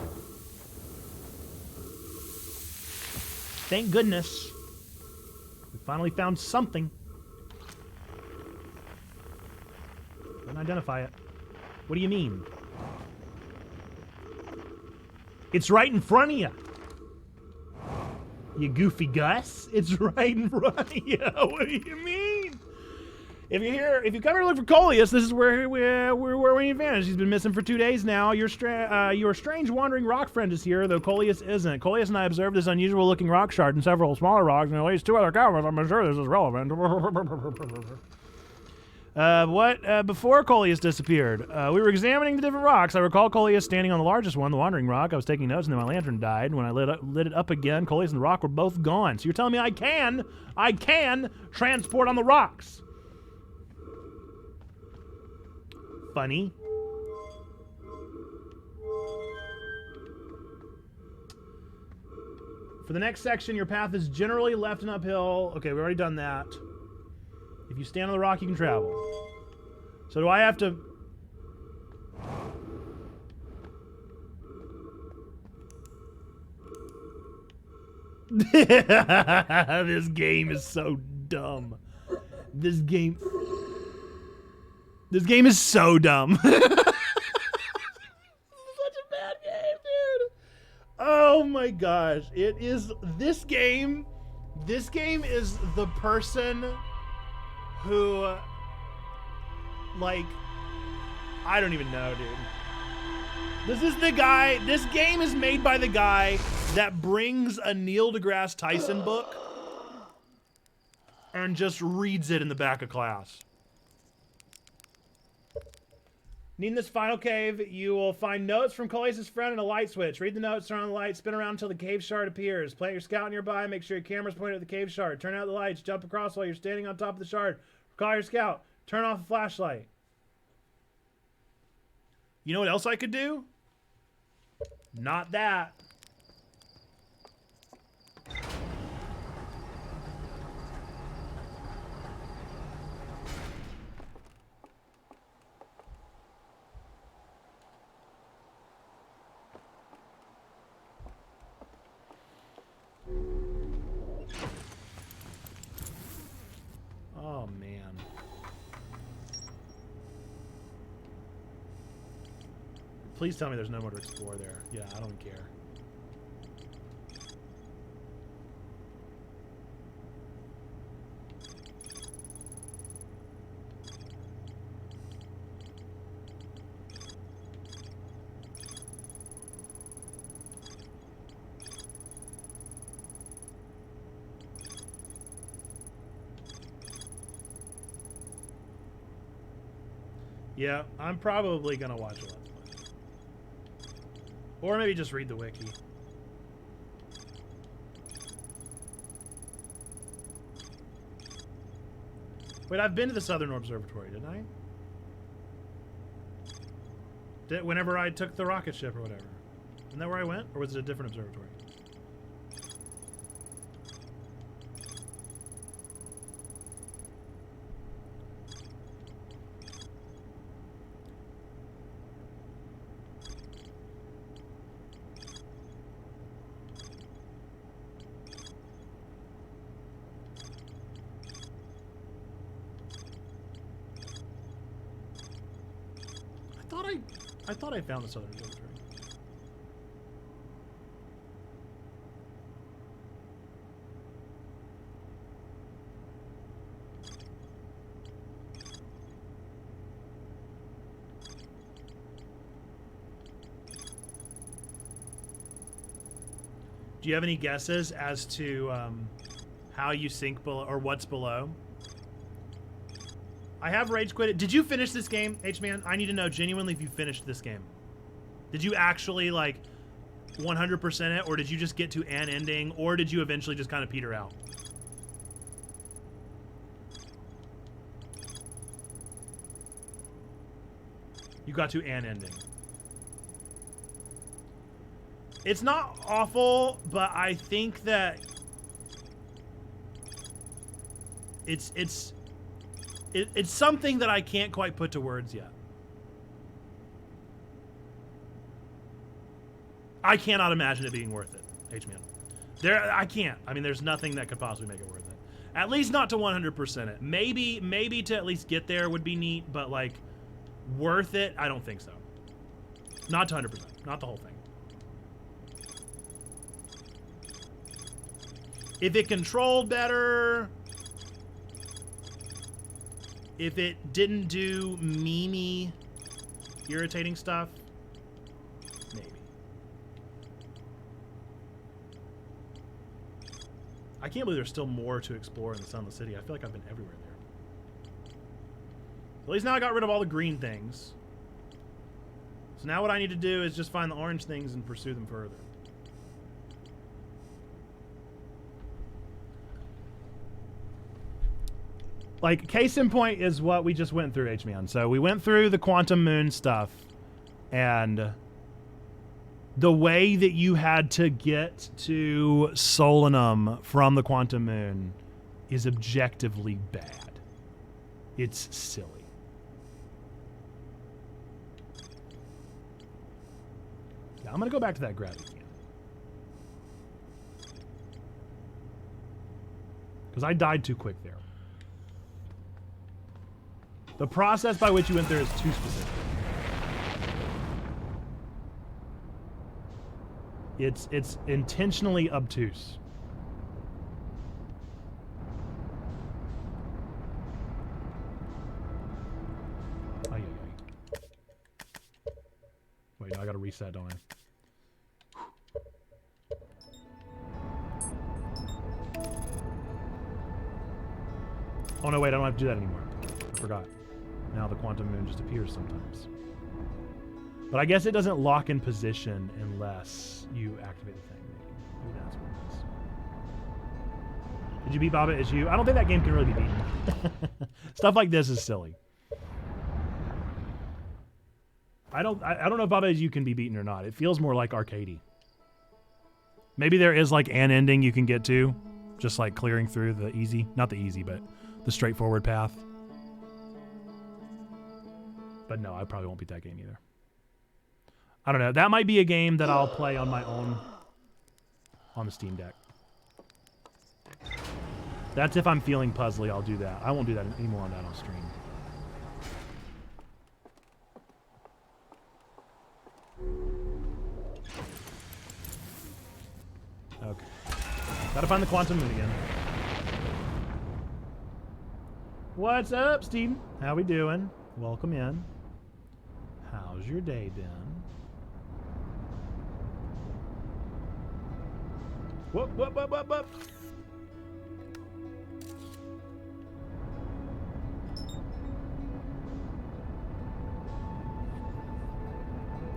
Thank goodness. We finally found something. Don't identify it. What do you mean? It's right in front of you. You goofy Gus. It's right in front of you. What do you mean? If you come here to look for Coleus, this is where we advantage. He's been missing for 2 days now. Your strange wandering rock friend is here, though Coleus isn't. Coleus and I observed this unusual-looking rock shard and several smaller rocks, and at least 2 other caverns. I'm sure this is relevant. Before Coleus disappeared, we were examining the different rocks. I recall Coleus standing on the largest one, the wandering rock. I was taking notes, and then my lantern died. When I lit it up again, Coleus and the rock were both gone. So you're telling me I can transport on the rocks? Funny. For the next section, your path is generally left and uphill. Okay, we've already done that. If you stand on the rock, you can travel. So do I have to... This game is so dumb. This game is so dumb. This is such a bad game, dude. Oh my gosh. This game is the person who, like, I don't even know, dude. This game is made by the guy that brings a Neil deGrasse Tyson book and just reads it in the back of class. Needing this final cave, you will find notes from Coleus' friend and a light switch. Read the notes, turn on the light, spin around until the cave shard appears. Plant your scout nearby, make sure your camera's pointed at the cave shard. Turn out the lights, jump across while you're standing on top of the shard. Recall your scout, turn off the flashlight. You know what else I could do? Not that. Please tell me there's no more to explore there. Yeah, I don't care. Yeah, I'm probably gonna watch a Let's Play. Or maybe just read the wiki. Wait, I've been to the Southern Observatory, didn't I? Whenever I took the rocket ship or whatever. Isn't that where I went? Or was it a different observatory? I thought I found the Southern Observatory. Do you have any guesses as to how you sink below or what's below? I have rage quit it. Did you finish this game, H-Man? I need to know genuinely if you finished this game. Did you actually like 100% it, or did you just get to an ending, or did you eventually just kind of peter out? You got to an ending. It's not awful, but I think that it's something that I can't quite put to words yet. I cannot imagine it being worth it, H-Man. I can't. I mean, there's nothing that could possibly make it worth it. At least not to 100% it. Maybe to at least get there would be neat, but like worth it, I don't think so. Not to 100%, not the whole thing. If it controlled better, if it didn't do memey, irritating stuff, maybe. I can't believe there's still more to explore in the Sunless City. I feel like I've been everywhere there. At least now I got rid of all the green things. So now what I need to do is just find the orange things and pursue them further. Like, case in point is what we just went through, H-Man. So we went through the Quantum Moon stuff, and the way that you had to get to Solanum from the Quantum Moon is objectively bad. It's silly. Yeah, I'm going to go back to that gravity can. Because I died too quick there. The process by which you went there is too specific. It's intentionally obtuse. Ay, ay, ay. Wait, no, I gotta reset, don't I? Oh no, wait, I don't have to do that anymore. I forgot. Now the Quantum Moon just appears sometimes. But I guess it doesn't lock in position unless you activate the thing. Maybe that's what it is. Did you beat Baba Is You? I don't think that game can really be beaten. Stuff like this is silly. I don't know if Baba Is You can be beaten or not. It feels more like arcadey. Maybe there is like an ending you can get to, just like clearing through the easy, not the easy, but the straightforward path. But no, I probably won't beat that game either. I don't know. That might be a game that I'll play on my own on the Steam Deck. That's if I'm feeling puzzly, I'll do that. I won't do that anymore on that on stream. Gotta find the quantum moon again. What's up, Steven? How we doing? Welcome in. How's your day been? Whoop, whoop, whoop, whoop, whoop.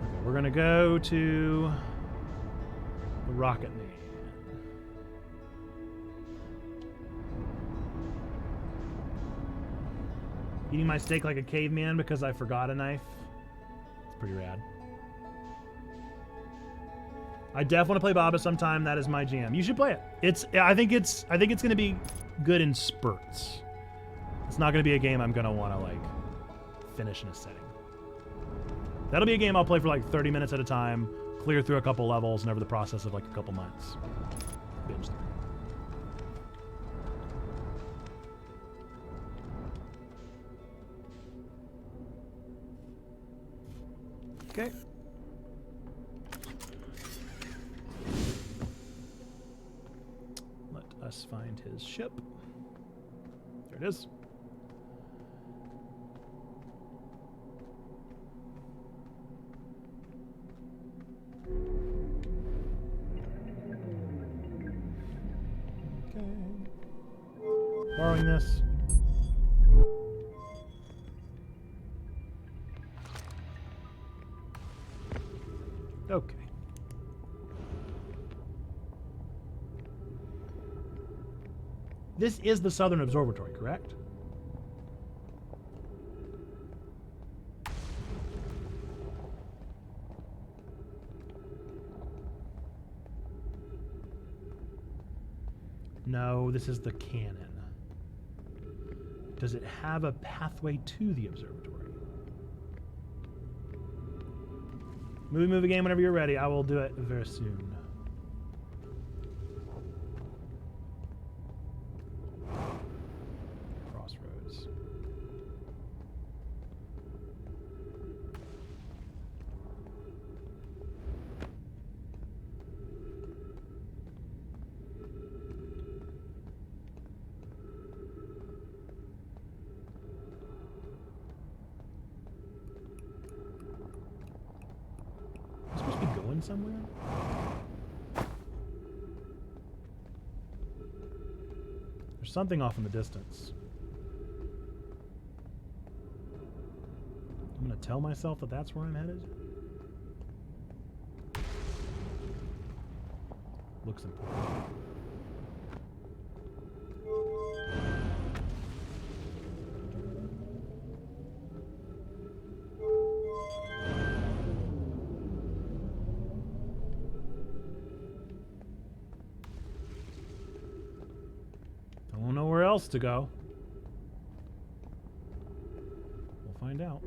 Okay, we're gonna go to the Rocket Man. Eating my steak like a caveman because I forgot a knife. It's pretty rad. I definitely want to play Baba sometime. That is my jam. You should play it. I think it's gonna be good in spurts. It's not gonna be a game I'm gonna want to like finish in a setting. That'll be a game I'll play for like 30 minutes at a time, clear through a couple levels, and over the process of like a couple months. Binge through. Okay. Let us find his ship. There it is. Okay. Borrowing this. Okay. This is the Southern Observatory, correct? No, this is the cannon. Does it have a pathway to the observatory? Move again whenever you're ready. I will do it very soon. Crossroads. Somewhere? There's something off in the distance. I'm gonna tell myself that that's where I'm headed. Looks important. Else to go. We'll find out.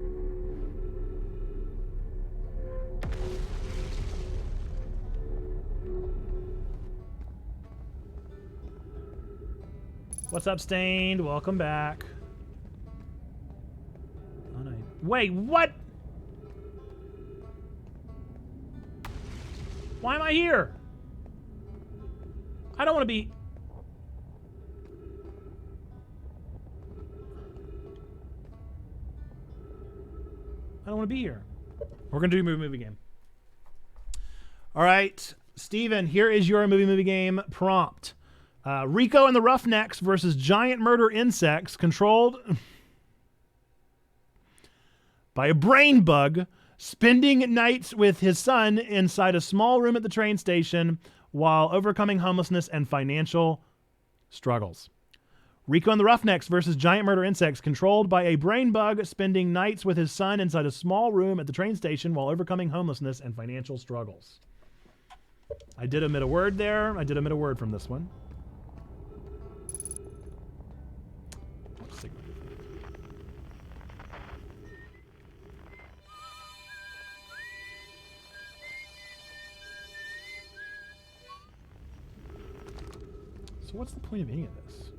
What's up, Stained? Welcome back. Oh, no. Wait, what? Why am I here? I don't want to be... I don't want to be here. We're going to do a movie game. All right, Steven, here is your movie game prompt. Rico and the Roughnecks versus giant murder insects controlled by a brain bug, spending nights with his son inside a small room at the train station while overcoming homelessness and financial struggles. Rico and the Roughnecks versus giant murder insects controlled by a brain bug, spending nights with his son inside a small room at the train station while overcoming homelessness and financial struggles. I did omit a word there. I did omit a word from this one. So what's the point of any of this?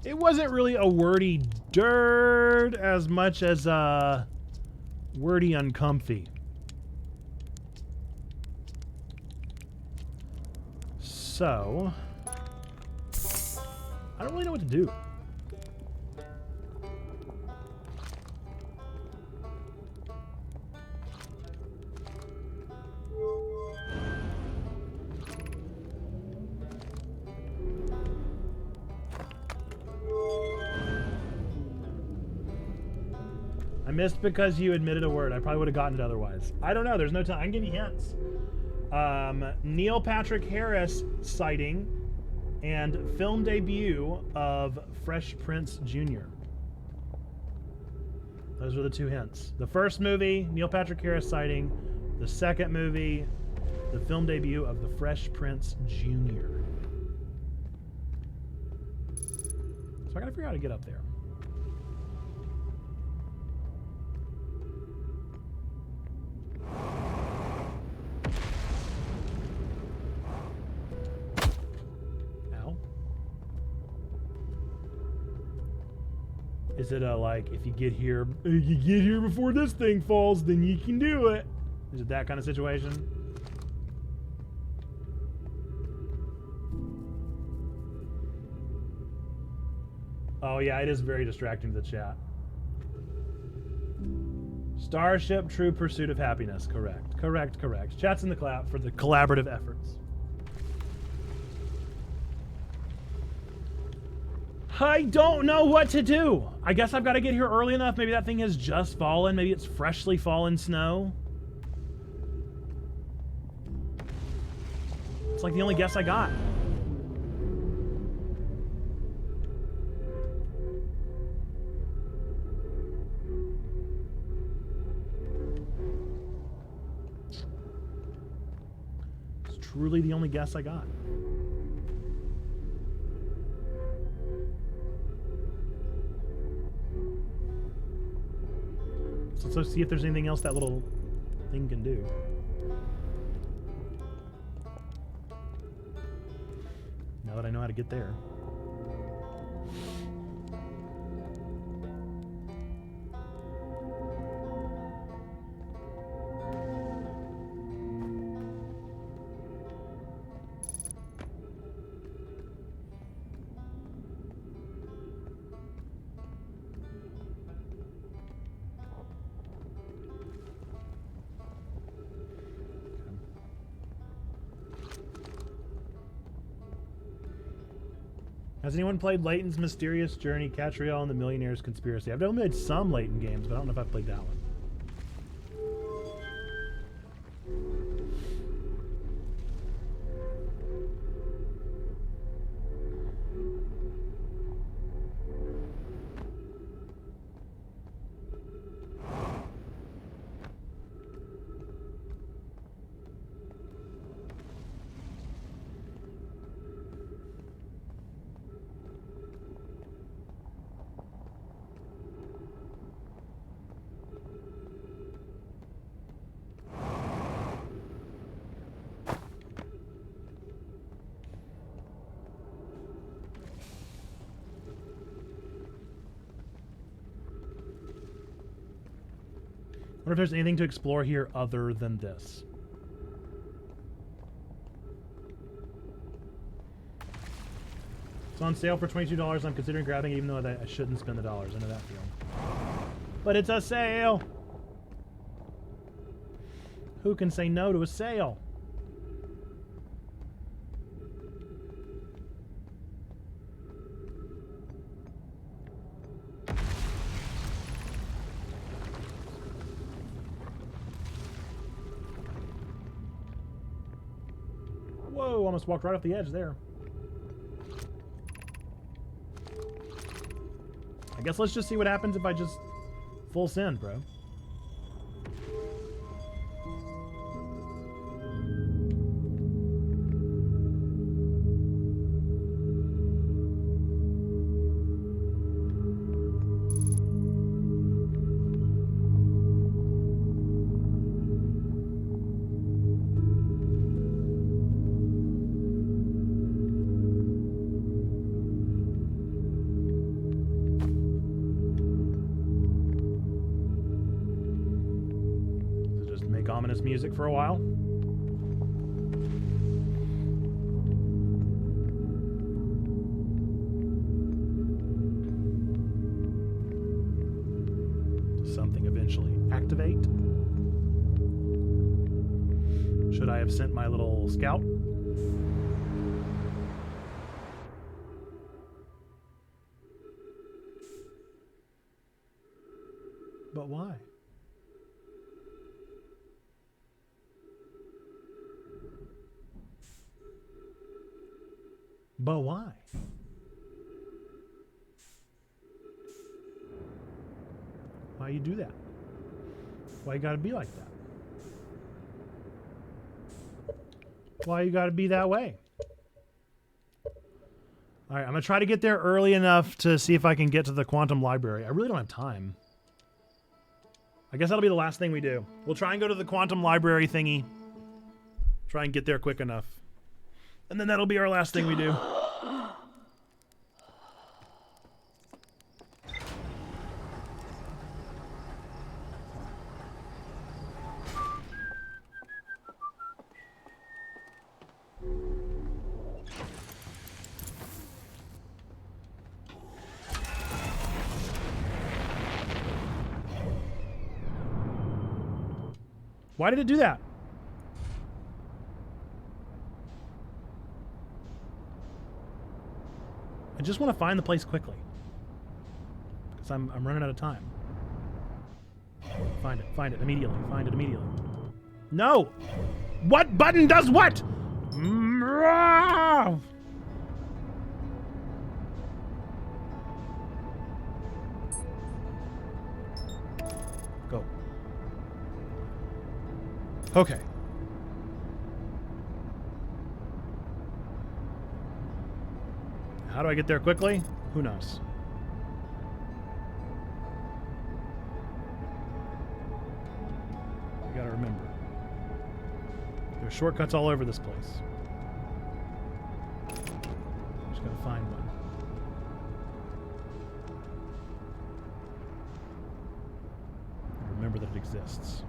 It wasn't really a wordy dirt as much as wordy uncomfy. So, I don't really know what to do. I missed because you admitted a word. I probably would have gotten it otherwise. I don't know. There's no time. I can give you hints. Neil Patrick Harris sighting and film debut of Fresh Prince Jr. Those were the two hints. The first movie, Neil Patrick Harris sighting. The second movie, the film debut of the Fresh Prince Jr. So I gotta figure out how to get up there. Is it a like if you get here before this thing falls, then you can do it? Is it that kind of situation? Oh yeah, it is very distracting to the chat. Starship True Pursuit of Happiness. Correct. Correct. Correct. Chat's in the clap for the collaborative efforts. I don't know what to do. I guess I've got to get here early enough. Maybe that thing has just fallen. Maybe it's freshly fallen snow. It's like the only guess I got. It's truly the only guess I got. So let's see if there's anything else that little thing can do. Now that I know how to get there. Has anyone played Layton's Mysterious Journey, Catriel, and the Millionaire's Conspiracy? I've only played some Layton games, but I don't know if I've played that one. I wonder if there's anything to explore here other than this. It's on sale for $22. I'm considering grabbing it even though I shouldn't spend the dollars. I know that feeling. But it's a sale! Who can say no to a sale? Whoa, almost walked right off the edge there. I guess let's just see what happens if I just full send, bro. this music for a while. Something eventually activate. Should I have sent my little scout? But why? But why? Why you do that? Why you gotta be like that? Why you gotta be that way? Alright, I'm gonna try to get there early enough to see if I can get to the quantum library. I really don't have time. I guess that'll be the last thing we do. We'll try and go to the quantum library thingy. Try and get there quick enough. And then that'll be our last thing we do. Why did it do that? I just want to find the place quickly. Because I'm running out of time. Find it immediately. Find it immediately. No! What button does what? Go. Okay. How do I get there quickly? Who knows? You gotta remember. There's shortcuts all over this place. Just gotta find one. And remember that it exists.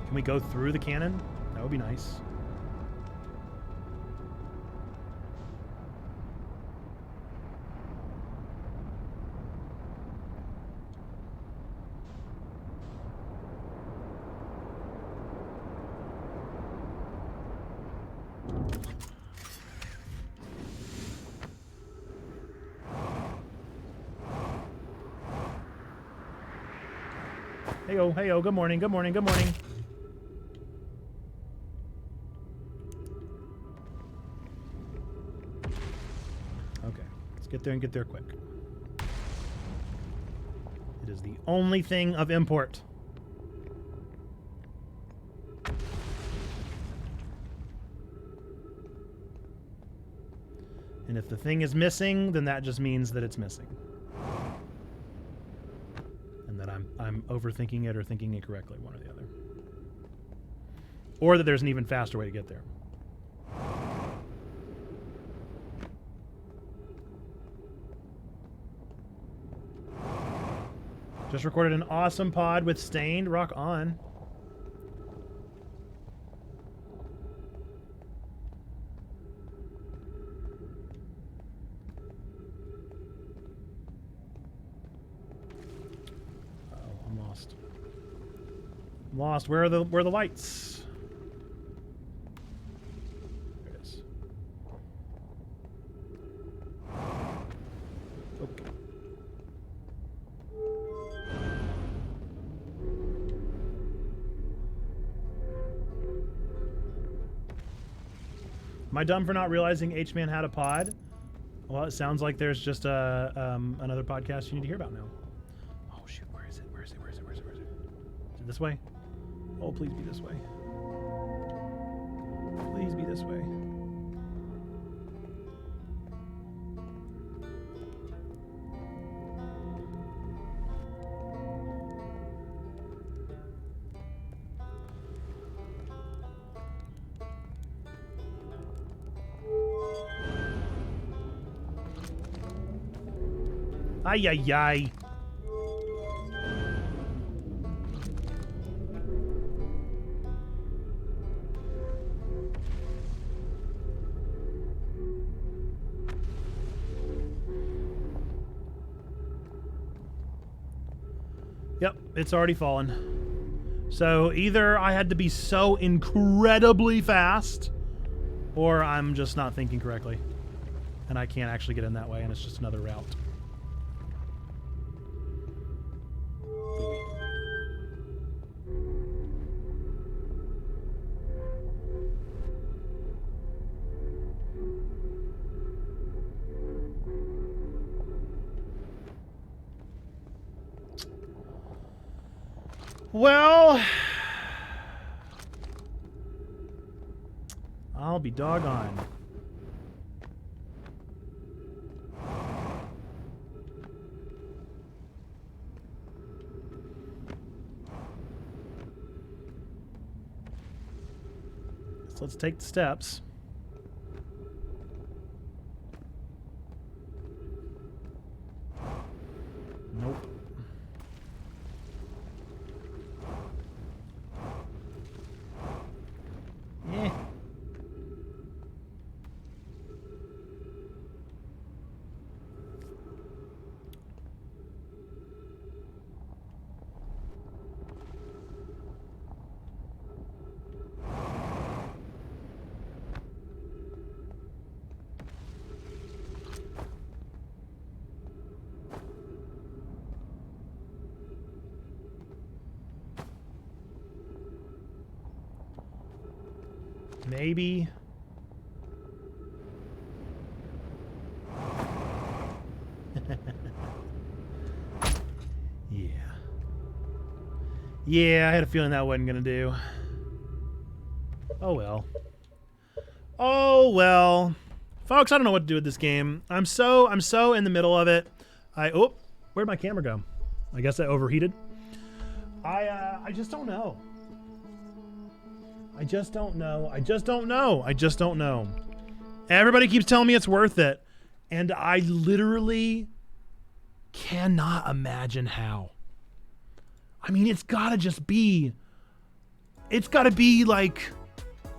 Can we go through the cannon? That would be nice. Heyo, heyo, good morning, good morning, good morning. Get there and get there quick. It is the only thing of import. And if the thing is missing, then that just means that it's missing. And that I'm overthinking it or thinking it correctly, one or the other. Or that there's an even faster way to get there. Just recorded an awesome pod with Stained. Rock on. Oh, I'm lost. I'm lost. Where are the lights? There it is. Okay. Am I dumb for not realizing H-Man had a pod? Well, it sounds like there's just another podcast you need to hear about now. Oh, shoot. Where is it? Where is it? Where is it? Where is it? Where is it? Is it this way? Oh, please be this way. Please be this way. Ay, ay, ay. Yep, it's already fallen. So either I had to be so incredibly fast, or I'm just not thinking correctly. And I can't actually get in that way, and it's just another route. Well, I'll be doggone. So let's take the steps. Nope. Eh. Maybe. Yeah. Yeah, I had a feeling that wasn't gonna do. Oh well. Oh well. Folks, I don't know what to do with this game. I'm so in the middle of it. Oh, where'd my camera go? I guess I overheated. I just don't know. I just don't know. I just don't know. I just don't know. Everybody keeps telling me it's worth it. And I literally cannot imagine how. I mean, it's gotta be like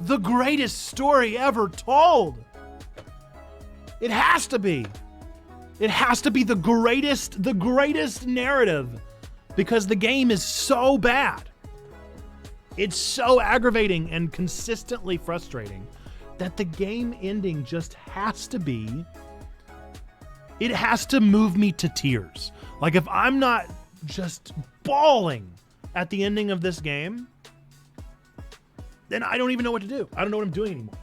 the greatest story ever told. It has to be. It has to be the greatest narrative, because the game is so bad. It's so aggravating and consistently frustrating that the game ending just has to be, it has to move me to tears. Like, if I'm not just bawling at the ending of this game, then I don't even know what to do. I don't know what I'm doing anymore.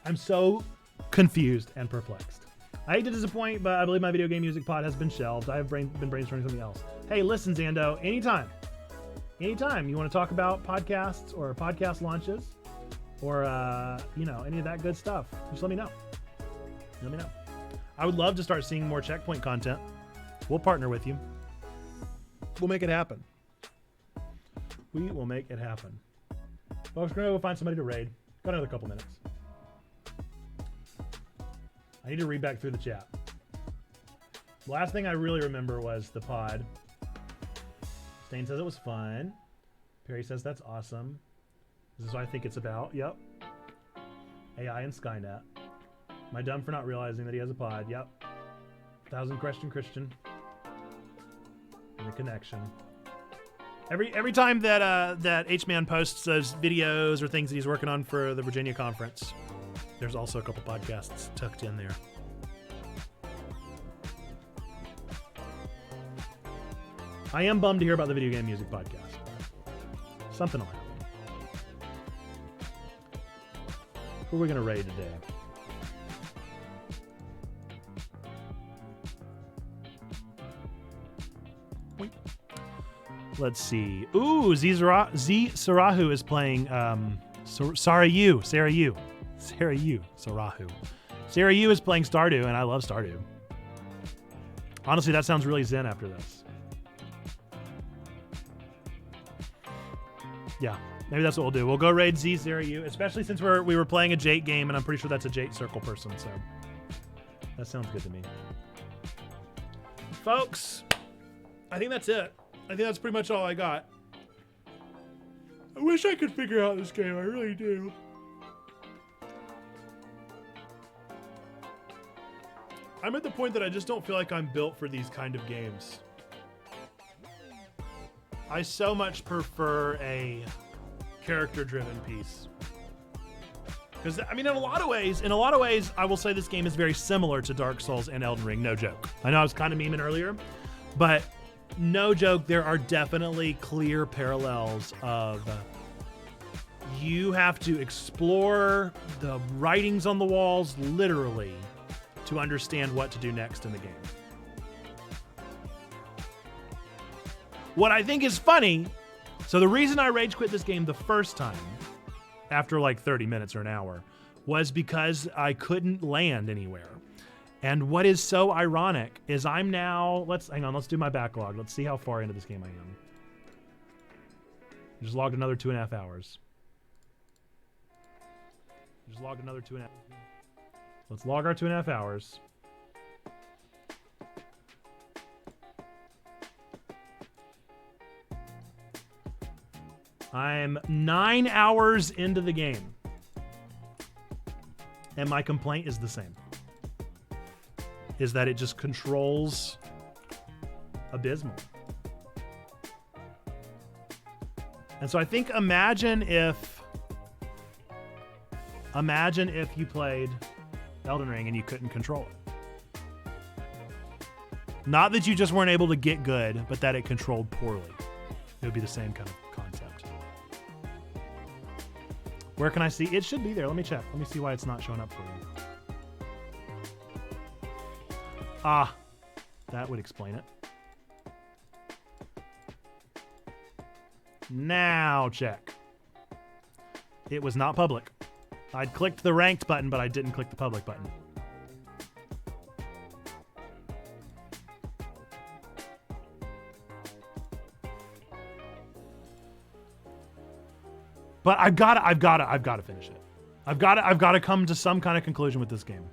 I'm so confused and perplexed. I hate to disappoint, but I believe my video game music pod has been shelved. I have been brainstorming something else. Hey, listen, Zando, anytime you want to talk about podcasts or podcast launches or, any of that good stuff, just let me know. Let me know. I would love to start seeing more Checkpoint content. We'll partner with you. We'll make it happen. We will make it happen. Folks, we're going to go find somebody to raid. Got another couple minutes. I need to read back through the chat. The last thing I really remember was the pod. Stain says it was fun. Perry says that's awesome. This is what I think it's about. Yep. AI and Skynet. Am I dumb for not realizing that he has a pod? Yep. 1,000 question Christian. And the connection. Every time that H-Man posts those videos or things that he's working on for the Virginia conference, there's also a couple podcasts tucked in there. I am bummed to hear about the video game music podcast. Something will happen. Who are we going to raid today? Let's see. Ooh, Z Sarahu is playing Sarah Yu, Sarahu. Sarah Yu is playing Stardew, and I love Stardew. Honestly, that sounds really zen after this. Yeah, Maybe that's what we'll do. We'll go raid Z0U, especially since we were playing a Jate game, and I'm pretty sure that's a Jate Circle person, so that sounds good to me. Folks, I think that's it. I think that's pretty much all I got. I wish I could figure out this game. I really do. I'm at the point that I just don't feel like I'm built for these kind of games. I so much prefer a character-driven piece. Because, I mean, in a lot of ways, I will say this game is very similar to Dark Souls and Elden Ring, no joke. I know I was kind of memeing earlier, but no joke, there are definitely clear parallels of you have to explore the writings on the walls, literally, to understand what to do next in the game. What I think is funny, so the reason I rage quit this game the first time, after like 30 minutes or an hour, was because I couldn't land anywhere. And what is so ironic is I'm now, let's do my backlog. Let's see how far into this game I am. Just logged another 2.5 hours. Just logged another 2.5. Let's log our 2.5 hours. I'm 9 hours into the game. And my complaint is the same. Is that it just controls abysmal. And so I think imagine if you played Elden Ring and you couldn't control it. Not that you just weren't able to get good, but that it controlled poorly. It would be the same kind of concept. Where can I see? It should be there. Let me check. Let me see why it's not showing up for you. Ah, that would explain it. Now check. It was not public. I'd clicked the ranked button, but I didn't click the public button. But I've got to finish it. I've got to come to some kind of conclusion with this game.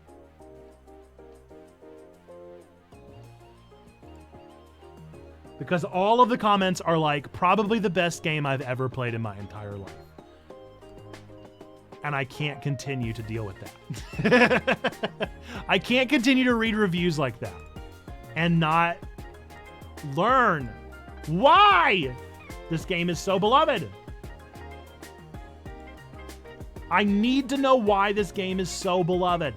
Because all of the comments are like, probably the best game I've ever played in my entire life. And I can't continue to deal with that. I can't continue to read reviews like that and not learn why this game is so beloved. I need to know why this game is so beloved.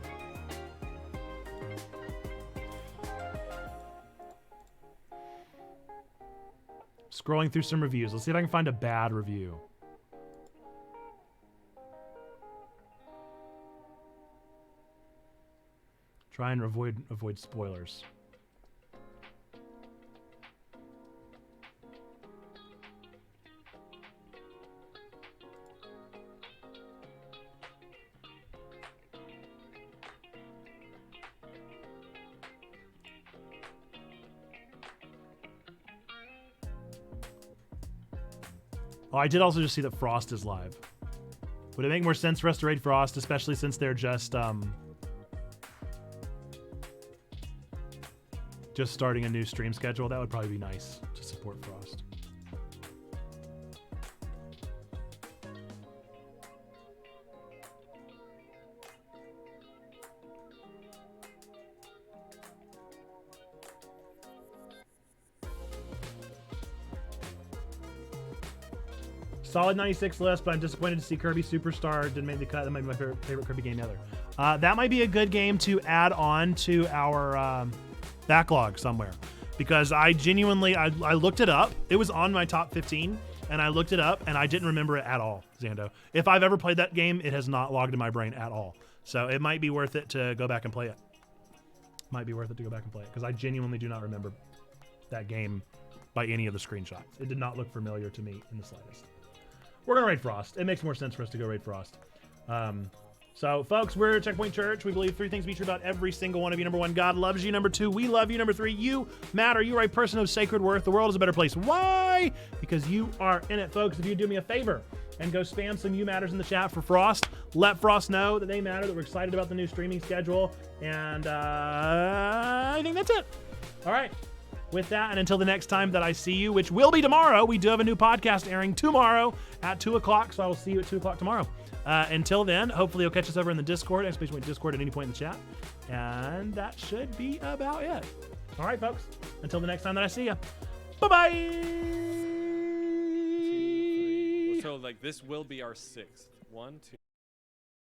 Scrolling through some reviews. Let's see if I can find a bad review. Try and avoid spoilers. Oh, I did also just see that Frost is live. Would it make more sense for us to raid Frost, especially since they're just starting a new stream schedule? That would probably be nice to support Frost. Solid 96 list, but I'm disappointed to see Kirby Superstar didn't make the cut. That might be my favorite Kirby game ever. That might be a good game to add on to our backlog somewhere, because I genuinely, I looked it up. It was on my top 15, and I looked it up, and I didn't remember it at all, Xando. If I've ever played that game, it has not logged in my brain at all. So it might be worth it to go back and play it. Might be worth it to go back and play it, because I genuinely do not remember that game by any of the screenshots. It did not look familiar to me in the slightest. We're going to raid Frost. It makes more sense for us to go raid Frost. So, folks, we're Checkpoint Church. We believe 3 things be true about every single one of you. Number 1, God loves you. Number 2, we love you. Number 3, you matter. You are a person of sacred worth. The world is a better place. Why? Because you are in it, folks. If you do me a favor and go spam some You Matters in the chat for Frost. Let Frost know that they matter, that we're excited about the new streaming schedule. And I think that's it. All right. With that, and until the next time that I see you, which will be tomorrow, we do have a new podcast airing tomorrow at 2 o'clock, so I will see you at 2 o'clock tomorrow. Until then, hopefully you'll catch us over in the Discord, !Discord at any point in the chat. And that should be about it. All right, folks. Until the next time that I see you. Bye-bye. So, like, this will be our 6th. 1, 2.